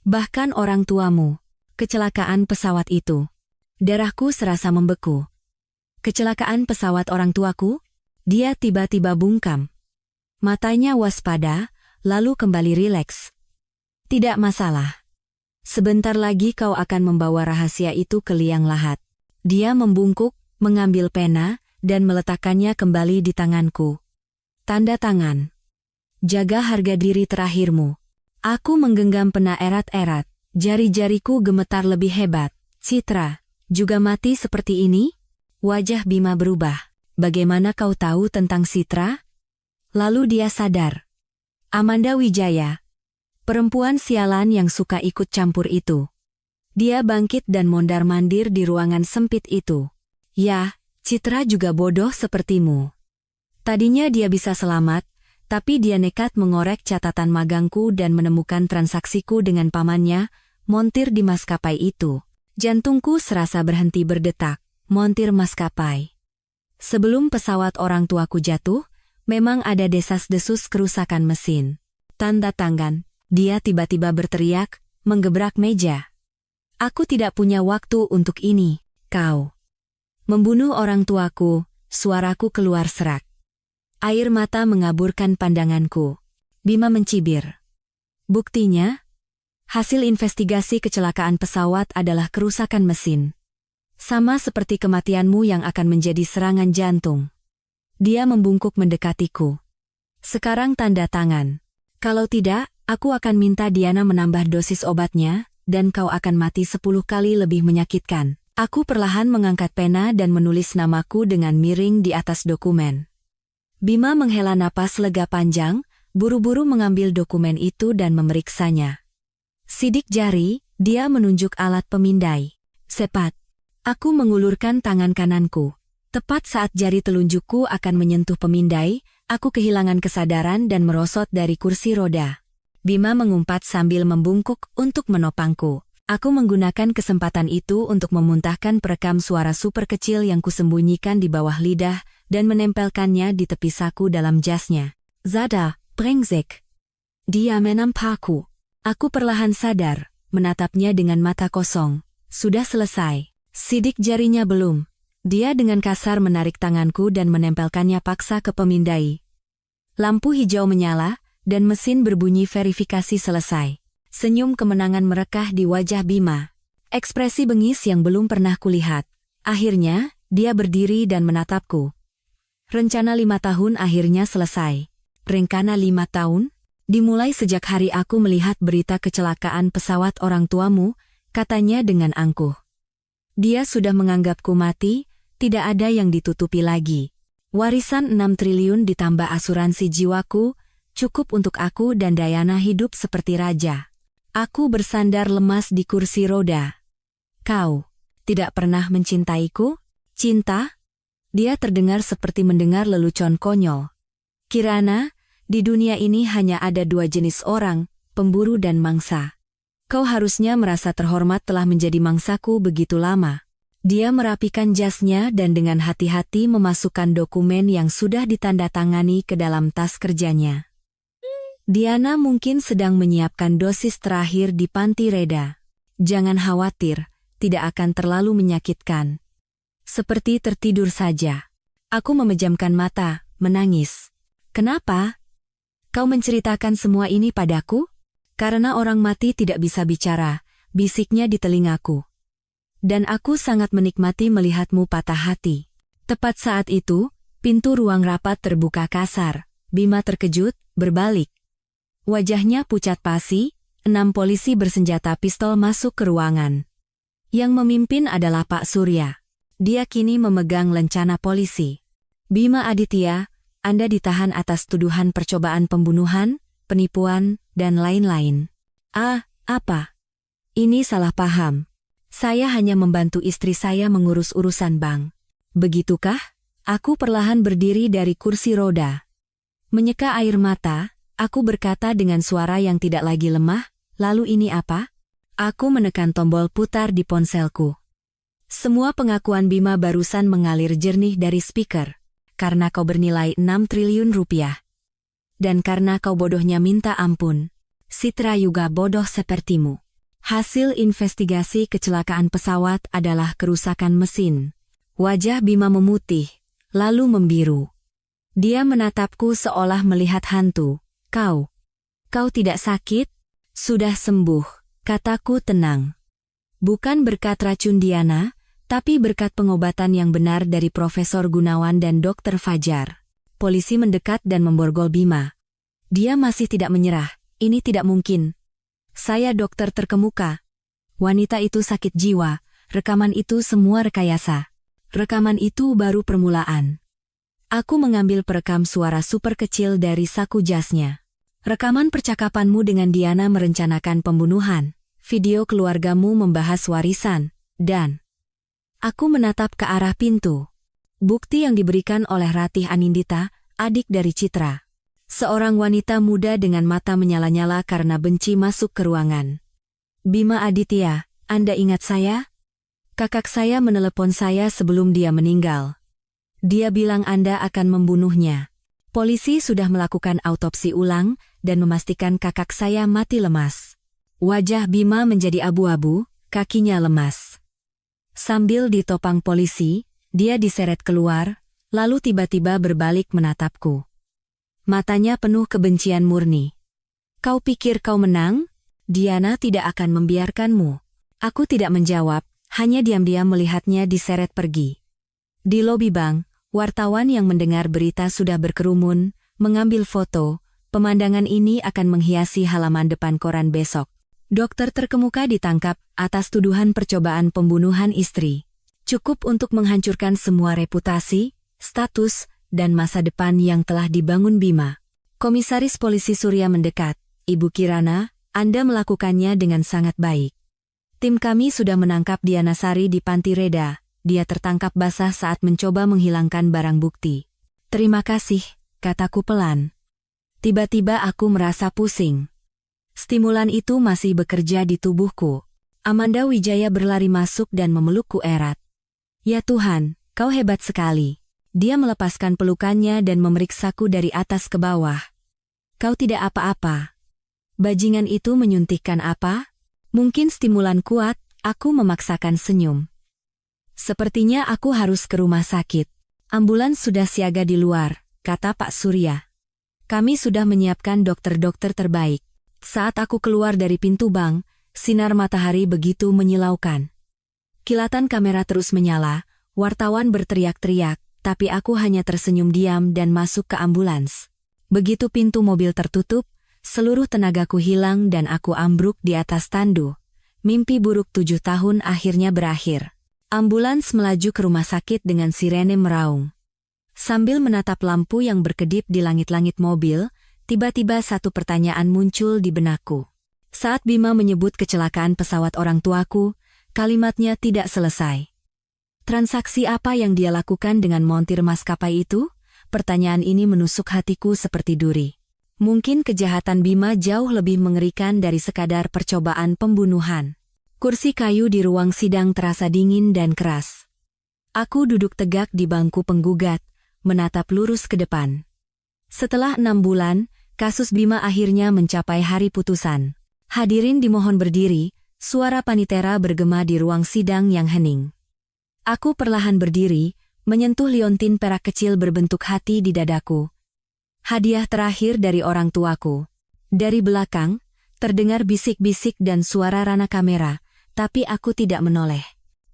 Bahkan orang tuamu. Kecelakaan pesawat itu. Darahku serasa membeku. Kecelakaan pesawat orang tuaku? Dia tiba-tiba bungkam. Matanya waspada, lalu kembali rileks. Tidak masalah. Sebentar lagi kau akan membawa rahasia itu ke liang lahat. Dia membungkuk, mengambil pena, dan meletakkannya kembali di tanganku. Tanda tangan. Jaga harga diri terakhirmu. Aku menggenggam pena erat-erat. Jari-jariku gemetar lebih hebat. Citra, juga mati seperti ini? Wajah Bima berubah. Bagaimana kau tahu tentang Citra? Lalu dia sadar. Amanda Wijaya. Perempuan sialan yang suka ikut campur itu. Dia bangkit dan mondar-mandir di ruangan sempit itu. Ya, Citra juga bodoh sepertimu. Tadinya dia bisa selamat, tapi dia nekat mengorek catatan magangku dan menemukan transaksiku dengan pamannya, montir di maskapai itu. Jantungku serasa berhenti berdetak, montir maskapai. Sebelum pesawat orang tuaku jatuh, memang ada desas-desus kerusakan mesin. Tanda tangan. Dia tiba-tiba berteriak, menggebrak meja. Aku tidak punya waktu untuk ini, kau. Membunuh orang tuaku, suaraku keluar serak. Air mata mengaburkan pandanganku. Bima mencibir. Buktinya? Hasil investigasi kecelakaan pesawat adalah kerusakan mesin. Sama seperti kematianmu yang akan menjadi serangan jantung. Dia membungkuk mendekatiku. Sekarang tanda tangan. Kalau tidak, aku akan minta Diana menambah dosis obatnya, dan kau akan mati 10 kali lebih menyakitkan. Aku perlahan mengangkat pena dan menulis namaku dengan miring di atas dokumen. Bima menghela napas lega panjang, buru-buru mengambil dokumen itu dan memeriksanya. Sidik jari, dia menunjuk alat pemindai. Cepat. Aku mengulurkan tangan kananku. Tepat saat jari telunjukku akan menyentuh pemindai, aku kehilangan kesadaran dan merosot dari kursi roda. Bima mengumpat sambil membungkuk untuk menopangku. Aku menggunakan kesempatan itu untuk memuntahkan perekam suara super kecil yang kusembunyikan di bawah lidah dan menempelkannya di tepi saku dalam jasnya. Zada, brengsek. Dia menampakku. Aku perlahan sadar, menatapnya dengan mata kosong. Sudah selesai. Sidik jarinya belum. Dia dengan kasar menarik tanganku dan menempelkannya paksa ke pemindai. Lampu hijau menyala, dan mesin berbunyi verifikasi selesai. Senyum kemenangan merekah di wajah Bima. Ekspresi bengis yang belum pernah kulihat. Akhirnya, dia berdiri dan menatapku. Rencana 5 tahun akhirnya selesai. Rencana 5 tahun? Dimulai sejak hari aku melihat berita kecelakaan pesawat orang tuamu, katanya dengan angkuh. Dia sudah menganggapku mati, tidak ada yang ditutupi lagi. Warisan 6 triliun ditambah asuransi jiwaku, cukup untuk aku dan Diana hidup seperti raja. Aku bersandar lemas di kursi roda. Kau tidak pernah mencintaiku? Cinta? Dia terdengar seperti mendengar lelucon konyol. Kirana, di dunia ini hanya ada 2 jenis orang, pemburu dan mangsa. Kau harusnya merasa terhormat telah menjadi mangsaku begitu lama. Dia merapikan jasnya dan dengan hati-hati memasukkan dokumen yang sudah ditandatangani ke dalam tas kerjanya. Diana mungkin sedang menyiapkan dosis terakhir di panti reda. Jangan khawatir, tidak akan terlalu menyakitkan. Seperti tertidur saja. Aku memejamkan mata, menangis. Kenapa? Kau menceritakan semua ini padaku? Karena orang mati tidak bisa bicara, bisiknya di telingaku. Dan aku sangat menikmati melihatmu patah hati. Tepat saat itu, pintu ruang rapat terbuka kasar. Bima terkejut, berbalik. Wajahnya pucat pasi, 6 polisi bersenjata pistol masuk ke ruangan. Yang memimpin adalah Pak Surya. Dia kini memegang lencana polisi. Bima Aditya, Anda ditahan atas tuduhan percobaan pembunuhan, penipuan, dan lain-lain. Apa? Ini salah paham. Saya hanya membantu istri saya mengurus urusan bank. Begitukah? Aku perlahan berdiri dari kursi roda. Menyeka air mata, aku berkata dengan suara yang tidak lagi lemah, lalu ini apa? Aku menekan tombol putar di ponselku. Semua pengakuan Bima barusan mengalir jernih dari speaker. Karena kau bernilai 6 triliun rupiah. Dan karena kau bodohnya minta ampun. Citra juga bodoh sepertimu. Hasil investigasi kecelakaan pesawat adalah kerusakan mesin. Wajah Bima memutih, lalu membiru. Dia menatapku seolah melihat hantu. Kau tidak sakit? Sudah sembuh, kataku tenang. Bukan berkat racun Diana, tapi berkat pengobatan yang benar dari Profesor Gunawan dan Dr. Fajar. Polisi mendekat dan memborgol Bima. Dia masih tidak menyerah, ini tidak mungkin. Saya dokter terkemuka. Wanita itu sakit jiwa, rekaman itu semua rekayasa. Rekaman itu baru permulaan. Aku mengambil perekam suara super kecil dari saku jasnya. Rekaman percakapanmu dengan Diana merencanakan pembunuhan, video keluargamu membahas warisan, dan... Aku menatap ke arah pintu. Bukti yang diberikan oleh Ratih Anindita, adik dari Citra. Seorang wanita muda dengan mata menyala-nyala karena benci masuk ke ruangan. Bima Aditya, Anda ingat saya? Kakak saya menelepon saya sebelum dia meninggal. Dia bilang Anda akan membunuhnya. Polisi sudah melakukan autopsi ulang dan memastikan kakak saya mati lemas. Wajah Bima menjadi abu-abu, kakinya lemas. Sambil ditopang polisi, dia diseret keluar, lalu tiba-tiba berbalik menatapku. Matanya penuh kebencian murni. Kau pikir kau menang? Diana tidak akan membiarkanmu. Aku tidak menjawab, hanya diam-diam melihatnya diseret pergi. Di lobi bank, wartawan yang mendengar berita sudah berkerumun, mengambil foto. Pemandangan ini akan menghiasi halaman depan koran besok. Dokter terkemuka ditangkap atas tuduhan percobaan pembunuhan istri. Cukup untuk menghancurkan semua reputasi, status, dan masa depan yang telah dibangun Bima. Komisaris Polisi Surya mendekat. Ibu Kirana, Anda melakukannya dengan sangat baik. Tim kami sudah menangkap Diana Sari di Panti Reda. Dia tertangkap basah saat mencoba menghilangkan barang bukti. Terima kasih, kataku pelan. Tiba-tiba aku merasa pusing. Stimulan itu masih bekerja di tubuhku. Amanda Wijaya berlari masuk dan memelukku erat. Ya Tuhan, kau hebat sekali. Dia melepaskan pelukannya dan memeriksaku dari atas ke bawah. Kau tidak apa-apa. Bajingan itu menyuntikkan apa? Mungkin stimulan kuat, aku memaksakan senyum. Sepertinya aku harus ke rumah sakit. Ambulans sudah siaga di luar, kata Pak Surya. Kami sudah menyiapkan dokter-dokter terbaik. Saat aku keluar dari pintu bank, sinar matahari begitu menyilaukan. Kilatan kamera terus menyala, wartawan berteriak-teriak, tapi aku hanya tersenyum diam dan masuk ke ambulans. Begitu pintu mobil tertutup, seluruh tenagaku hilang dan aku ambruk di atas tandu. Mimpi buruk 7 tahun akhirnya berakhir. Ambulans melaju ke rumah sakit dengan sirene meraung. Sambil menatap lampu yang berkedip di langit-langit mobil, tiba-tiba satu pertanyaan muncul di benakku. Saat Bima menyebut kecelakaan pesawat orang tuaku, kalimatnya tidak selesai. Transaksi apa yang dia lakukan dengan montir maskapai itu? Pertanyaan ini menusuk hatiku seperti duri. Mungkin kejahatan Bima jauh lebih mengerikan dari sekadar percobaan pembunuhan. Kursi kayu di ruang sidang terasa dingin dan keras. Aku duduk tegak di bangku penggugat, menatap lurus ke depan. Setelah 6 bulan, kasus Bima akhirnya mencapai hari putusan. Hadirin dimohon berdiri, suara panitera bergema di ruang sidang yang hening. Aku perlahan berdiri, menyentuh liontin perak kecil berbentuk hati di dadaku. Hadiah terakhir dari orang tuaku. Dari belakang, terdengar bisik-bisik dan suara rana kamera, tapi aku tidak menoleh.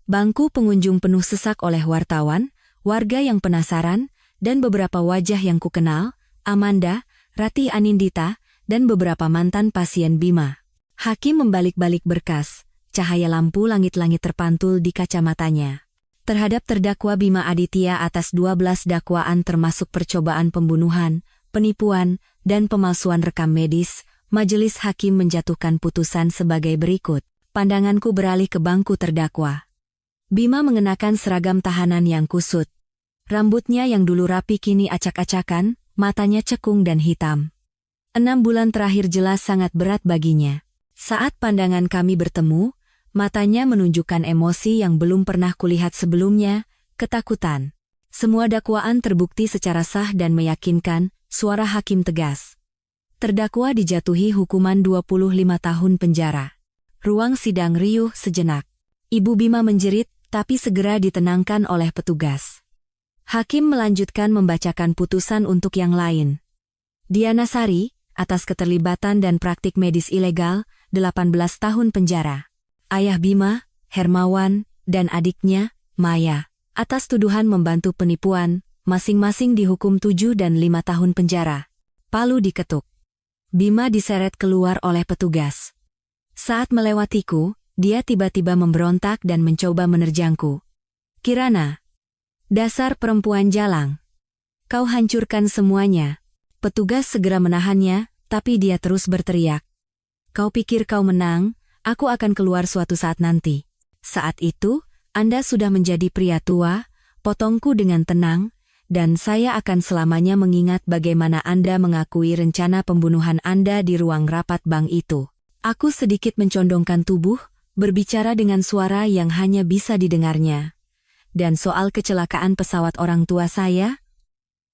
Bangku pengunjung penuh sesak oleh wartawan, warga yang penasaran, dan beberapa wajah yang kukenal, Amanda, Ratih Anindita, dan beberapa mantan pasien Bima. Hakim membalik-balik berkas, cahaya lampu langit-langit terpantul di kacamatanya. Terhadap terdakwa Bima Aditya atas 12 dakwaan termasuk percobaan pembunuhan, penipuan, dan pemalsuan rekam medis, majelis hakim menjatuhkan putusan sebagai berikut. Pandanganku beralih ke bangku terdakwa. Bima mengenakan seragam tahanan yang kusut. Rambutnya yang dulu rapi kini acak-acakan, matanya cekung dan hitam. 6 bulan terakhir jelas sangat berat baginya. Saat pandangan kami bertemu, matanya menunjukkan emosi yang belum pernah kulihat sebelumnya, ketakutan. Semua dakwaan terbukti secara sah dan meyakinkan, suara hakim tegas. Terdakwa dijatuhi hukuman 25 tahun penjara. Ruang sidang riuh sejenak. Ibu Bima menjerit, tapi segera ditenangkan oleh petugas. Hakim melanjutkan membacakan putusan untuk yang lain. Diana Sari, atas keterlibatan dan praktik medis ilegal, 18 tahun penjara. Ayah Bima, Hermawan, dan adiknya, Maya, atas tuduhan membantu penipuan, masing-masing dihukum 7 dan 5 tahun penjara. Palu diketuk. Bima diseret keluar oleh petugas. Saat melewatiku, dia tiba-tiba memberontak dan mencoba menerjangku. "Kirana, dasar perempuan jalang. Kau hancurkan semuanya." Petugas segera menahannya, tapi dia terus berteriak. "Kau pikir kau menang? Aku akan keluar suatu saat nanti. Saat itu, Anda sudah menjadi pria tua," potongku dengan tenang, "dan saya akan selamanya mengingat bagaimana Anda mengakui rencana pembunuhan Anda di ruang rapat bank itu." Aku sedikit mencondongkan tubuh, berbicara dengan suara yang hanya bisa didengarnya. "Dan soal kecelakaan pesawat orang tua saya?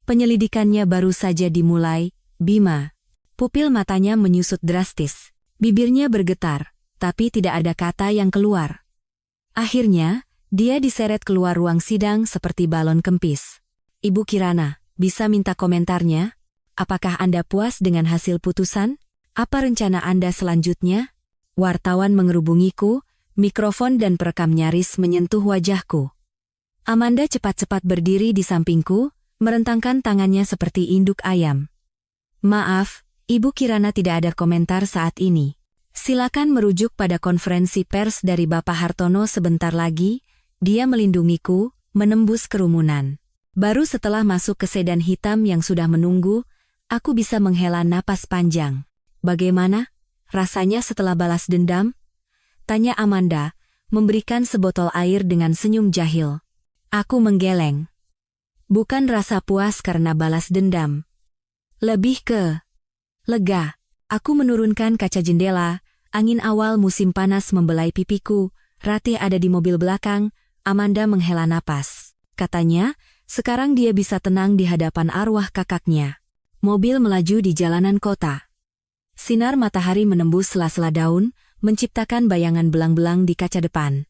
Penyelidikannya baru saja dimulai, Bima." Pupil matanya menyusut drastis. Bibirnya bergetar, tapi tidak ada kata yang keluar. Akhirnya, dia diseret keluar ruang sidang seperti balon kempis. "Ibu Kirana, bisa minta komentarnya? Apakah Anda puas dengan hasil putusan? Apa rencana Anda selanjutnya?" Wartawan mengerubungiku, mikrofon dan perekam nyaris menyentuh wajahku. Amanda cepat-cepat berdiri di sampingku, merentangkan tangannya seperti induk ayam. "Maaf, Ibu Kirana tidak ada komentar saat ini. Silakan merujuk pada konferensi pers dari Bapak Hartono sebentar lagi." Dia melindungiku, menembus kerumunan. Baru setelah masuk ke sedan hitam yang sudah menunggu, aku bisa menghela napas panjang. "Bagaimana rasanya setelah balas dendam?" tanya Amanda, memberikan sebotol air dengan senyum jahil. Aku menggeleng. Bukan rasa puas karena balas dendam. Lebih ke lega. Aku menurunkan kaca jendela, angin awal musim panas membelai pipiku, Ratih ada di mobil belakang, Amanda menghela napas. Katanya, sekarang dia bisa tenang di hadapan arwah kakaknya. Mobil melaju di jalanan kota. Sinar matahari menembus sela-sela daun, menciptakan bayangan belang-belang di kaca depan.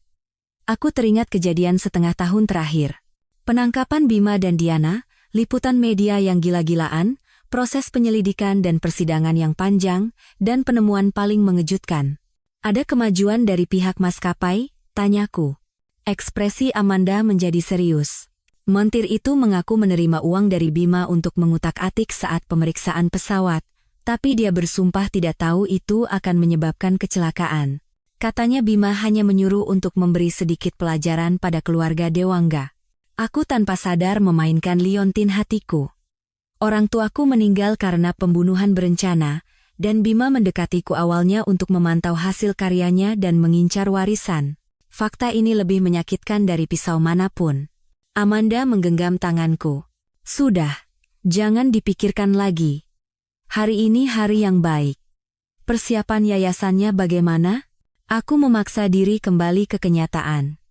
Aku teringat kejadian setengah tahun terakhir. Penangkapan Bima dan Diana, liputan media yang gila-gilaan, proses penyelidikan dan persidangan yang panjang, dan penemuan paling mengejutkan. "Ada kemajuan dari pihak maskapai?" tanyaku. Ekspresi Amanda menjadi serius. Montir itu mengaku menerima uang dari Bima untuk mengutak-atik saat pemeriksaan pesawat, tapi dia bersumpah tidak tahu itu akan menyebabkan kecelakaan. Katanya Bima hanya menyuruh untuk memberi sedikit pelajaran pada keluarga Dewangga. Aku tanpa sadar memainkan liontin hatiku. Orang tuaku meninggal karena pembunuhan berencana, dan Bima mendekatiku awalnya untuk memantau hasil karyanya dan mengincar warisan. Fakta ini lebih menyakitkan dari pisau manapun. Amanda menggenggam tanganku. "Sudah, jangan dipikirkan lagi. Hari ini hari yang baik. Persiapan yayasannya bagaimana?" Aku memaksa diri kembali ke kenyataan.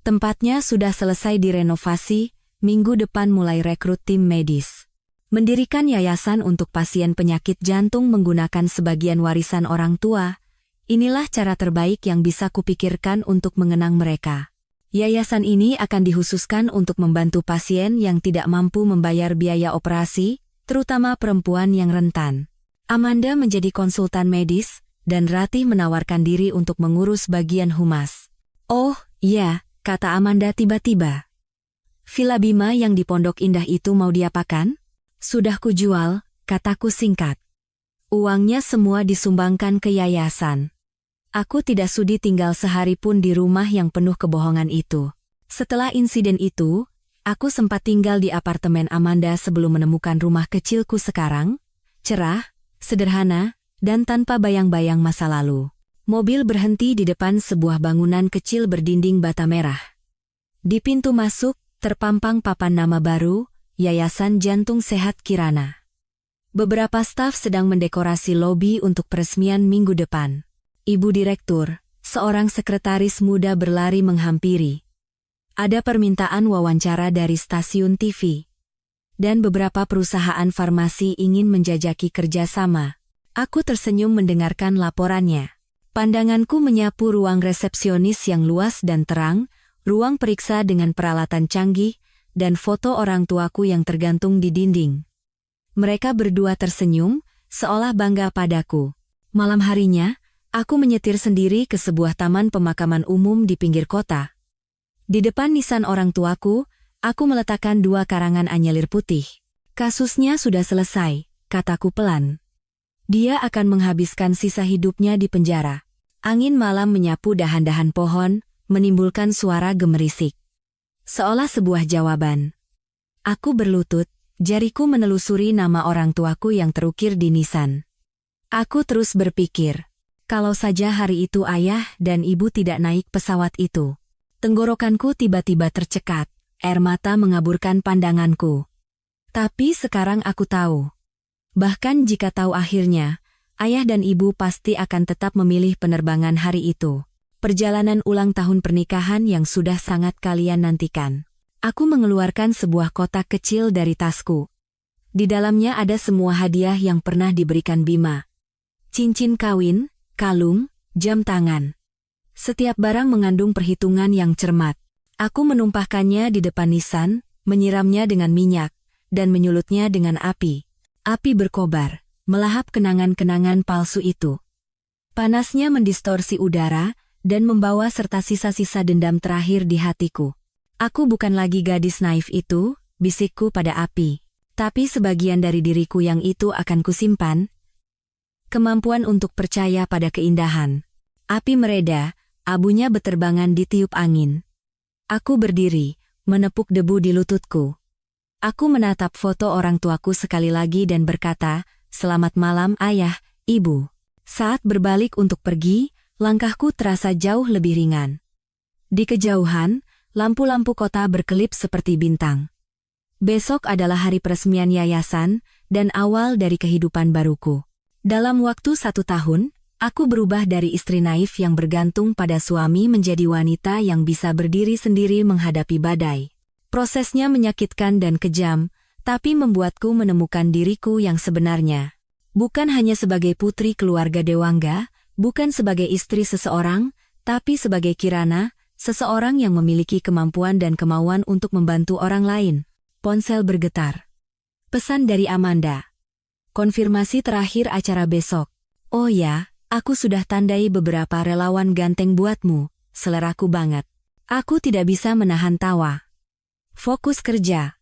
Tempatnya sudah selesai direnovasi, minggu depan mulai rekrut tim medis. Mendirikan yayasan untuk pasien penyakit jantung menggunakan sebagian warisan orang tua, inilah cara terbaik yang bisa kupikirkan untuk mengenang mereka. Yayasan ini akan dikhususkan untuk membantu pasien yang tidak mampu membayar biaya operasi, terutama perempuan yang rentan. Amanda menjadi konsultan medis, dan Ratih menawarkan diri untuk mengurus bagian humas. "Oh, iya," kata Amanda tiba-tiba. Villa Bima yang di Pondok Indah itu mau diapakan? Sudah kujual, kataku singkat. Uangnya semua disumbangkan ke yayasan. Aku tidak sudi tinggal sehari pun di rumah yang penuh kebohongan itu. Setelah insiden itu, aku sempat tinggal di apartemen Amanda sebelum menemukan rumah kecilku sekarang, cerah, sederhana, dan tanpa bayang-bayang masa lalu. Mobil berhenti di depan sebuah bangunan kecil berdinding bata merah. Di pintu masuk, terpampang papan nama baru, Yayasan Jantung Sehat Kirana. Beberapa staf sedang mendekorasi lobi untuk peresmian minggu depan. Ibu direktur, seorang sekretaris muda berlari menghampiri. Ada permintaan wawancara dari stasiun TV. Dan beberapa perusahaan farmasi ingin menjajaki kerjasama. Aku tersenyum mendengarkan laporannya. Pandanganku menyapu ruang resepsionis yang luas dan terang, ruang periksa dengan peralatan canggih, dan foto orang tuaku yang tergantung di dinding. Mereka berdua tersenyum, seolah bangga padaku. Malam harinya, aku menyetir sendiri ke sebuah taman pemakaman umum di pinggir kota. Di depan nisan orang tuaku, aku meletakkan 2 karangan anyelir putih. Kasusnya sudah selesai, kataku pelan. Dia akan menghabiskan sisa hidupnya di penjara. Angin malam menyapu dahan-dahan pohon, menimbulkan suara gemerisik. Seolah sebuah jawaban. Aku berlutut, jariku menelusuri nama orang tuaku yang terukir di nisan. Aku terus berpikir, kalau saja hari itu ayah dan ibu tidak naik pesawat itu. Tenggorokanku tiba-tiba tercekat, air mata mengaburkan pandanganku. Tapi sekarang aku tahu. Bahkan jika tahu akhirnya, ayah dan ibu pasti akan tetap memilih penerbangan hari itu. Perjalanan ulang tahun pernikahan yang sudah sangat kalian nantikan. Aku mengeluarkan sebuah kotak kecil dari tasku. Di dalamnya ada semua hadiah yang pernah diberikan Bima. Cincin kawin, kalung, jam tangan. Setiap barang mengandung perhitungan yang cermat. Aku menumpahkannya di depan nisan, menyiramnya dengan minyak, dan menyulutnya dengan api. Api berkobar, melahap kenangan-kenangan palsu itu. Panasnya mendistorsi udara, dan membawa serta sisa-sisa dendam terakhir di hatiku. Aku bukan lagi gadis naif itu, bisikku pada api. Tapi sebagian dari diriku yang itu akan kusimpan. Kemampuan untuk percaya pada keindahan. Api mereda, abunya beterbangan ditiup angin. Aku berdiri, menepuk debu di lututku. Aku menatap foto orang tuaku sekali lagi dan berkata, "Selamat malam ayah, ibu." Saat berbalik untuk pergi, langkahku terasa jauh lebih ringan. Di kejauhan, lampu-lampu kota berkelip seperti bintang. Besok adalah hari peresmian yayasan, dan awal dari kehidupan baruku. Dalam waktu 1 tahun, aku berubah dari istri naif yang bergantung pada suami menjadi wanita yang bisa berdiri sendiri menghadapi badai. Prosesnya menyakitkan dan kejam, tapi membuatku menemukan diriku yang sebenarnya. Bukan hanya sebagai putri keluarga Dewangga, bukan sebagai istri seseorang, tapi sebagai Kirana, seseorang yang memiliki kemampuan dan kemauan untuk membantu orang lain. Ponsel bergetar. Pesan dari Amanda. Konfirmasi terakhir acara besok. Oh ya, aku sudah tandai beberapa relawan ganteng buatmu, seleraku banget. Aku tidak bisa menahan tawa. Fokus kerja.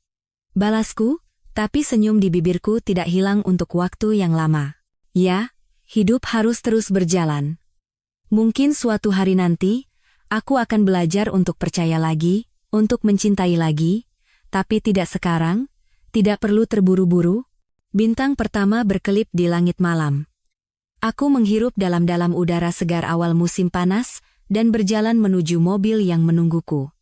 Balasku, tapi senyum di bibirku tidak hilang untuk waktu yang lama. Ya, hidup harus terus berjalan. Mungkin suatu hari nanti, aku akan belajar untuk percaya lagi, untuk mencintai lagi, tapi tidak sekarang, tidak perlu terburu-buru. Bintang pertama berkelip di langit malam. Aku menghirup dalam-dalam udara segar awal musim panas, dan berjalan menuju mobil yang menungguku.